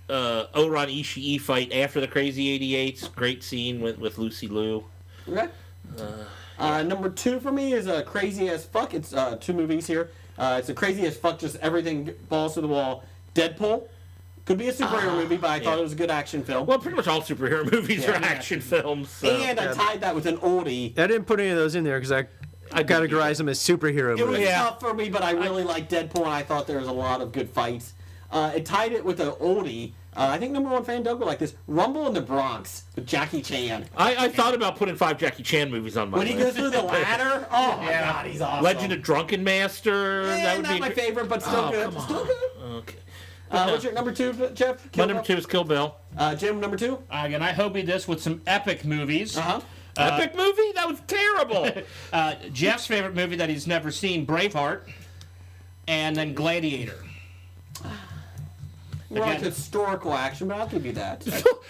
Oran Ishii fight after the Crazy 88's great scene with Lucy Liu. Okay. Number 2 for me is Crazy as Fuck. It's 2 movies here. It's a Crazy as Fuck, just everything balls to the wall. Deadpool. Could be a superhero movie, but I thought it was a good action film. Well, pretty much all superhero movies are action films. So. And I tied that with an oldie. I didn't put any of those in there because I categorize them as superhero It was movies. tough for me, but I really liked Deadpool, and I thought there was a lot of good fights. It tied it with an oldie. I think number 1 fan Doug would like this. Rumble in the Bronx with Jackie Chan. I thought about putting 5 Jackie Chan movies on my When list. he goes through the ladder, oh my God, he's awesome. Legend of Drunken Master. Yeah, that would not be my favorite, but still good. Come on. Still good. Okay. What's your number 2, Jeff? My Kill number Bill? 2 is Kill Bill. Jim, number 2? And I hope this with some epic movies. Epic movie? That was terrible. Jeff's favorite movie that he's never seen, Braveheart, and then Gladiator. More like historical action, but I'll give you that.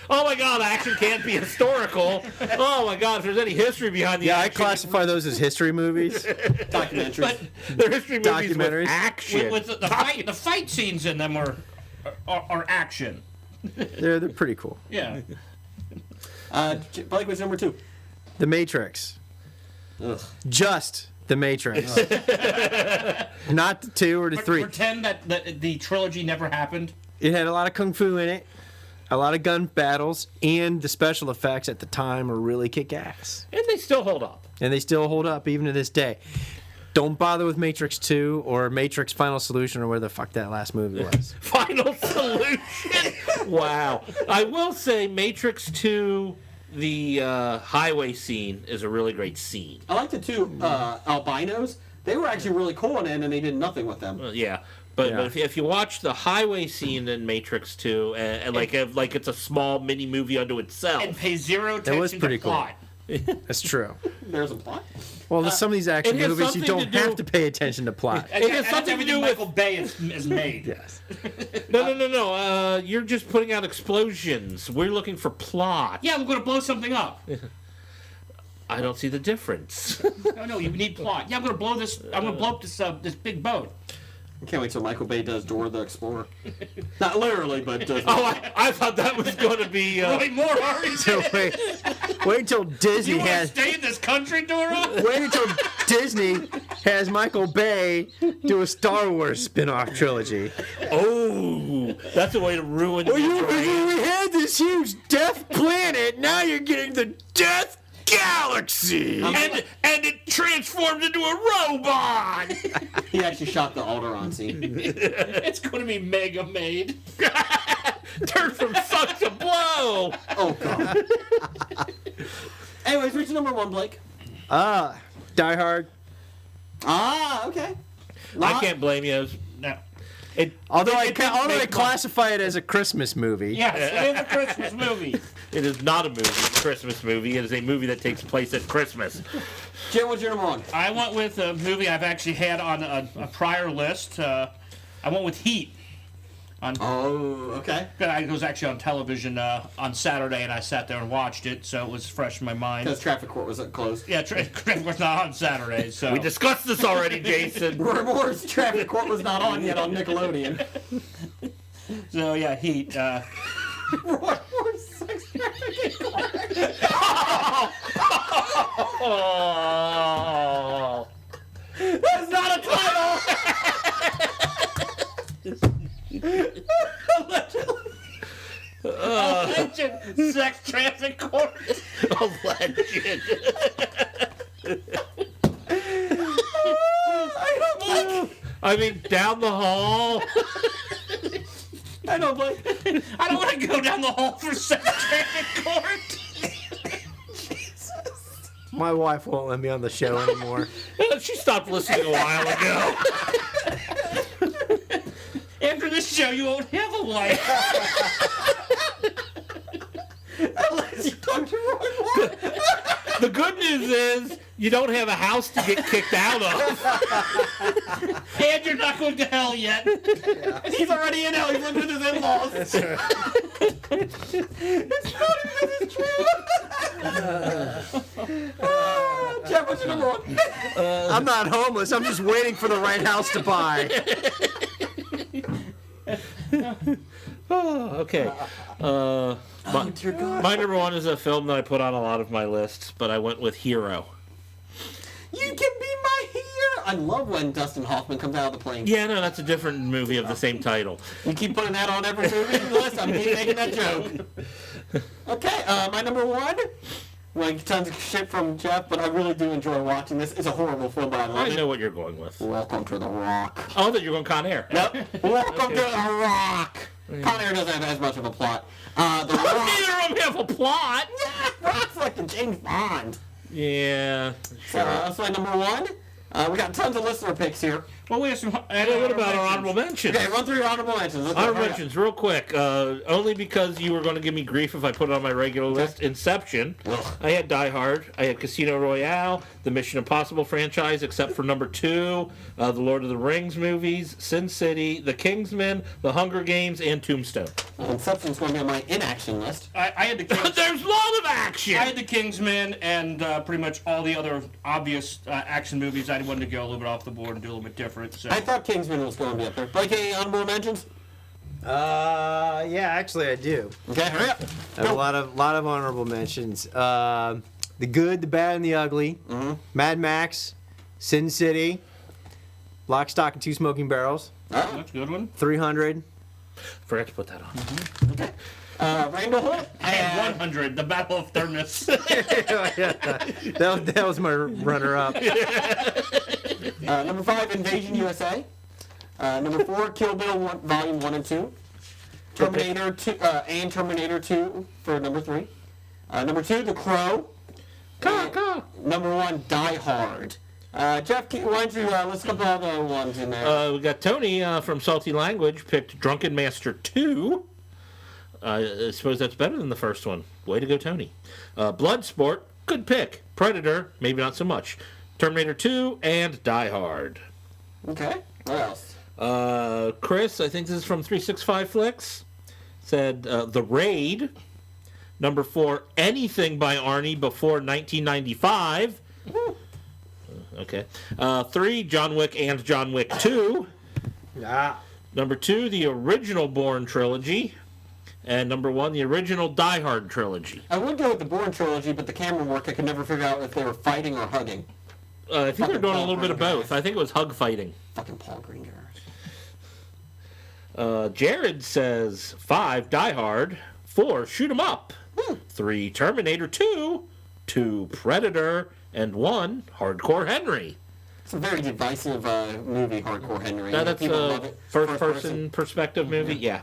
Oh my God, action can't be historical. Oh my God, if there's any history behind the Yeah, I action, classify those as history movies. Documentaries. but they're history movies with Documentaries. action. With the fight scenes in them are action. They're pretty cool. Yeah. Blake was number 2. The Matrix. Ugh. Just The Matrix. Not the 2 or the 3. Pretend that the trilogy never happened. It had a lot of kung fu in it, a lot of gun battles, and the special effects at the time were really kick-ass. And they still hold up. And they still hold up even to this day. Don't bother with Matrix 2 or Matrix Final Solution or where the fuck that last movie was. Final Solution. Wow. I will say Matrix 2, the highway scene is a really great scene. I like the 2 albinos. They were actually really cool in it, and they did nothing with them. Yeah. But if you watch the highway scene in Matrix 2, and like it's a small mini movie unto itself, and pay zero attention That was pretty to cool. plot. That's true. There's a plot. Well, there's some of these action it has movies you something don't to do- have to pay attention to plot. And It has that's something to everything do with- Michael Bay is made. Yes. No. You're just putting out explosions. We're looking for plot. Yeah, we're going to blow something up. I don't see the difference. No, you need plot. Yeah, I'm going to blow this. I'm going to blow up this big boat. I can't wait till Michael Bay does Dora the Explorer. Not literally, but does. I thought that was going to be. Wait, more Ari. So wait till Disney You want to has. stay in this country, Dora? Wait until Disney has Michael Bay do a Star Wars spin-off trilogy. Oh, that's a way to ruin Well, your brain. we had this huge death planet. Now you're getting the death galaxy. And it transformed into a robot. He actually shot the Alderaan scene. It's going to be mega made. Turn from suck to blow. Oh, God. Anyways, what's your number 1, Blake? Die Hard. Okay. I can't blame you. No. Although I didn't make classify it as a Christmas movie. Yes, it is a Christmas movie. It is not a movie, it's a Christmas movie. It is a movie that takes place at Christmas. Jim, what's your number 1? I went with a movie I've actually had on a prior list. I went with Heat. Oh, okay. It was actually on television on Saturday, and I sat there and watched it, so it was fresh in my mind. Because traffic court was closed. Yeah, traffic was not on Saturday, so... We discussed this already, Jason. Rumors traffic court was not on yet on Nickelodeon. So, yeah, Heat. Sex trafficking court. Oh. That's not a title! Alleged sex traffic court. Alleged. I mean, down the hall. I don't want to go down the hall for sex traffic court. My wife won't let me on the show anymore. She stopped listening a while ago. After this show, you won't have a wife. Unless you talk to Roy. The good news is you don't have a house to get kicked out of. And you're not going to hell yet. Yeah. He's already in hell. He's living with his in-laws. It's not even his true. Jeff, what's your number one? I'm not homeless. I'm just waiting for the right house to buy. Oh, okay. My number one is a film that I put on a lot of my lists, but I went with Hero. You can be my hero. I love when Dustin Hoffman comes out of the plane. Yeah, no, that's a different movie of the same title. You keep putting that on every movie list. I'm making that joke. Okay, my number one. Like tons of shit from Jeff, but I really do enjoy watching this. It's a horrible film, but I love it. I know what you're going with. Welcome to the Rock. Oh, that you're going Con Air. Yep. Welcome to the Rock. Con Air doesn't have as much of a plot. The Rock. Neither of them have a plot. Yeah, Rock's like the James Bond. Yeah. Sure. That's my number one. We got tons of listener picks here. Well, we have some. What about our honorable mentions? Okay, run through your honorable mentions. Honorable mentions, real quick. Only because you were going to give me grief if I put it on my regular list. Inception. I had Die Hard. I had Casino Royale, the Mission Impossible franchise, except for number 2, the Lord of the Rings movies, Sin City, The Kingsman, The Hunger Games, and Tombstone. Inception's going to be on my inaction list. I had the Kingsman. There's a lot of action! I had the Kingsman and pretty much all the other obvious action movies. I wanted to go a little bit off the board and do a little bit different. So. I thought Kingsman was going to be up there. Blake, any honorable mentions? Yeah, actually I do. Okay, hurry up. I have a lot of honorable mentions. The Good, the Bad, and the Ugly. Mm-hmm. Mad Max, Sin City, Lock, Stock, and Two Smoking Barrels. Oh, that's a good one. 300. Forgot to put that on. Mm-hmm. Okay. Rainbow Hood. I had 100, the Battle of Thermos. That was my runner-up. Number 5, Invasion USA. Number 4, Kill Bill Volume 1 and 2. Terminator 2 and Terminator 2 for number 3. Number 2, The Crow. Number 1, Die Hard. Jeff, why don't you let's couple all the ones in there. We got Tony from Salty Language picked Drunken Master 2. I suppose that's better than the first one. Way to go, Tony. Bloodsport, good pick. Predator, maybe not so much. Terminator 2 and Die Hard. Okay. What else? Chris, I think this is from 365 Flicks, said The Raid. Number 4, anything by Arnie before 1995. Okay. 3, John Wick and John Wick 2. Number 2, the original Bourne trilogy. And number 1, the original Die Hard trilogy. I would go with the Bourne trilogy, but the camera work, I could never figure out if they were fighting or hugging. I think they're doing a little bit of both. I think it was hug fighting. Fucking Paul Greengrass. Jared says 5, Die Hard. 4, Shoot 'em Up. 3, Terminator 2. 2, Predator. And 1, Hardcore Henry. It's a very divisive movie, Hardcore Henry. That's People a love it. first-person perspective movie? Yeah.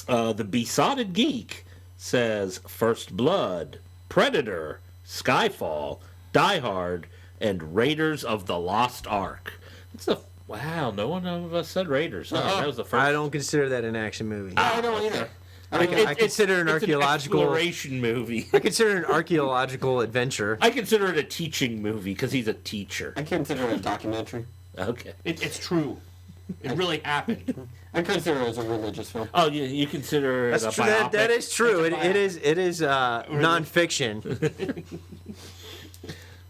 The Besotted Geek says First Blood, Predator, Skyfall, Die Hard, and Raiders of the Lost Ark. Wow, no one of us said Raiders. That was the first. I don't consider that an action movie. I don't either. I consider an archaeological exploration movie. I consider it an archaeological adventure. I consider it a teaching movie because he's a teacher. I consider it a documentary. Okay. It's true. It really happened. I consider it as a religious film. Oh, you consider it a That's true. biopic? That is true. It is nonfiction.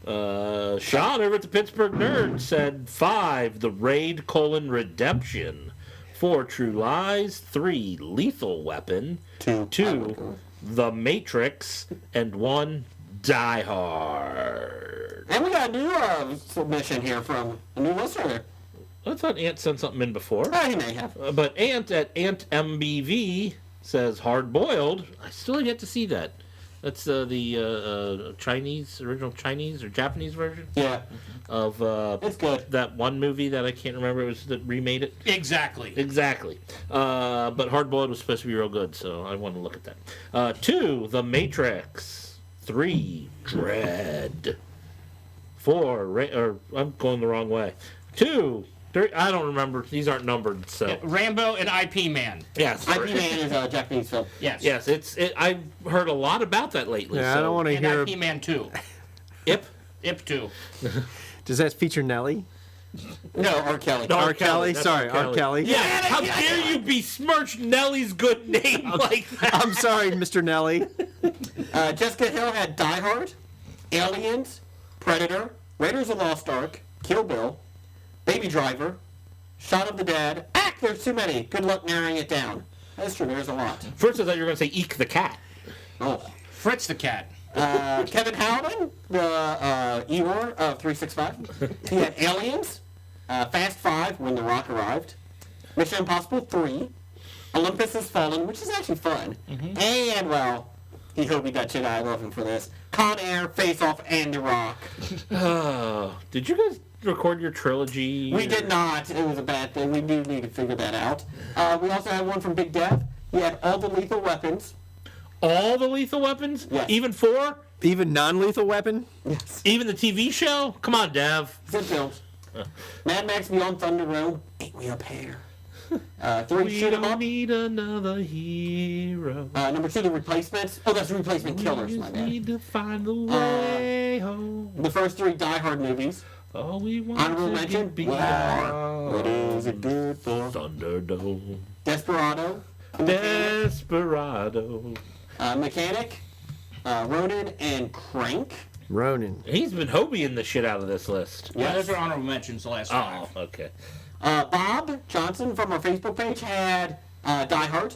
Sean over at the Pittsburgh Nerd said 5, The Raid: Redemption. 4, True Lies. 3, Lethal Weapon. 2, The Matrix. And 1, Die Hard. And we got a new submission here from a new listener. I thought Ant sent something in before. He may have. But Ant at Ant MBV says Hard Boiled. I still have yet to see that. That's the Chinese, original Chinese or Japanese version. Yeah. Of it's good. That one movie that I can't remember. It was that remade it. Exactly. But Hard Boiled was supposed to be real good, so I want to look at that. 2, The Matrix. 3, Dread. 4, I'm going the wrong way. 2. I don't remember. These aren't numbered, so. Yeah, Rambo and IP Man. Yes. IP Man is a Japanese film. Yes. Yes, I've heard a lot about that lately. Yeah, I don't want to hear. IP Man 2. Ip 2. Does that feature Nelly? No, R. Kelly. R. Kelly. Sorry, R. Kelly. Yeah, how dare you besmirch Nelly's good name like that? I'm sorry, Mr. Nelly. Jessica Hill had Die Hard, Aliens, Predator, Raiders of the Lost Ark, Kill Bill, Baby Driver, Shaun of the Dead. There's too many. Good luck narrowing it down. That's true, there's a lot. First, I thought you were going to say Eek the Cat. Oh. Fritz the Cat. Kevin Howland, the Eeyore of 365. He had Aliens, Fast 5, When the Rock Arrived, Mission Impossible 3, Olympus Has Fallen, which is actually fun, and, well, he hope he got shit. I love him for this. Con Air, Face Off, and The Rock. Did you guys record your trilogy? We did not. It was a bad thing. We do need to figure that out. We also had one from Big Dev. He had all the lethal weapons. All the lethal weapons? Yes. Even 4? Even non-lethal weapon? Yes. Even the TV show? Come on, Dev. Good films. Mad Max Beyond Thunderdome. Ain't we up here? 3, Shoot 'Em Up. Need another hero. Number 2, The Replacements. Oh, that's Replacement Killers, my bad. Need to find the way home. The first 3 Die Hard movies. All we want Honorable to mention, be War. What is it good for? Thunderdome. Desperado. Desperado. Mechanic. Ronin and Crank. Ronin. He's been hobieing the shit out of this list. Yeah, those are honorable mentions, the last 5. Oh, okay. Bob Johnson from our Facebook page had Die Hard.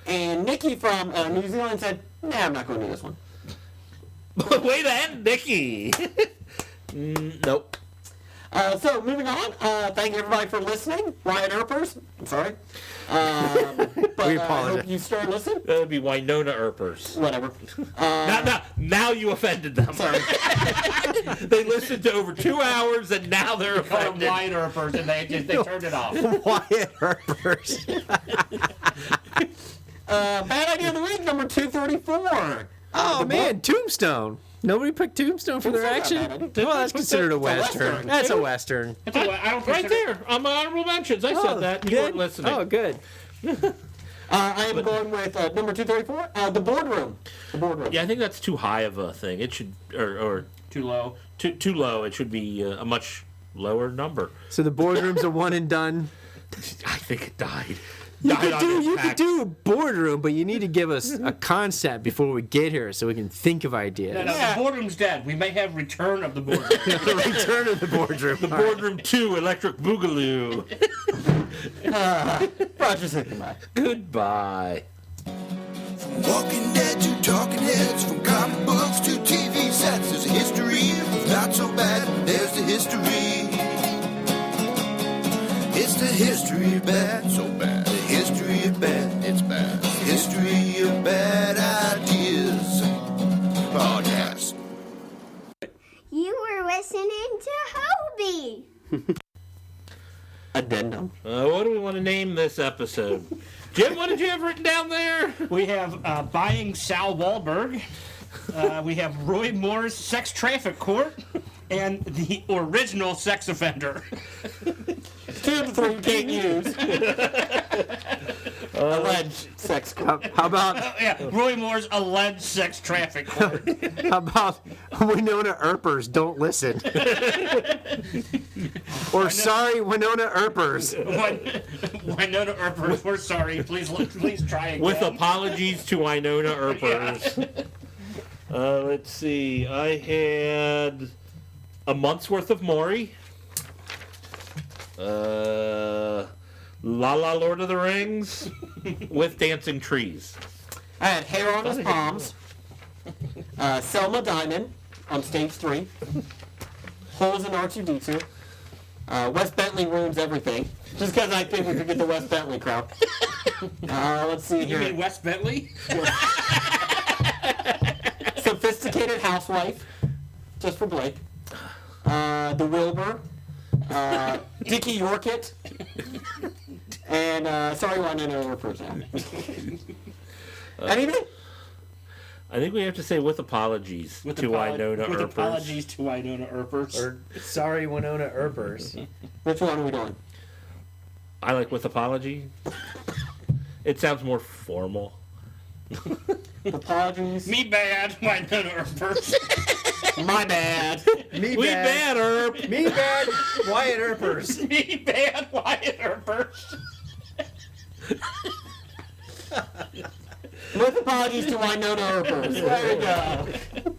And Nikki from New Zealand said, nah, I'm not going to do this one. Way to end, Nikki. Nope. So, moving on. Thank you, everybody, for listening. Ryan Earpers. I'm sorry. But We I apologize. hope you start listening. That would be Wynonna Earpers. Whatever. Now you offended them. Sorry. They listened to over 2 hours and now they're Call them offended. Wyatt Earpers, and they turned it off. Wyatt Earpers. Bad idea of the week, number 234. Oh, man, Tombstone. Nobody picked Tombstone for their Tombstone's not action? bad, Well, that's considered a Western. That's a Western. I don't Right consider- there on my honorable mentions. I said that. You good? weren't listening. Oh, good. I am going with number 234, The Boardroom. The Boardroom. Yeah, I think that's too high of a thing. It should, or Too low. too low. It should be a much lower number. So the boardroom's a one and done. I think it died. You could do a boardroom, but you need to give us a concept before we get here so we can think of ideas. No, the boardroom's dead. We may have Return of the Boardroom. The return of the boardroom. The Boardroom 2, Electric Boogaloo. Roger, say goodbye. Goodbye. From Walking Dead to Talking Heads, from comic books to TV sets, there's a history of not so bad. There's the history. It's the history of bad, so bad. The history of bad, it's bad. The history of bad ideas. Podcast. You were listening to Hobie. Addendum. What do we want to name this episode? Jim, what did you have written down there? We have Buying Sal Wahlberg. We have Roy Moore's Sex Traffic Court. And the original sex offender. 2 of the 3 you can't use. Alleged sex court. How about Roy Moore's alleged sex traffic court. How about Wynonna Earpers? Don't listen. Or sorry, Wynonna Earpers. Wynonna Earpers, we're sorry. Please try again. With apologies to Wynonna Earpers. Let's see. I had a month's worth of Maury. La La Lord of the Rings with dancing trees. I had hair on his palms. Selma Diamond on stage 3. Holes in R2D2. Wes Bentley ruins everything. Just because I think we could get the Wes Bentley crowd. Let's see here. You mean Wes Bentley? Sophisticated housewife. Just for Blake. The Wilbur. Dickie Yorkett. And sorry, Wynonna Earpers. Anything? I think we have to say with apologies to Wynonna Earpers. With apologies to Wynonna Earpers. Or sorry, Wynonna Earpers. Which one are we doing? I like with apology. It sounds more formal. Apologies. Me bad, Wynonna Earpers. My bad. Me We bad, Earp. Me bad, Wyatt Earpers. Me bad, Wyatt Earpers. With apologies to Wynonna Earpers. There we go.